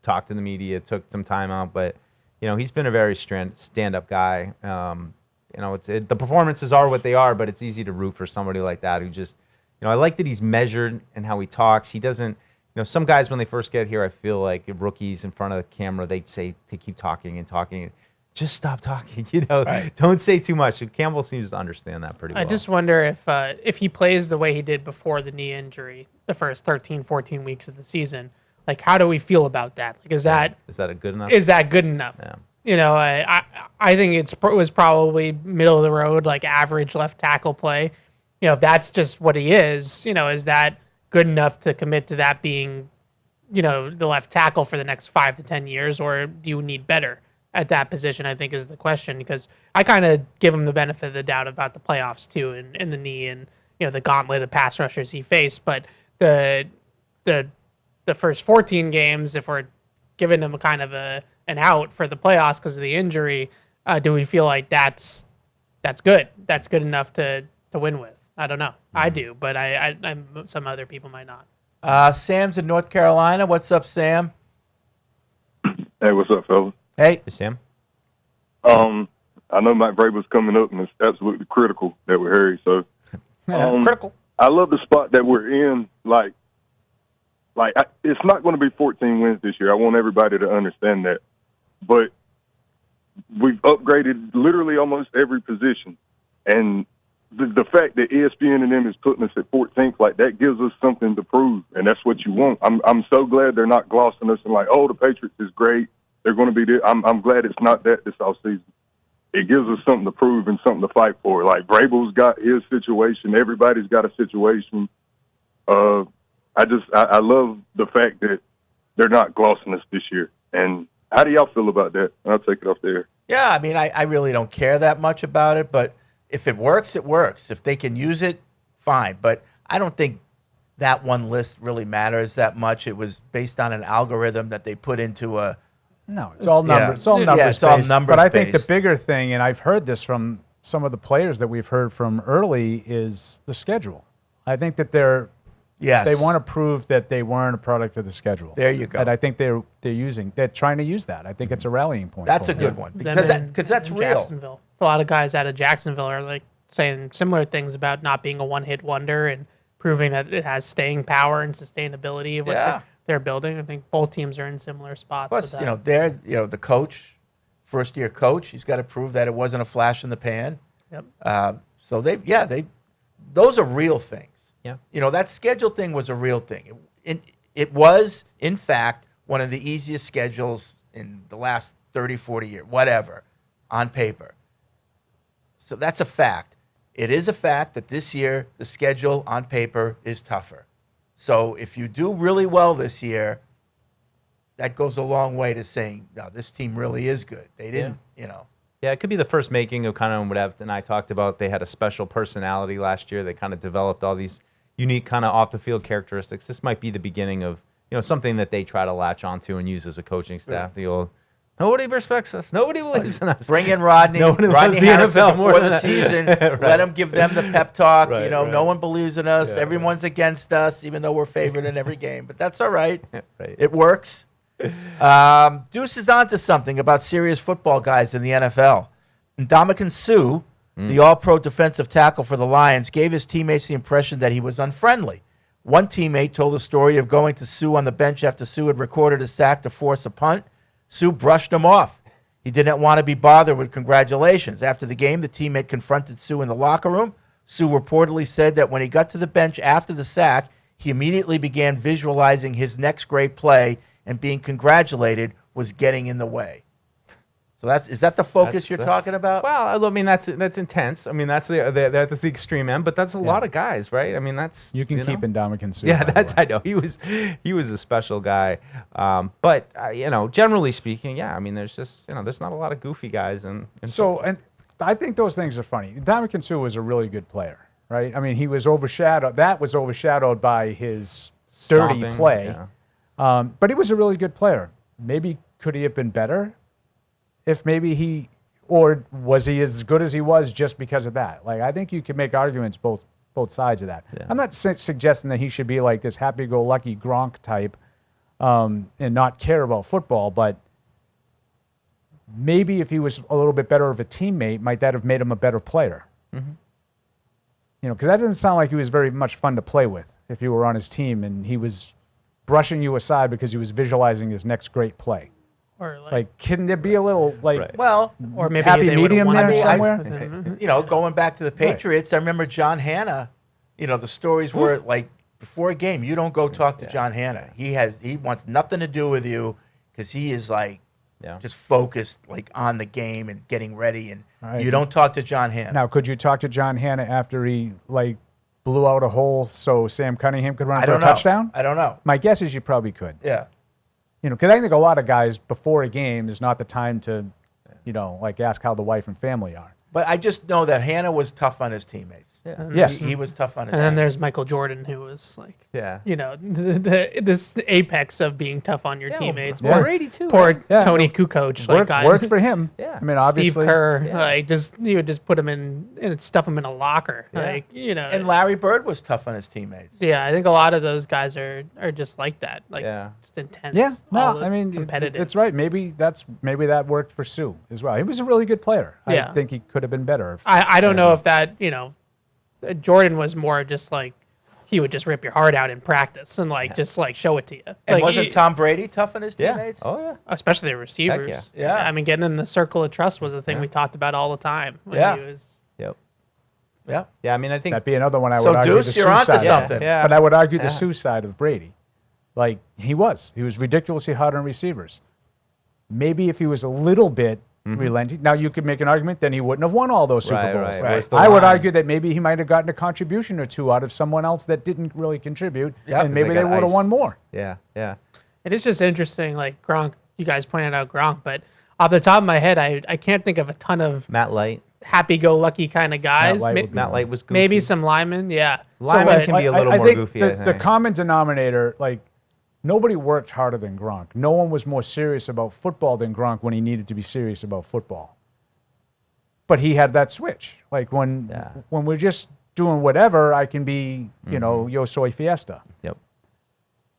talked to the media, took some time out, but he's been a very stand-up guy. The performances are what they are, but it's easy to root for somebody like that who just, I like that he's measured in how he talks. He doesn't. Some guys, when they first get here, I feel like rookies in front of the camera, they keep talking and talking. Just stop talking, Right. Don't say too much. Campbell seems to understand that pretty well. I just wonder if he plays the way he did before the knee injury, the first 13, 14 weeks of the season, like, how do we feel about that? Like, is that a good enough? Is that good enough? Yeah. I think it was probably middle of the road, like average left tackle play. If that's just what he is that good enough to commit to that being, the left tackle for the next 5 to 10 years, or do you need better at that position, I think is the question, because I kind of give him the benefit of the doubt about the playoffs too, and the knee and, the gauntlet of pass rushers he faced. But the first 14 games, if we're giving him a kind of an out for the playoffs because of the injury, do we feel like that's good? That's good enough to win with? I don't know. I do, but I'm some other people might not. Sam's in North Carolina. What's up, Sam? Hey, what's up, fellas? Hey, Sam. I know Mike Vrabel's coming up, and it's absolutely critical that we're here. So, critical. I love the spot that we're in. It's not going to be 14 wins this year. I want everybody to understand that. But we've upgraded literally almost every position, and the fact that ESPN and them is putting us at 14th, like, that gives us something to prove, and that's what you want. I'm so glad they're not glossing us and like, oh, the Patriots is great. They're going to be there. I'm glad it's not that this offseason. it gives us something to prove and something to fight for. Like Vrabel's got his situation. Everybody's got a situation. I love the fact that they're not glossing us this year. And how do y'all feel about that? I'll take it off there. Yeah, I mean, I really don't care that much about it, but if it works, it works. If they can use it, fine. But I don't think that one list really matters that much. It was based on an algorithm that they put into a. No, it's all numbers. Yeah. It's all numbers. Yeah, it's all based. numbers But I think the based. bigger thing, and I've heard this from some of the players that we've heard from early, is the schedule. I think that they want to prove that they weren't a product of the schedule. There you go. And I think they're trying to use that. I think it's a rallying point. That's for a them. good one Then because that's in real. Jacksonville. A lot of guys out of Jacksonville are like saying similar things about not being a one-hit wonder and proving that it has staying power and sustainability of what they're building. I think both teams are in similar spots. Plus, with that. the coach, first-year coach, he's got to prove that it wasn't a flash in the pan. Yep. So those are real things. Yeah. That schedule thing was a real thing. It was, in fact, one of the easiest schedules in the last 30, 40 years, whatever, on paper. So that's a fact. It is a fact that this year the schedule on paper is tougher. So if you do really well this year, that goes a long way to saying, no, this team really is good. They didn't, Yeah, it could be the first making of kind of what Ev and I talked about. They had a special personality last year. They kind of developed all these unique kind of off-the-field characteristics. This might be the beginning of something that they try to latch onto and use as a coaching staff. The old, nobody respects us. Nobody believes in us. Bring in Rodney. Nobody Rodney loves the Harrison NFL more before than the that. season. Right. Let them give them the pep talk. Right, No one believes in us. Everyone's against us, even though we're favored in every game. But that's all right. It works. Deuce is onto something about serious football guys in the NFL. Ndamukong Suh, the all-pro defensive tackle for the Lions, gave his teammates the impression that he was unfriendly. One teammate told the story of going to Suh on the bench after Suh had recorded a sack to force a punt. Suh brushed him off. He didn't want to be bothered with congratulations. After the game, the teammate confronted Suh in the locker room. Suh reportedly said that when he got to the bench after the sack, he immediately began visualizing his next great play, and being congratulated was getting in the way. So is that the focus you're talking about? Well, I mean that's intense. I mean that's the extreme end, but that's a lot of guys, right? I mean that's You can keep Ndamukong Suh. Yeah, by the that's way. I know he was a special guy, but generally speaking, yeah. I mean there's just there's not a lot of goofy guys and And I think those things are funny. Ndamukong Suh was a really good player, right? I mean he was overshadowed. That was overshadowed by his dirty Stomping, play. yeah. But he was a really good player. Maybe could he have been better? If maybe or was he as good as he was just because of that? Like I think you can make arguments both sides of that. Yeah. I'm not suggesting that he should be like this happy-go-lucky Gronk type and not care about football, but maybe if he was a little bit better of a teammate, might that have made him a better player? Mm-hmm. Because that doesn't sound like he was very much fun to play with if you were on his team and he was brushing you aside because he was visualizing his next great play. Or Like, can there be a little Well, or maybe happy they would've medium wanted there to- somewhere? Going back to the Patriots, I remember John Hanna. The stories were like before a game, you don't go talk to John Hanna. He wants nothing to do with you because he is like just focused like on the game and getting ready, and Right. you don't talk to John Hanna. Now, could you talk to John Hanna after he blew out a hole so Sam Cunningham could run I for a don't know. touchdown? I don't know. My guess is you probably could. Yeah. Because I think a lot of guys before a game is not the time to, ask how the wife and family are. But I just know that Hanna was tough on his teammates. Yeah. Yes. He was tough on his And then teammates. there's Michael Jordan, who was like, Yeah. this apex of being tough on your teammates. Yeah. Brady too. Poor right? Yeah. Tony Kukoc, Worked for him. Yeah. I mean, Steve obviously. Kerr, Yeah. you would just put him in and stuff him in a locker, And Larry Bird was tough on his teammates. Yeah, I think a lot of those guys are just like that, just intense. Yeah, all no, the I mean, competitive. it's right. Maybe that worked for Suh as well. He was a really good player. Yeah. I think he could have been better. I don't know if that, Jordan was more just like, he would just rip your heart out in practice and just show it to you. And wasn't Tom Brady tough on his teammates? Oh yeah. Especially the receivers. Yeah. I mean, getting in the circle of trust was a thing we talked about all the time. when Yeah. he was- Yep. Yeah. Yeah. I mean, I think That'd be another one I So, would argue. Deuce, the you're Suh onto side. something. Yeah. But I would argue Yeah. the Suh side of Brady. Like, he was ridiculously hard on receivers. Maybe if he was a little bit relenting. Now, you could make an argument then he wouldn't have won all those Super Right, Bowls. right. Where's the I would line? argue that maybe he might have gotten a contribution or two out of someone else that didn't really contribute, and maybe they got would have won iced. more. Yeah, yeah. It is just interesting, like Gronk. You guys pointed out Gronk, but off the top of my head, I can't think of a ton of Matt Light. happy-go-lucky kind of guys. Matt Light was goofy. Maybe some linemen, yeah. Linemen but- can be a little I more think goofy, The, I the think. common denominator, like, nobody worked harder than Gronk. No one was more serious about football than Gronk when he needed to be serious about football. But he had that switch. Like, when we're just doing whatever, I can be, you know, yo soy fiesta. Yep.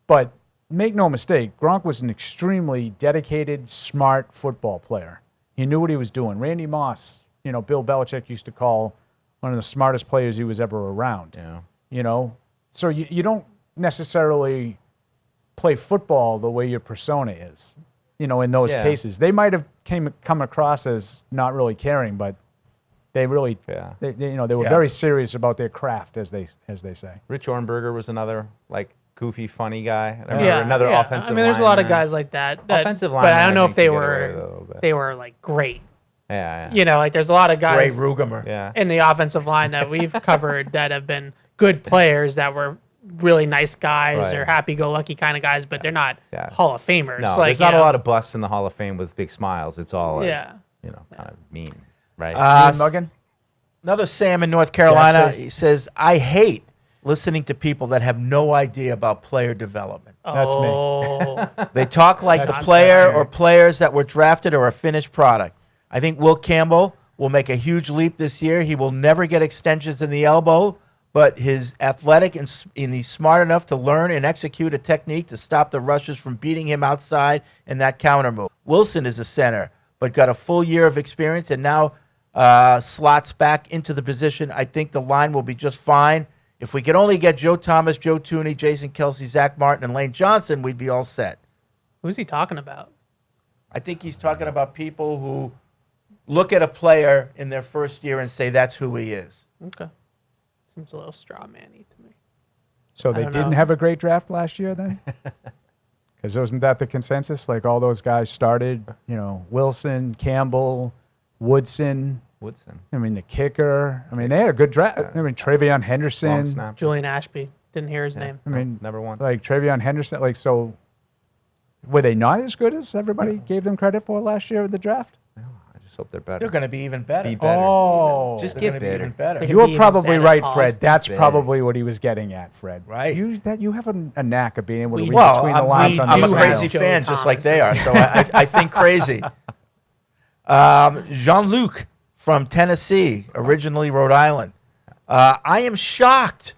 But make no mistake, Gronk was an extremely dedicated, smart football player. He knew what he was doing. Randy Moss, you know, Bill Belichick used to call one of the smartest players he was ever around. Yeah. You know? So you don't necessarily play football the way your persona is, you know, in those Yeah. cases. They might have come across as not really caring, but they really, they were very serious about their craft, as they say. Rich Ornberger was another, like, goofy, funny guy. I remember another offensive I mean, there's a lot of lineman. guys like that. Offensive but I linemen, don't know think if they can get away with it a were little bit. they were like great. Yeah, yeah. You know, like there's a lot of guys Ray Rugemer. Yeah. in the offensive line that we've covered that have been good players that were really nice guys Right. or happy-go-lucky kind of guys, but they're not Hall of Famers. No, like, there's not you a know. lot of busts in the Hall of Fame with big smiles. It's all, like, Yeah. you know, kind of mean, right? Muggan? Another Sam in North Carolina. Yes, He says, I hate listening to people that have no idea about player development. That's me. Oh. They talk like the That's player fair. or players that were drafted are a finished product. I think Will Campbell will make a huge leap this year. He will never get extensions in the elbow, but he's athletic and he's smart enough to learn and execute a technique to stop the rushers from beating him outside in that counter move. Wilson is a center, but got a full year of experience and now slots back into the position. I think the line will be just fine. If we could only get Joe Thomas, Joe Tooney, Jason Kelsey, Zach Martin, and Lane Johnson, we'd be all set. Who's he talking about? I think he's talking about people who look at a player in their first year and say that's who he is. Okay. Seems a little straw man-y to me. So I they don't didn't know. have a great draft last year then? Because wasn't that the consensus? Like all those guys started, you know, Wilson, Campbell, Woodson. I mean, the kicker. I mean, they had a good draft. I mean, Travion Henderson. Julian Ashby. Didn't hear his name. I mean, never once. Like Travion Henderson. Like, so were they not as good as everybody gave them credit for last year at the draft? I just hope they're better. They're going to be even better. Be better. Oh, Just They're get gonna be better. even better. They You could were be probably even right, better. Fred. That's better. probably what he was getting at, Fred. Right. You have a knack of being able to We read Well, between the lines on I'm a these crazy emails. Joe fan just like Thomas. they are, so I think crazy. Jean-Luc from Tennessee, originally Rhode Island. I am shocked,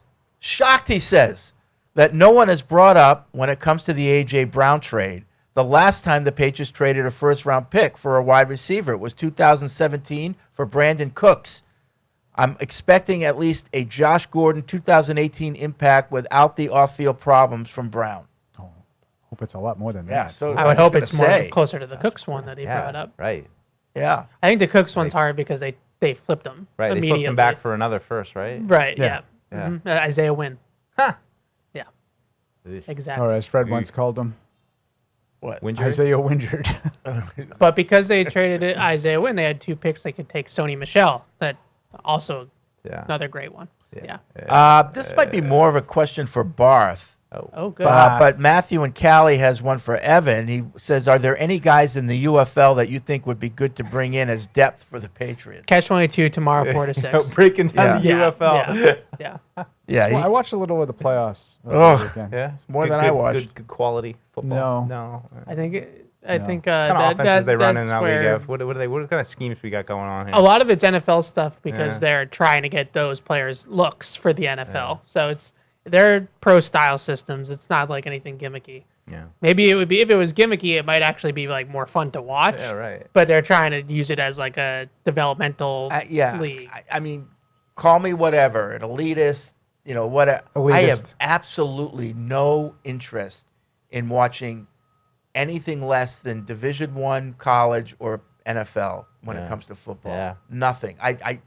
he says, that no one has brought up when it comes to the A.J. Brown trade. The last time the Patriots traded a first-round pick for a wide receiver, it was 2017 for Brandon Cooks. I'm expecting at least a Josh Gordon 2018 impact without the off-field problems from Brown. Hope it's a lot more than Yeah, that. so I would hope was it's gonna more say. closer to the Cooks one that he Yeah, brought up. right. Yeah. I think the Cooks one's hard because they flipped him Right, they immediately. flipped him back for another first, right? Right, Yeah. yeah. Mhm. Isaiah Wynn. Huh. Yeah, Ugh. exactly. Or as Fred once called him, What? Wingery? Isaiah Wingard. But because they traded it, Isaiah Wynn, they had two picks they could take Sony Michel. That also Yeah. another great one. Yeah. This might be more of a question for Barth. Oh, good. But Matthew and Callie has one for Evan. He says, are there any guys in the UFL that you think would be good to bring in as depth for the Patriots? Catch 22 tomorrow, 4 to 6. Breaking down the Yeah, UFL. Yeah. Yeah, I watched a little of the playoffs. Oh, over the weekend. Yeah, more Good- than I good- watched. Good quality football. No. I think No. What kind of that, offenses they run in that's that league? where Of? What kind of schemes we got going on here? a lot of it's NFL stuff because Yeah. they're trying to get those players looks for the NFL. So they're pro style systems. It's not like anything gimmicky. Yeah. Maybe it would be if it was gimmicky, it might actually be like more fun to watch. Yeah, right. But they're trying to use it as like a developmental league. I mean, call me whatever, an elitist, whatever. I have Elitist. absolutely no interest in watching anything less than Division I college or NFL when it comes to football. Yeah. Nothing. I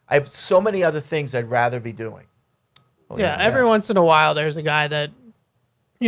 have so many other things I'd rather be doing. Yeah, every once in a while there's a guy that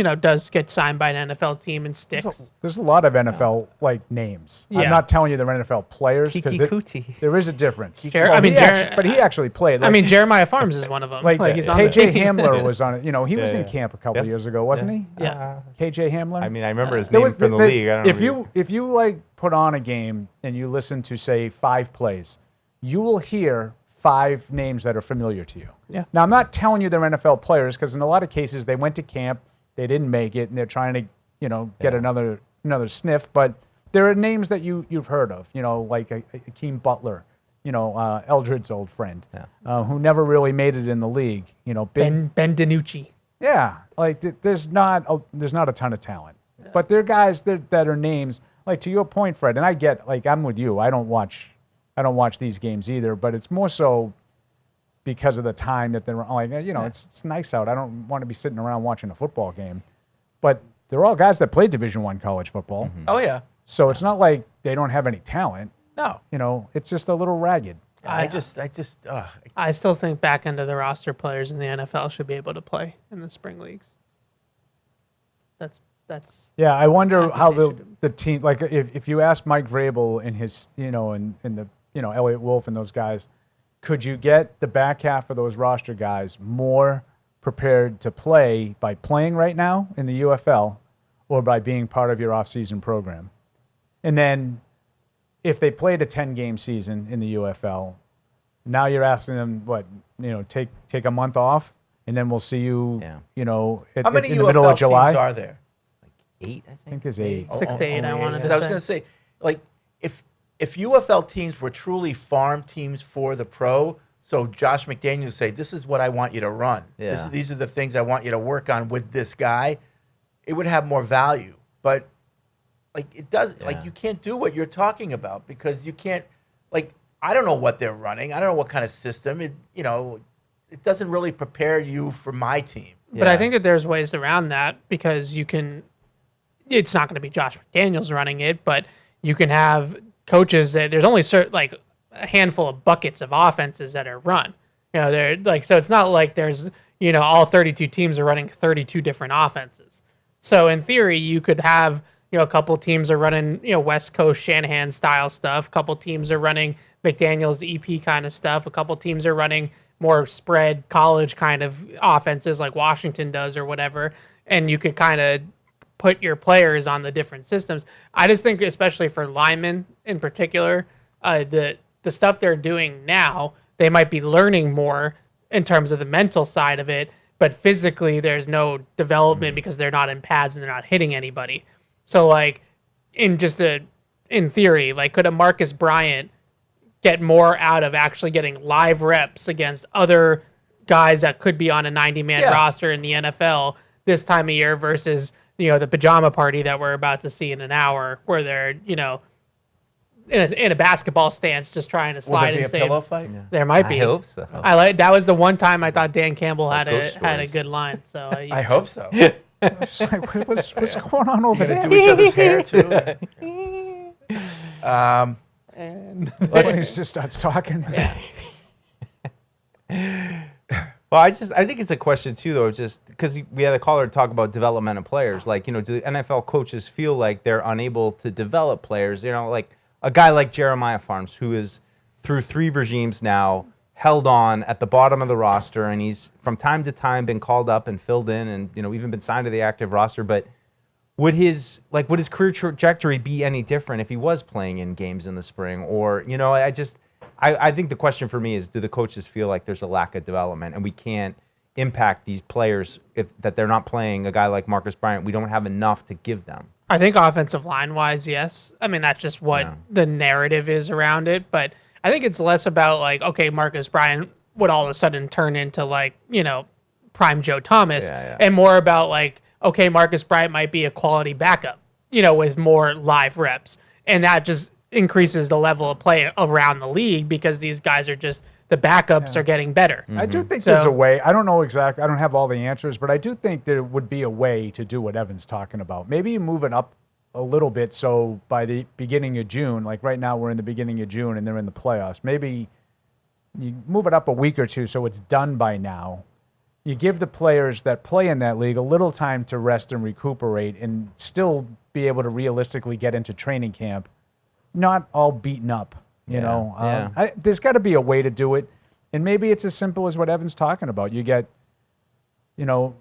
does get signed by an NFL team and sticks. There's a lot of NFL like names. Yeah. I'm not telling you they're NFL players because there is a difference. He actually played. Like, Jeremiah Farms is one of them. Like he's on the KJ team. Hamler was on it. He was in yeah. camp a couple years ago, wasn't he? Yeah. KJ Hamler. I mean, I remember his name from the league. I don't If you like put on a game and you listen to say 5 plays, you will hear 5 names that are familiar to you. Yeah. Now I'm not telling you they're NFL players because in a lot of cases they went to camp, they didn't make it, and they're trying to get another sniff. But there are names that you've heard of. Like Akeem Butler. Eldred's old friend, who never really made it in the league. Ben DiNucci. Yeah, like there's not a ton of talent, but there are guys that are names. Like to your point, Fred, and I get like I'm with you. I don't watch these games either, but it's more so because of the time that they're like it's nice out. I don't want to be sitting around watching a football game, but they're all guys that played Division I college football. Mm-hmm. Oh yeah. So it's not like they don't have any talent. No. It's just a little ragged. I still think back end of the roster players in the NFL should be able to play in the spring leagues. That's Yeah, I wonder how the team, like if you ask Mike Vrabel and his, and the, Elliott Wolf and those guys, could you get the back half of those roster guys more prepared to play by playing right now in the UFL or by being part of your offseason program? And then if they played a 10-game season in the UFL, now you're asking them, take a month off, and then we'll see you, How many in the middle of UFL July. teams are there? 8, I think. I think there's 8. 6 to 8, I wanted to I was going to say, like, if UFL teams were truly farm teams for the pro, so Josh McDaniels would say, this is what I want you to run. Yeah. These are the things I want you to work on with this guy, it would have more value. But, like, it does, like, you can't do what you're talking about because you can't, like, I don't know what they're running. I don't know what kind of system. It doesn't really prepare you for my team. But I think that there's ways around that because it's not going to be Josh McDaniels running it, but you can have coaches that there's only like a handful of buckets of offenses that are run. They're like, so it's not like there's, all 32 teams are running 32 different offenses. So in theory, you could have, a couple teams are running, West Coast Shanahan style stuff. A couple teams are running McDaniels EP kind of stuff. A couple teams are running more spread college kind of offenses like Washington does or whatever. And you could kind of put your players on the different systems. I just think, especially for linemen in particular, the stuff they're doing now, they might be learning more in terms of the mental side of it, but physically there's no development because they're not in pads and they're not hitting anybody. So like in theory, like could a Marcus Bryant get more out of actually getting live reps against other guys that could be on a 90-man roster in the NFL this time of year versus the pajama party that we're about to see in an hour, where they're in a basketball stance just trying to slide and Will there be a pillow fight? Yeah. There might be. I hope so. That was the one time I thought Dan Campbell had a good line. So I hope so. What's going on over there? Do each other's hair too. And he just starts talking. Well, I think it's a question too, though, just because we had a caller talk about development of players. Like, do the NFL coaches feel like they're unable to develop players? Like a guy like Jeremiah Farms, who is through 3 regimes now, held on at the bottom of the roster, and he's from time to time been called up and filled in, and even been signed to the active roster. But would his career trajectory be any different if he was playing in games in the spring? Or I think the question for me is, do the coaches feel like there's a lack of development and we can't impact these players that they're not playing a guy like Marcus Bryant? We don't have enough to give them. I think offensive line-wise, yes. I mean, that's just what the narrative is around it. But I think it's less about like, okay, Marcus Bryant would all of a sudden turn into like, prime Joe Thomas, and more about like, okay, Marcus Bryant might be a quality backup, with more live reps. And that just increases the level of play around the league because these guys are just, the backups are getting better. I do think there's a way. I don't know exactly. I don't have all the answers, but I do think there would be a way to do what Evan's talking about. Maybe you move it up a little bit so by the beginning of June, like right now we're in the beginning of June and they're in the playoffs, maybe you move it up a week or two so it's done by now. you give the players that play in that league a little time to rest and recuperate and still be able to realistically get into training camp, not all beaten up, you know. There's got to be a way to do it. And maybe it's as simple as what Evan's talking about. You get, you know,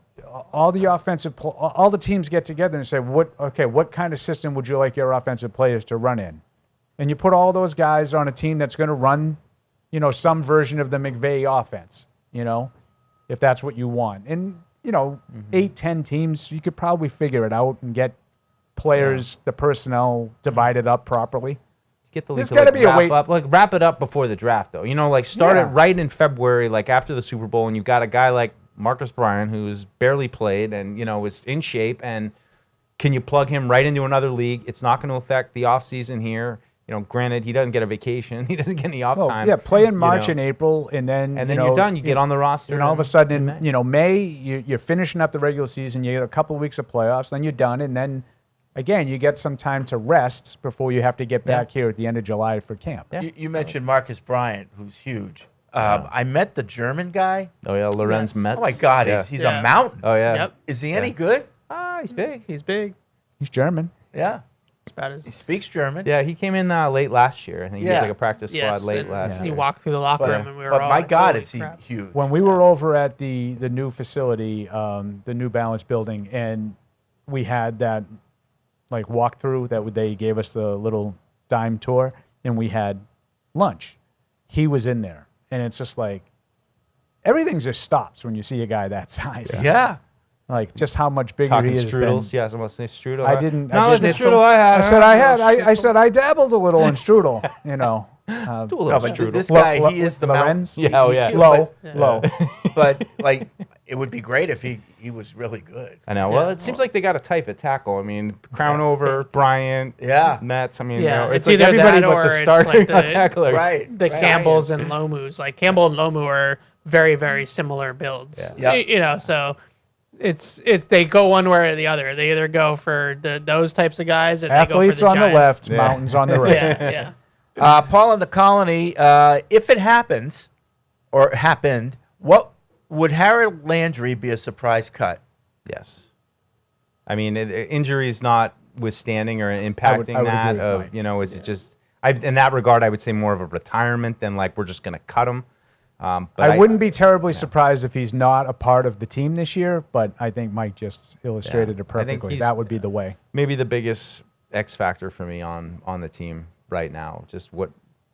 all the teams get together and say, what kind of system would you like your offensive players to run in? And you put all those guys on a team that's going to run, you know, some version of the McVay offense, you know, if that's what you want. And, you know, 8-10 teams, you could probably figure it out and get players, the personnel divided up properly. Get the league There's to gotta be a way- wrap it up before the draft, though. You know, like start it right in February, like after the Super Bowl, and you've got a guy like Marcus Bryant who's barely played and, you know, is in shape, and can you plug him right into another league? It's not going to affect the offseason here. You know, granted, he doesn't get a vacation. He doesn't get any off time. Yeah, play in March and April, and then you're done. You get on the roster. And all of a sudden, in May, you're finishing up the regular season. You get a couple of weeks of playoffs, then you're done, and then again, you get some time to rest before you have to get back here at the end of July for camp. You mentioned Marcus Bryant, who's huge. I met the German guy. Oh yeah, Lorenz Metz. Oh my God, he's a mountain. Oh yeah. Yep. Is he any good? He's big. He's big. He's German. Yeah. It's about as He speaks German. Yeah, he came in late last year. I think he was like a practice squad Yes, late and last year. he walked through the locker room, and we were all my like, God, "Holy is he crap." huge. When we were over at the new facility, the New Balance building, and we had that like walkthrough that they gave us the little dime tour, and we had lunch. He was in there, and it's just like everything just stops when you see a guy that size. Yeah. Like just how much bigger Talking he is. strudels. Than, Yeah, someone say strudel. I didn't. No, I the didn't strudel I had. I said I dabbled a little in strudel. You know. Do a No, little but strudel. this guy, he is the Lorenz? mountain. Yeah, oh, He's yeah. huge, Low. But like, it would be great if he was really good. I know. Well, it seems like they got a type at tackle. I mean, Crownover, Bryant, Metz. I mean, you know, it's like either everybody that but or the it's starting like the tackler. Right. The Campbells and Lomus, like Campbell and Lomu are very, very similar builds. Yeah. You know, so it's they go one way or the other. They either go for those types of guys, or Athletes they go for the on the Giants. left, mountains on the right. Yeah. Paul in the Colony, if it happens or happened, what would Harold Landry be a surprise cut? Yes. I mean, injuries notwithstanding or impacting I would that agree with Mike. you know, is it just in that regard, I would say more of a retirement than like we're just going to cut him. But I wouldn't be terribly surprised if he's not a part of the team this year, but I think Mike just illustrated it I think perfectly. he's That would be the way. maybe the biggest X factor for me on the team right now. Just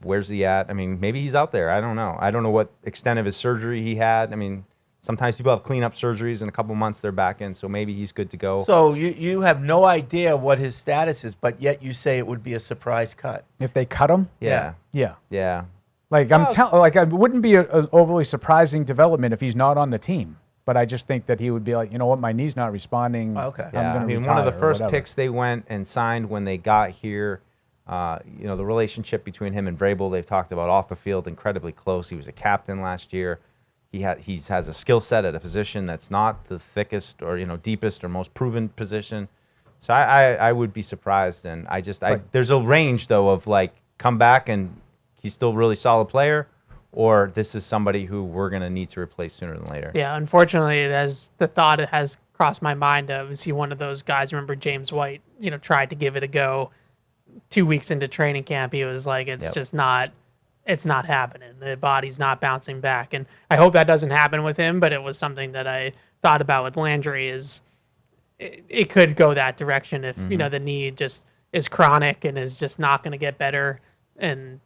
where's he at? I mean, maybe he's out there. I don't know. I don't know what extent of his surgery he had. I mean, sometimes people have cleanup surgeries in a couple months they're back in, so maybe he's good to go. So you have no idea what his status is, but yet you say it would be a surprise cut. If they cut him, yeah. yeah. Like it wouldn't be an overly surprising development if he's not on the team. But I just think that he would be like, you know what, my knee's not responding. Okay. Yeah, I mean, one of the first picks they went and signed when they got here, you know, the relationship between him and Vrabel, they've talked about off the field, incredibly close. He was a captain last year. He has a skill set at a position that's not the thickest or, you know, deepest or most proven position. So I would be surprised. And there's a range, though, of like come back and he's still a really solid player, or this is somebody who we're going to need to replace sooner than later. Yeah, unfortunately, the thought has crossed my mind of, is he one of those guys? Remember James White, you know, tried to give it a go 2 weeks into training camp. He was like, it's just not happening. The body's not bouncing back. And I hope that doesn't happen with him, but it was something that I thought about with Landry is it could go that direction if, you know, the knee just is chronic and is just not going to get better. And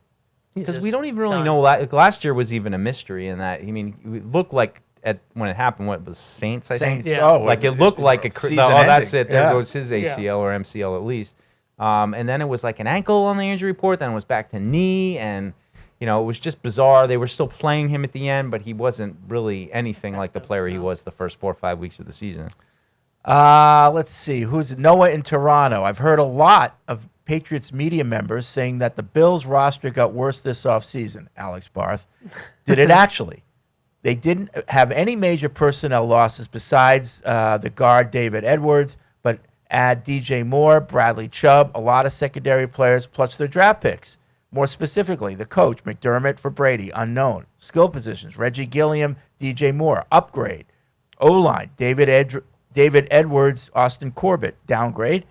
because we don't even really know. Last year was even a mystery in that. I mean, it looked like when it happened, what it was Saints? I think. Yeah. Oh, like it looked like a. That's it. There goes his ACL Yeah. or MCL at least. And then it was like an ankle on the injury report. Then it was back to knee, and you know it was just bizarre. They were still playing him at the end, but he wasn't really anything like the player he was the first 4 or 5 weeks of the season. Let's see. Who's Noah in Toronto? I've heard a lot of Patriots media members saying that the Bills roster got worse this offseason, Alex Barth. Did it actually? They didn't have any major personnel losses besides the guard David Edwards, but add DJ Moore, Bradley Chubb, a lot of secondary players, plus their draft picks. More specifically, the coach, McDermott for Brady, unknown. Skill positions, Reggie Gilliam, DJ Moore, upgrade. O-line, David Edwards, Austin Corbett, downgrade.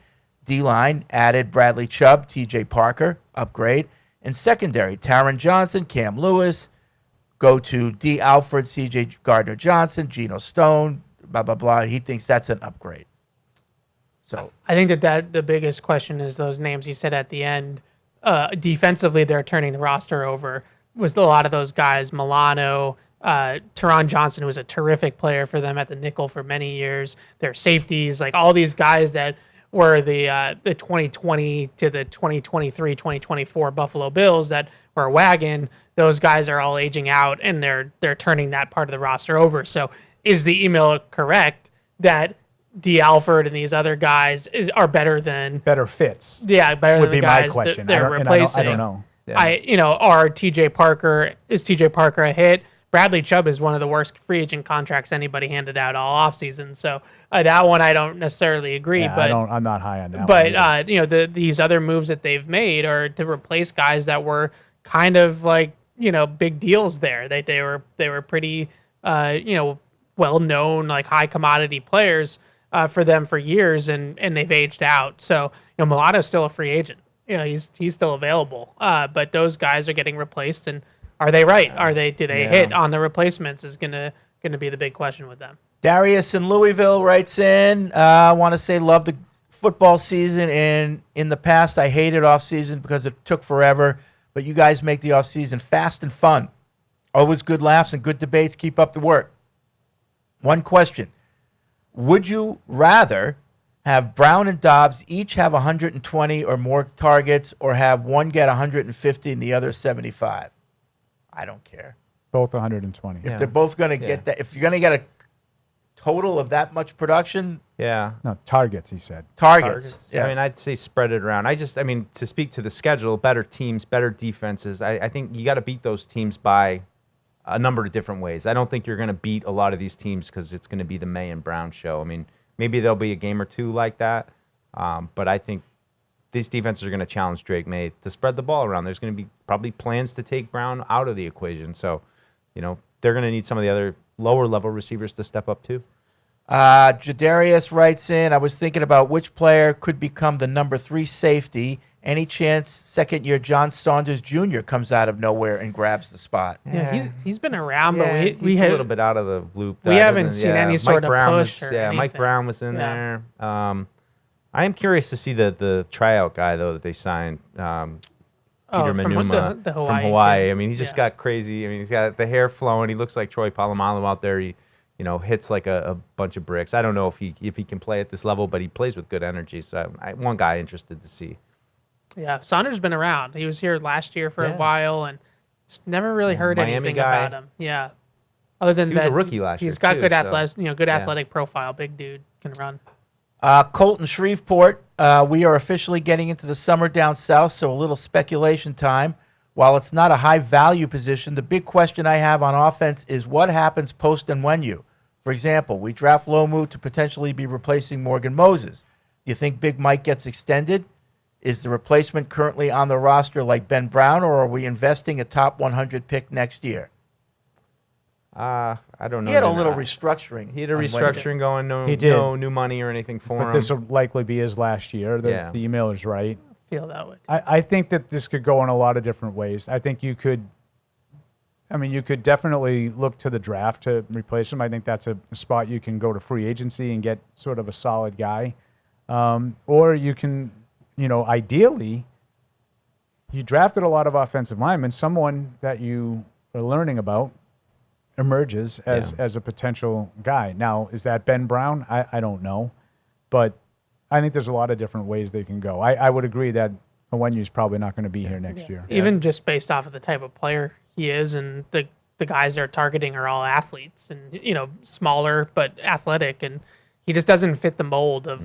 D-line, added Bradley Chubb, TJ Parker, upgrade. And secondary, Taron Johnson, Cam Lewis, go to D. Alford, CJ Gardner-Johnson, Geno Stone, blah, blah, blah. He thinks that's an upgrade. So I think that the biggest question is those names he said at the end. Defensively, they're turning the roster over. Was a lot of those guys, Milano, Taron Johnson, who was a terrific player for them at the nickel for many years. Their safeties, like all these guys that were the 2020 to the 2023, 2024 Buffalo Bills that were a wagon. Those guys are all aging out, and they're turning that part of the roster over. So is the email correct that D. Alford and these other guys are better fits? Yeah, better would than the be my guys question. that they're replacing. I don't know. Are TJ Parker a hit? Bradley Chubb is one of the worst free agent contracts anybody handed out all offseason. So that one I don't necessarily agree. Yeah, but I'm not high on that. But these other moves that they've made are to replace guys that were kind of like big deals there. They were pretty well known, like high commodity players for them for years, and they've aged out. So Milano's still a free agent. He's still available. But those guys are getting replaced, and are they right? Do they hit on the replacements is gonna be the big question with them. Darius in Louisville writes in, I want to say love the football season, and in the past I hated off season because it took forever, but you guys make the off season fast and fun. Always good laughs and good debates. Keep up the work. One question. Would you rather have Brown and Dobbs each have 120 or more targets, or have one get 150 and the other 75? I don't care. Both 120. If they're both going to get that, if you're going to get a total of that much production. Yeah. No, targets, he said. Targets. Yeah. I mean, I'd say spread it around. To speak to the schedule, better teams, better defenses, I think you got to beat those teams by a number of different ways. I don't think you're going to beat a lot of these teams because it's going to be the May and Brown show. I mean, maybe there'll be a game or two like that, but I think these defenses are going to challenge Drake May to spread the ball around. There's going to be probably plans to take Brown out of the equation. So, they're going to need some of the other lower-level receivers to step up too. Jadarius writes in, I was thinking about which player could become the number 3 safety. Any chance second-year John Saunders Jr. comes out of nowhere and grabs the spot? Yeah, he's been around, but he's a little bit out of the loop. We haven't seen any sort of push or anything. Mike Brown was in there. I am curious to see the tryout guy, though, that they signed, Peter Manuma the from Hawaii Hawaii. kid. I mean, he's just got crazy. I mean, he's got the hair flowing. He looks like Troy Polamalu out there. He, hits like a bunch of bricks. I don't know if he can play at this level, but he plays with good energy. So one guy interested to see. Yeah, Saunders been around. He was here last year for a while, and just never really heard Miami anything guy. about him. Yeah, other than He that, was a rookie last year, he's got too, good so, athletic profile. Big dude, can run. Colton Shreveport, we are officially getting into the summer down south, so a little speculation time. While it's not a high-value position, the big question I have on offense is what happens post and when you. For example, we draft Lomu to potentially be replacing Morgan Moses. Do you think Big Mike gets extended? Is the replacement currently on the roster like Ben Brown, or are we investing a top 100 pick next year? I don't know. He had a little restructuring. He had a restructuring going. He did. No new money or anything for But him. this will likely be his last year. The email is right. Feel that way. I think that this could go in a lot of different ways. I think you could definitely look to the draft to replace him. I think that's a spot you can go to free agency and get sort of a solid guy. Or you can, ideally, you drafted a lot of offensive linemen. Someone that you are learning about emerges as a potential guy. Now, is that Ben Brown? I don't know. But I think there's a lot of different ways they can go. I would agree that Onwenu's probably not going to be here next year. Even just based off of the type of player he is, and the guys they're targeting are all athletes and smaller but athletic, and he just doesn't fit the mold of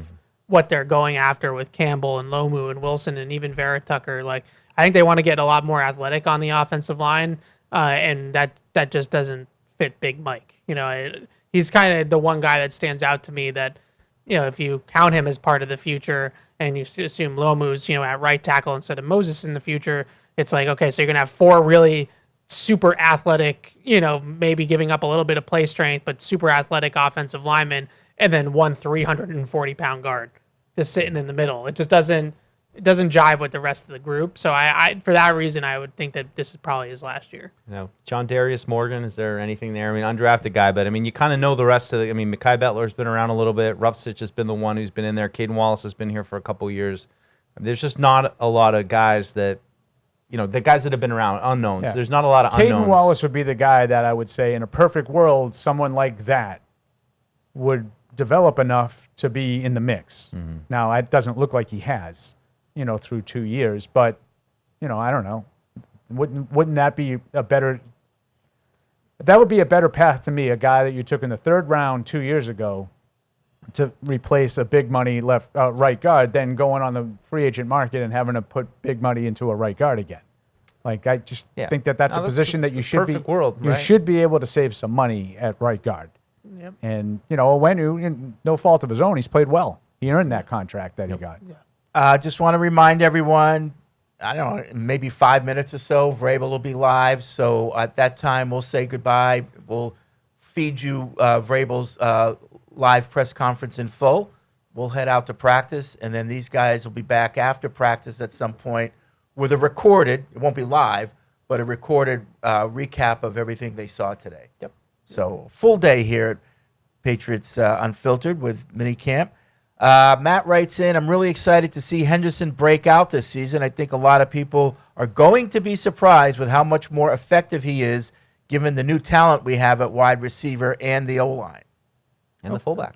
what they're going after with Campbell and Lomu and Wilson and even Vera Tucker. Like, I think they want to get a lot more athletic on the offensive line, and that just doesn't fit Big Mike. He's kind of the one guy that stands out to me that, if you count him as part of the future and you assume Lomu's, at right tackle instead of Moses in the future, it's like, okay, so you're going to have 4 really super athletic, you know, maybe giving up a little bit of play strength, but super athletic offensive lineman, and then one 340-pound guard just sitting in the middle. It just doesn't jive with the rest of the group. So I for that reason, I would think that this is probably his last year. John Darius Morgan, is there anything there? I mean, undrafted guy, but I mean, you kind of know the rest of the. I mean, Mekhi Bettler's been around a little bit. Rupsich has been the one who's been in there. Caden Wallace has been here for a couple years. There's just not a lot of guys that, you know, the guys that have been around, unknowns. Yeah. There's not a lot of unknowns. Caden Wallace would be the guy that I would say, in a perfect world, someone like that would develop enough to be in the mix. Mm-hmm. Now, it doesn't look like he has, you know, through 2 years, but, you know, I don't know. Wouldn't that be a better? That would be a better path to me. A guy that you took in the 3rd round 2 years ago to replace a big money right guard, than going on the free agent market and having to put big money into a right guard again. Like, I just think that that's a position that you should be. World, you right? should be able to save some money at right guard. Yep. And you know, Owenu, no fault of his own, he's played well. He earned that contract that he got. Just want to remind everyone, I don't know, maybe 5 minutes or so, Vrabel will be live. So at that time, we'll say goodbye. We'll feed you Vrabel's live press conference in full. We'll head out to practice, and then these guys will be back after practice at some point with a recorded, it won't be live, but a recorded recap of everything they saw today. Yep. So full day here at Patriots Unfiltered with Minicamp. Matt writes in, I'm really excited to see Henderson break out this season. I think a lot of people are going to be surprised with how much more effective he is given the new talent we have at wide receiver and the O-line. And the fullback.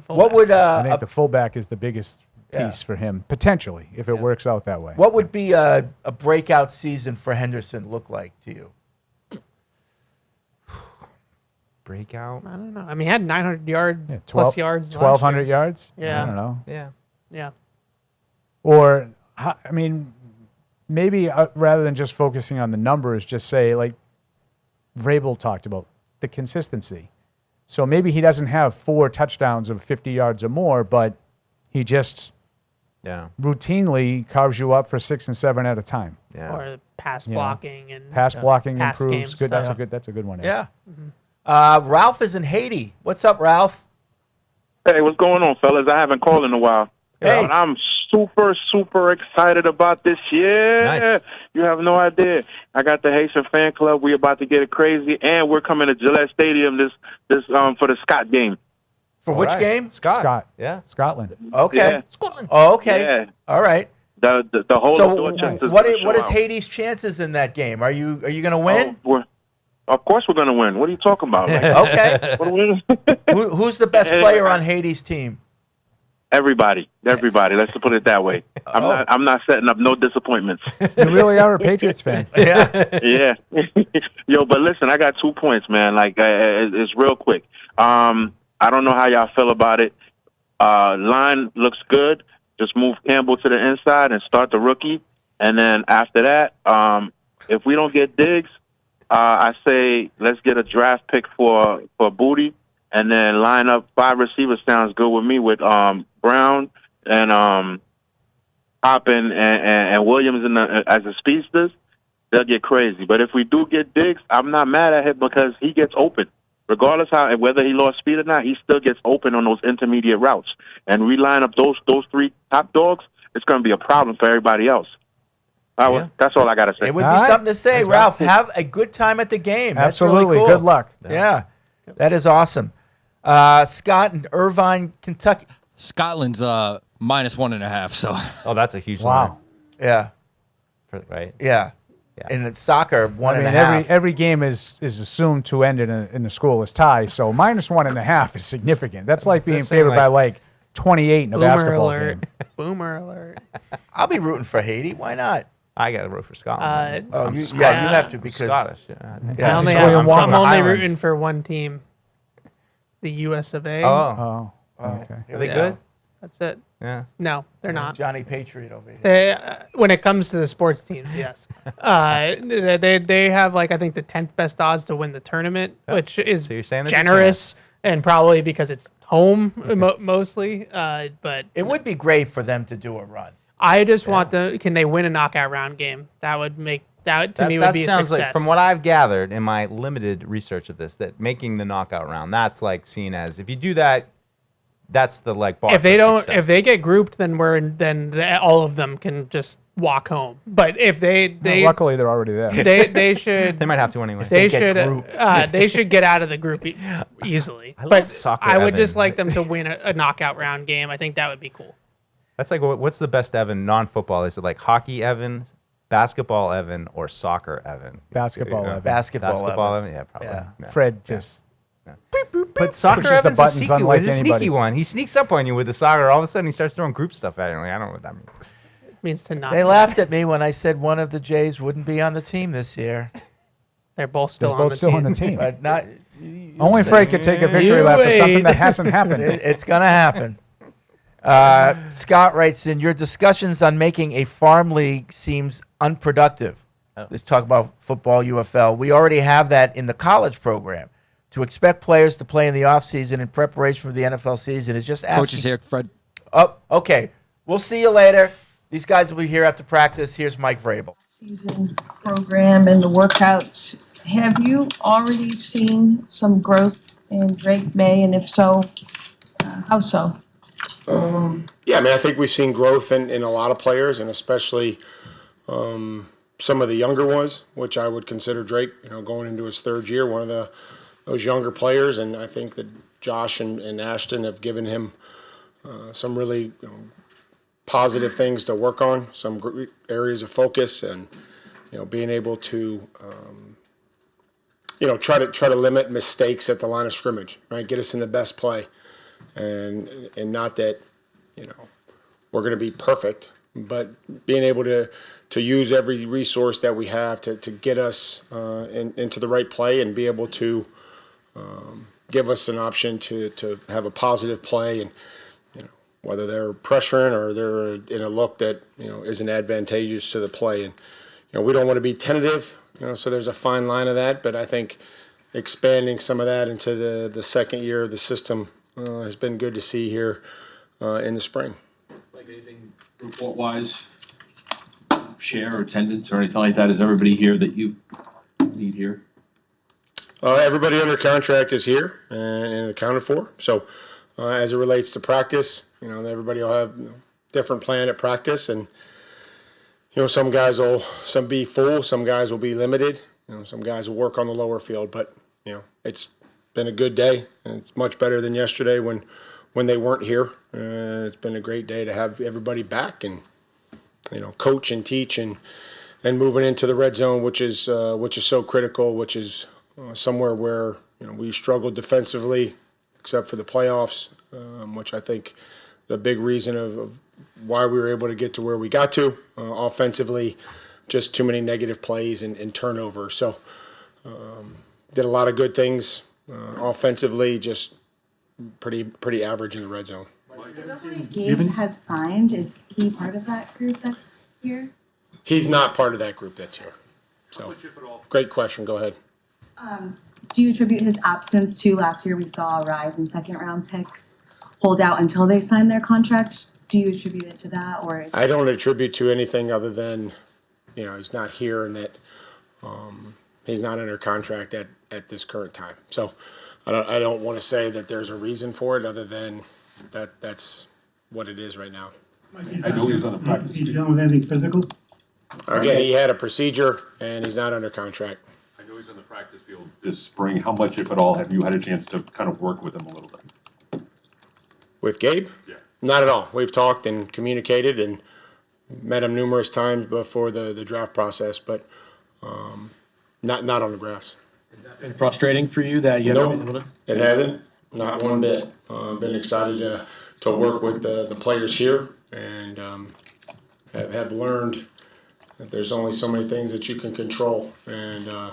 What would I think the fullback is the biggest piece for him, potentially, if it works out that way. What would be a breakout season for Henderson look like to you? Breakout? I don't know. I mean, he had 900 yards, 12 plus yards. 1,200 yards? Yeah. I don't know. Yeah. Or, I mean, maybe rather than just focusing on the numbers, just say, like Vrabel talked about, the consistency. So maybe he doesn't have 4 touchdowns of 50 yards or more, but he just routinely carves you up for 6 and 7 at a time. Yeah. Or pass blocking and pass blocking pass improves. game Good. stuff. That's a good one. Yeah. Ralph is in Haiti. What's up, Ralph? Hey, what's going on, fellas? I haven't called in a while. Hey. But I'm super excited about this year. Nice. You have no idea. I got the Haitian fan club. We're about to get it crazy, and we're coming to Gillette Stadium this for the Scott game. For which game? Scott. Yeah. Scotland. Okay. Yeah. Scotland. Oh, okay. Yeah. All right. The whole So of Dorchester. what is Haiti's chances in that game? Are you going to win? Of course we're going to win. What are you talking about? Like, Okay. what are we- Who's the best player on Haiti's team? Everybody. Let's put it that way. I'm not setting up no disappointments. You really are a Patriots fan. Yeah. Yo, but listen, I got 2 points, man. Like, it's real quick. I don't know how y'all feel about it. Line looks good. Just move Campbell to the inside and start the rookie. And then after that, if we don't get Diggs, I say let's get a draft pick for Booty, and then line up 5 receivers. Sounds good with me with Brown and Hoppin and Williams as the speedsters. They'll get crazy. But if we do get Diggs, I'm not mad at him because he gets open. Regardless whether he lost speed or not, he still gets open on those intermediate routes. And we line up those 3 top dogs, it's going to be a problem for everybody else. That's all I got to say. It would be something to say, Ralph. Have a good time at the game. That's Absolutely. really cool. Good luck. Yeah. That is awesome. Scott in Irvine, Kentucky. Scotland's -1.5. So. Oh, that's a huge Wow. line. Yeah. Right. Yeah. And in soccer, 1.5. Every game is assumed to end in a scoreless tie. So -1.5 is significant. That's like being favored by like 28 in a basketball game. Boomer alert. I'll be rooting for Haiti. Why not? I got to root for Scotland. You have to because Scottish. I'm only rooting for one team, the US of A. Oh. Okay. Are they good? That's it. Yeah. No, they're not. Johnny Patriot over here. When it comes to the sports teams, yes. They have I think the 10th best odds to win the tournament, which is So you're saying there's a generous and probably because it's home mostly. But it would be great for them to do a run. I just want can they win a knockout round game? That would make That to me would be a sounds success. like, from what I've gathered in my limited research of this, that making the knockout round, that's like seen as, if you do that, that's the like bar if they for don't, success. if they get grouped, then all of them can just walk home. But if they luckily they're already there. They should. They might have to anyway. They should get out of the group easily. But soccer, I would Evan. just like them to win a knockout round game. I think that would be cool. That's like, what's the best Evan non-football? Is it like hockey Evan, basketball Evan, or soccer Evan? Basketball Evan. Basketball Evan. Yeah, probably. Yeah. Fred just. But soccer Pushes the Evan's a buttons sneaky, unlike he's a anybody. sneaky one. He sneaks up on you with the soccer. All of a sudden, he starts throwing group stuff at you. Like, I don't know what that means. Means to not. They laughed at me when I said one of the Jays wouldn't be on the team this year. They're both still They're both still on the team. But not. Only Fred could take a victory lap for something that hasn't happened. It's going to happen. Scott writes in, your discussions on making a farm league seems unproductive. Let's talk about football UFL. We already have that in the college program. To expect players to play in the offseason in preparation for the NFL season is just asking. Coaches here, Fred. Oh, okay. We'll see you later. These guys will be here after practice. Here's Mike Vrabel. Season program and the workouts. Have you already seen some growth in Drake May, and if so, how so? Yeah, I mean, I think we've seen growth in a lot of players, and especially some of the younger ones, which I would consider Drake, going into his third year, one of those younger players. And I think that Josh and Ashton have given him some really positive things to work on, some areas of focus, and being able to try to limit mistakes at the line of scrimmage, right? Get us in the best play, and not that we're going to be perfect, but being able to use every resource that we have to get us into the right play and be able to give us an option to have a positive play, and whether they're pressuring or they're in a look that isn't advantageous to the play. And we don't want to be tentative, so there's a fine line of that. But I think expanding some of that into the second year of the system has been good to see here in the spring. Like anything report-wise, share or attendance or anything like that? Is everybody here that you need here? Everybody under contract is here and accounted for. So as it relates to practice, everybody will have different plan at practice, and some guys will be full, some guys will be limited, some guys will work on the lower field. But it's been a good day, and it's much better than yesterday when they weren't here. It's been a great day to have everybody back and coach and teach and moving into the red zone, which is so critical, which is somewhere where we struggled defensively, except for the playoffs, which I think the big reason of why we were able to get to where we got to. Offensively, just too many negative plays and turnover. So did a lot of good things offensively, just pretty average in the red zone. Gabe has signed. Is he part of that group that's here? He's not part of that group that's here. So great question. Go ahead. Do you attribute his absence to last year we saw a rise in second round picks hold out until they signed their contract? Do you attribute it to that, or I don't attribute to anything other than he's not here and that he's not under contract at this current time. So I don't want to say that there's a reason for it other than that's what it is right now. I know he was on the practice. He's dealing with anything physical? Again, he had a procedure and he's not under contract. I know he's on the practice field this spring. How much, if at all, have you had a chance to kind of work with him a little bit? With Gabe? Yeah. Not at all. We've talked and communicated and met him numerous times before the draft process, but not on the grass. Has that been frustrating for you that you haven't been able to? It hasn't, not one bit. Been excited to work with the players here and have learned that there's only so many things that you can control, and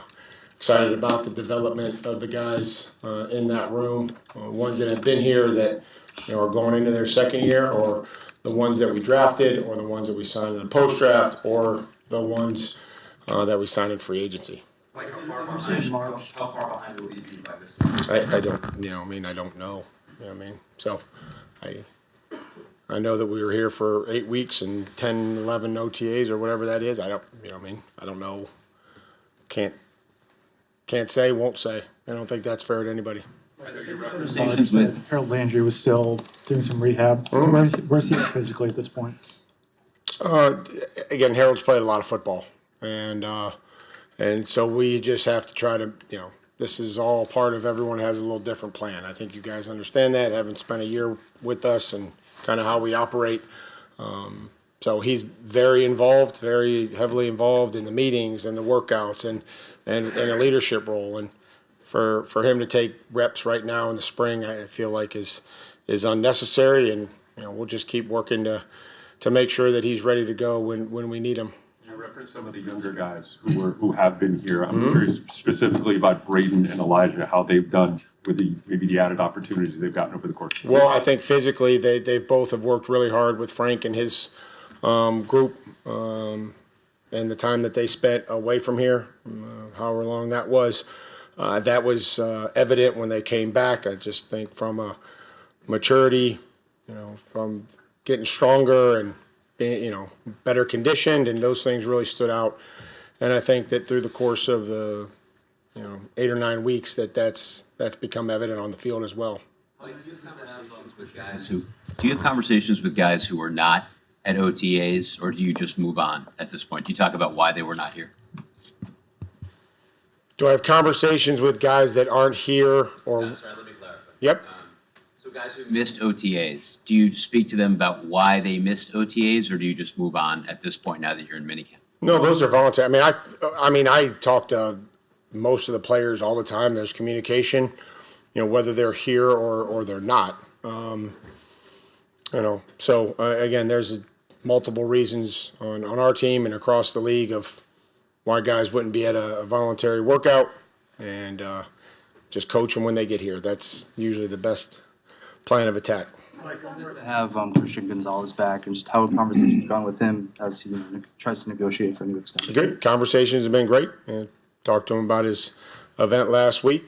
excited about the development of the guys in that room, ones that have been here that are going into their second year, or the ones that we drafted, or the ones that we signed in the post-draft, or the ones that we signed in free agency. Like how far behind will he be by this time? I don't, I don't know. So I know that we were here for 8 weeks and 10, 11 OTAs or whatever that is. I don't, I don't know. Can't say, won't say. I don't think that's fair to anybody. Conversations with Harold Landry was still doing some rehab. Where's he at physically at this point? Again, Harold's played a lot of football, and so we just have to try to, this is all part of everyone has a little different plan. I think you guys understand that, having spent a year with us and kind of how we operate. So he's very involved, very heavily involved in the meetings and the workouts and a leadership role. And for him to take reps right now in the spring, I feel like is unnecessary. And we'll just keep working to make sure that he's ready to go when we need him. You referenced some of the younger guys who have been here. I'm curious specifically about Braden and Elijah, how they've done with maybe the added opportunities they've gotten over the course. Well, I think physically they both have worked really hard with Frank and his group, and the time that they spent away from here, however long that was evident when they came back. I just think from a maturity, from getting stronger and being, better conditioned, and those things really stood out. And I think that through the course of the, 8 or 9 weeks, that's become evident on the field as well. Do you have conversations with guys who are not at OTAs, or do you just move on at this point? Do you talk about why they were not here? Do I have conversations with guys that aren't here or? No, sorry, let me clarify. Yep. So guys who missed OTAs, do you speak to them about why they missed OTAs, or do you just move on at this point now that you're in minicamp? No, those are voluntary. I talk to most of the players all the time. There's communication, whether they're here or they're not. So again, there's multiple reasons on our team and across the league of why guys wouldn't be at a voluntary workout, and just coach them when they get here. That's usually the best plan of attack. To have Christian Gonzalez back, and just how have conversations gone with him as he tries to negotiate for a new extension? Good. Conversations have been great. Talked to him about his event last week.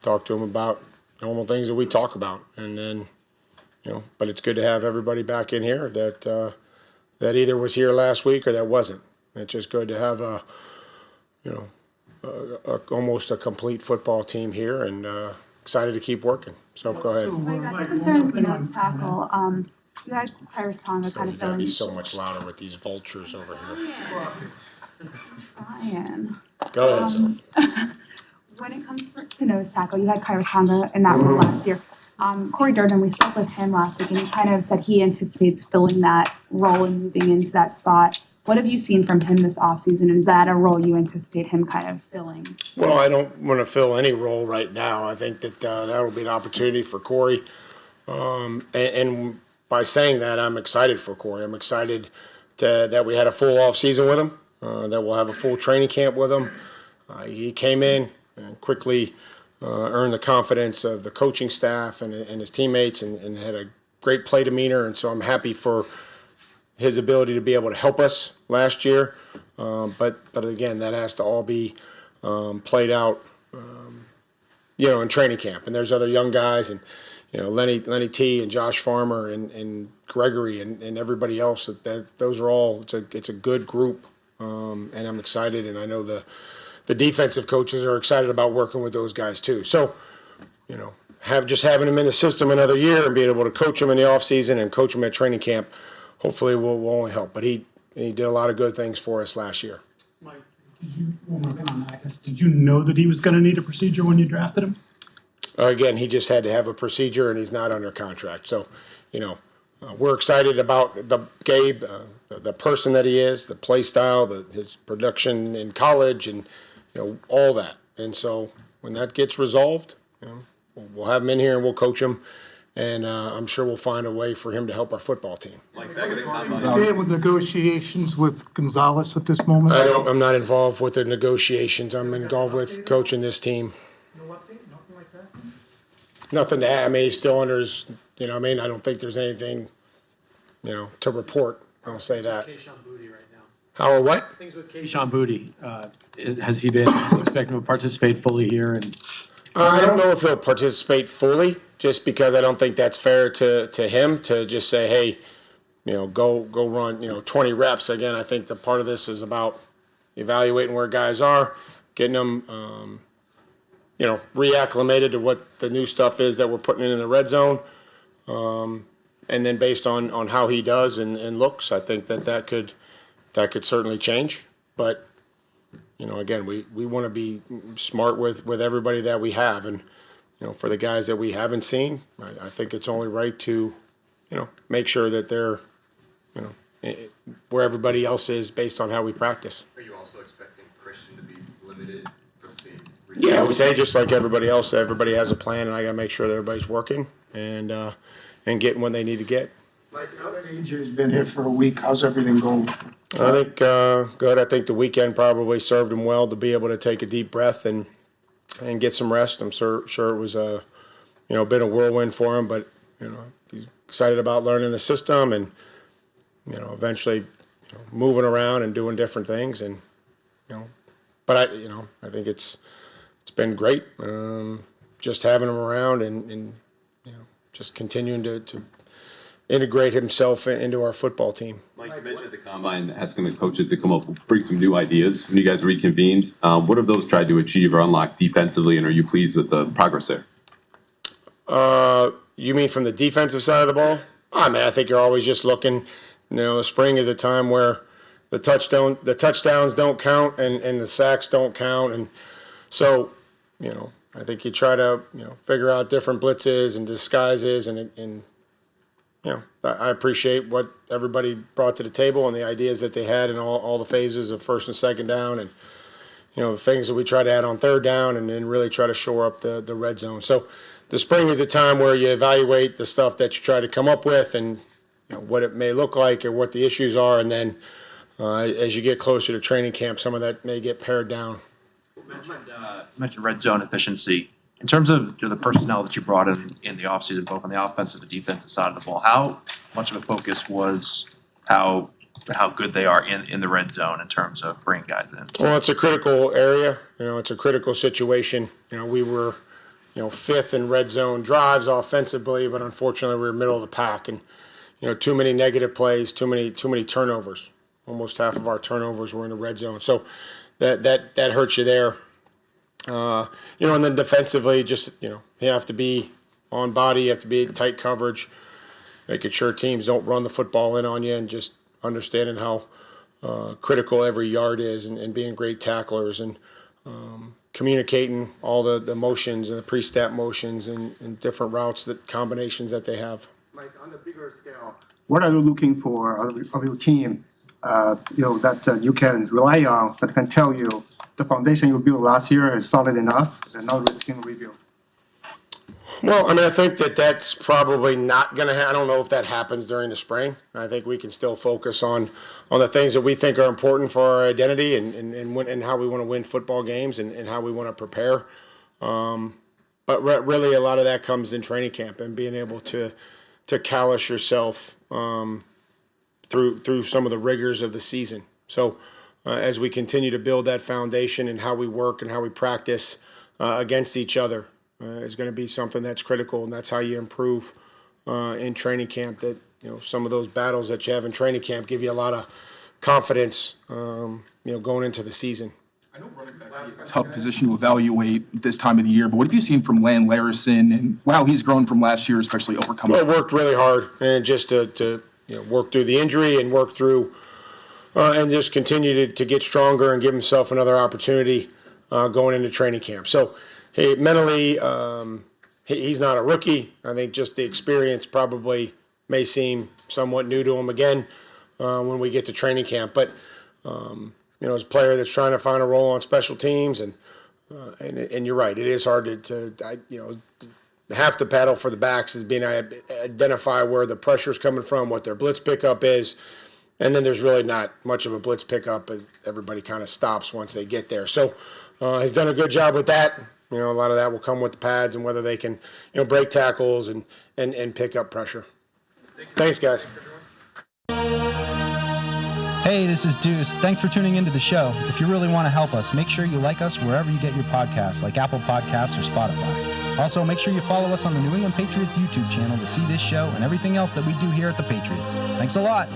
Talked to him about normal things that we talk about, and then, but it's good to have everybody back in here that either was here last week or that wasn't. It's just good to have almost a complete football team here, and excited to keep working. So go ahead. My concerns, nose tackle. You had Kyrus Tonga kind of You gotta filling. be so much louder with these vultures over here. Ryan. Go ahead, Soph. When it comes to nose tackle, you had Kyrus Tonga in that role last year. Corey Durden, we spoke with him last week, and he kind of said he anticipates filling that role and moving into that spot. What have you seen from him this offseason, and is that a role you anticipate him kind of filling? Well, I don't want to fill any role right now. I think that that'll be an opportunity for Corey. And by saying that, I'm excited for Corey. I'm excited that we had a full off season with him, that we'll have a full training camp with him. He came in and quickly earned the confidence of the coaching staff and his teammates, and had a great play demeanor. And so I'm happy for his ability to be able to help us last year. But again, that has to all be played out, in training camp. And there's other young guys, and Lenny T and Josh Farmer and Gregory and everybody else. That those are all. It's a good group, and I'm excited. And I know the defensive coaches are excited about working with those guys too. So, having them in the system another year and being able to coach them in the offseason and coach them at training camp, hopefully will only help. But he did a lot of good things for us last year. Mike, one more thing on that. Did you know that he was going to need a procedure when you drafted him? Again, he just had to have a procedure, and he's not under contract. So, we're excited about Gabe, the person that he is, the play style, his production in college, and all that. And so when that gets resolved, we'll have him in here and we'll coach him. And I'm sure we'll find a way for him to help our football team. Staying with negotiations with Gonzalez at this moment? I'm not involved with the negotiations. I'm involved with coaching this team. No update? Nothing like that? Nothing to add. I mean, he's still under his, I don't think there's anything, to report. I'll say that. How or what? Things with Kayshon Boutte. Has he been expecting to participate fully here? And I don't know if he'll participate fully, just because I don't think that's fair to him to just say, hey, go run, 20 reps. Again, I think the part of this is about evaluating where guys are, getting them, reacclimated to what the new stuff is that we're putting in the red zone. And then based on how he does and looks, I think that could certainly change. But, again, we want to be smart with everybody that we have. And, for the guys that we haven't seen, I think it's only right to, make sure that they're, where everybody else is based on how we practice. Are you also expecting Christian to be limited from seeing? Yeah, I would say just like everybody else, everybody has a plan, and I got to make sure that everybody's working and getting what they need to get. Like, now that AJ's been here for a week, how's everything going? I think good. I think the weekend probably served him well to be able to take a deep breath and get some rest. I'm sure it was been a whirlwind for him, but he's excited about learning the system and eventually moving around and doing different things. And but I think it's been great just having him around and just continuing to integrate himself into our football team. Mike, you mentioned at the combine asking the coaches to come up with bring some new ideas when you guys reconvened. What have those tried to achieve or unlock defensively, and are you pleased with the progress there? You mean from the defensive side of the ball? I think you're always just looking. Spring is a time where the touchdowns don't count and the sacks don't count, and so I think you try to figure out different blitzes and disguises and I appreciate what everybody brought to the table and the ideas that they had in all the phases of first and second down and, the things that we try to add on third down and then really try to shore up the red zone. So the spring is a time where you evaluate the stuff that you try to come up with and what it may look like or what the issues are. And then as you get closer to training camp, some of that may get pared down. You mentioned red zone efficiency. In terms of the personnel that you brought in the offseason, both on the offensive and defensive side of the ball, how much of a focus was how good they are in the red zone in terms of bringing guys in? Well, it's a critical area. It's a critical situation. We were, fifth in red zone drives offensively, but unfortunately we were middle of the pack and, too many negative plays, too many turnovers. Almost half of our turnovers were in the red zone. So that hurts you there. And then defensively, just, you have to be on body, you have to be tight coverage, making sure teams don't run the football in on you and just understanding how critical every yard is and being great tacklers and communicating all the motions and the pre-snap motions and different routes, combinations that they have. Like on a bigger scale, what are you looking for of your team? That you can rely on, that can tell you the foundation you built last year is solid enough and not risking rebuild? Well, I think that's probably not going to happen. I don't know if that happens during the spring. I think we can still focus on the things that we think are important for our identity and how we want to win football games and how we want to prepare. But really a lot of that comes in training camp and being able to callous yourself through some of the rigors of the season. So as we continue to build that foundation and how we work and how we practice against each other is going to be something that's critical, and that's how you improve in training camp. That some of those battles that you have in training camp give you a lot of confidence going into the season. Tough position to evaluate this time of the year, but what have you seen from Lan Larison and how he's grown from last year, especially overcoming? Well, worked really hard and just to work through the injury and work through and just continue to get stronger and give himself another opportunity going into training camp. So mentally, he's not a rookie. I think just the experience probably may seem somewhat new to him again when we get to training camp. But as a player that's trying to find a role on special teams, and you're right, it is hard to half the battle for the backs is being able to identify where the pressure is coming from, what their blitz pickup is, and then there's really not much of a blitz pickup. Everybody kind of stops once they get there. So he's done a good job with that. A lot of that will come with the pads and whether they can break tackles and pick up pressure. Thanks, guys. Hey, this is Deuce. Thanks for tuning into the show. If you really want to help us, make sure you like us wherever you get your podcasts, like Apple Podcasts or Spotify. Also, make sure you follow us on the New England Patriots YouTube channel to see this show and everything else that we do here at the Patriots. Thanks a lot.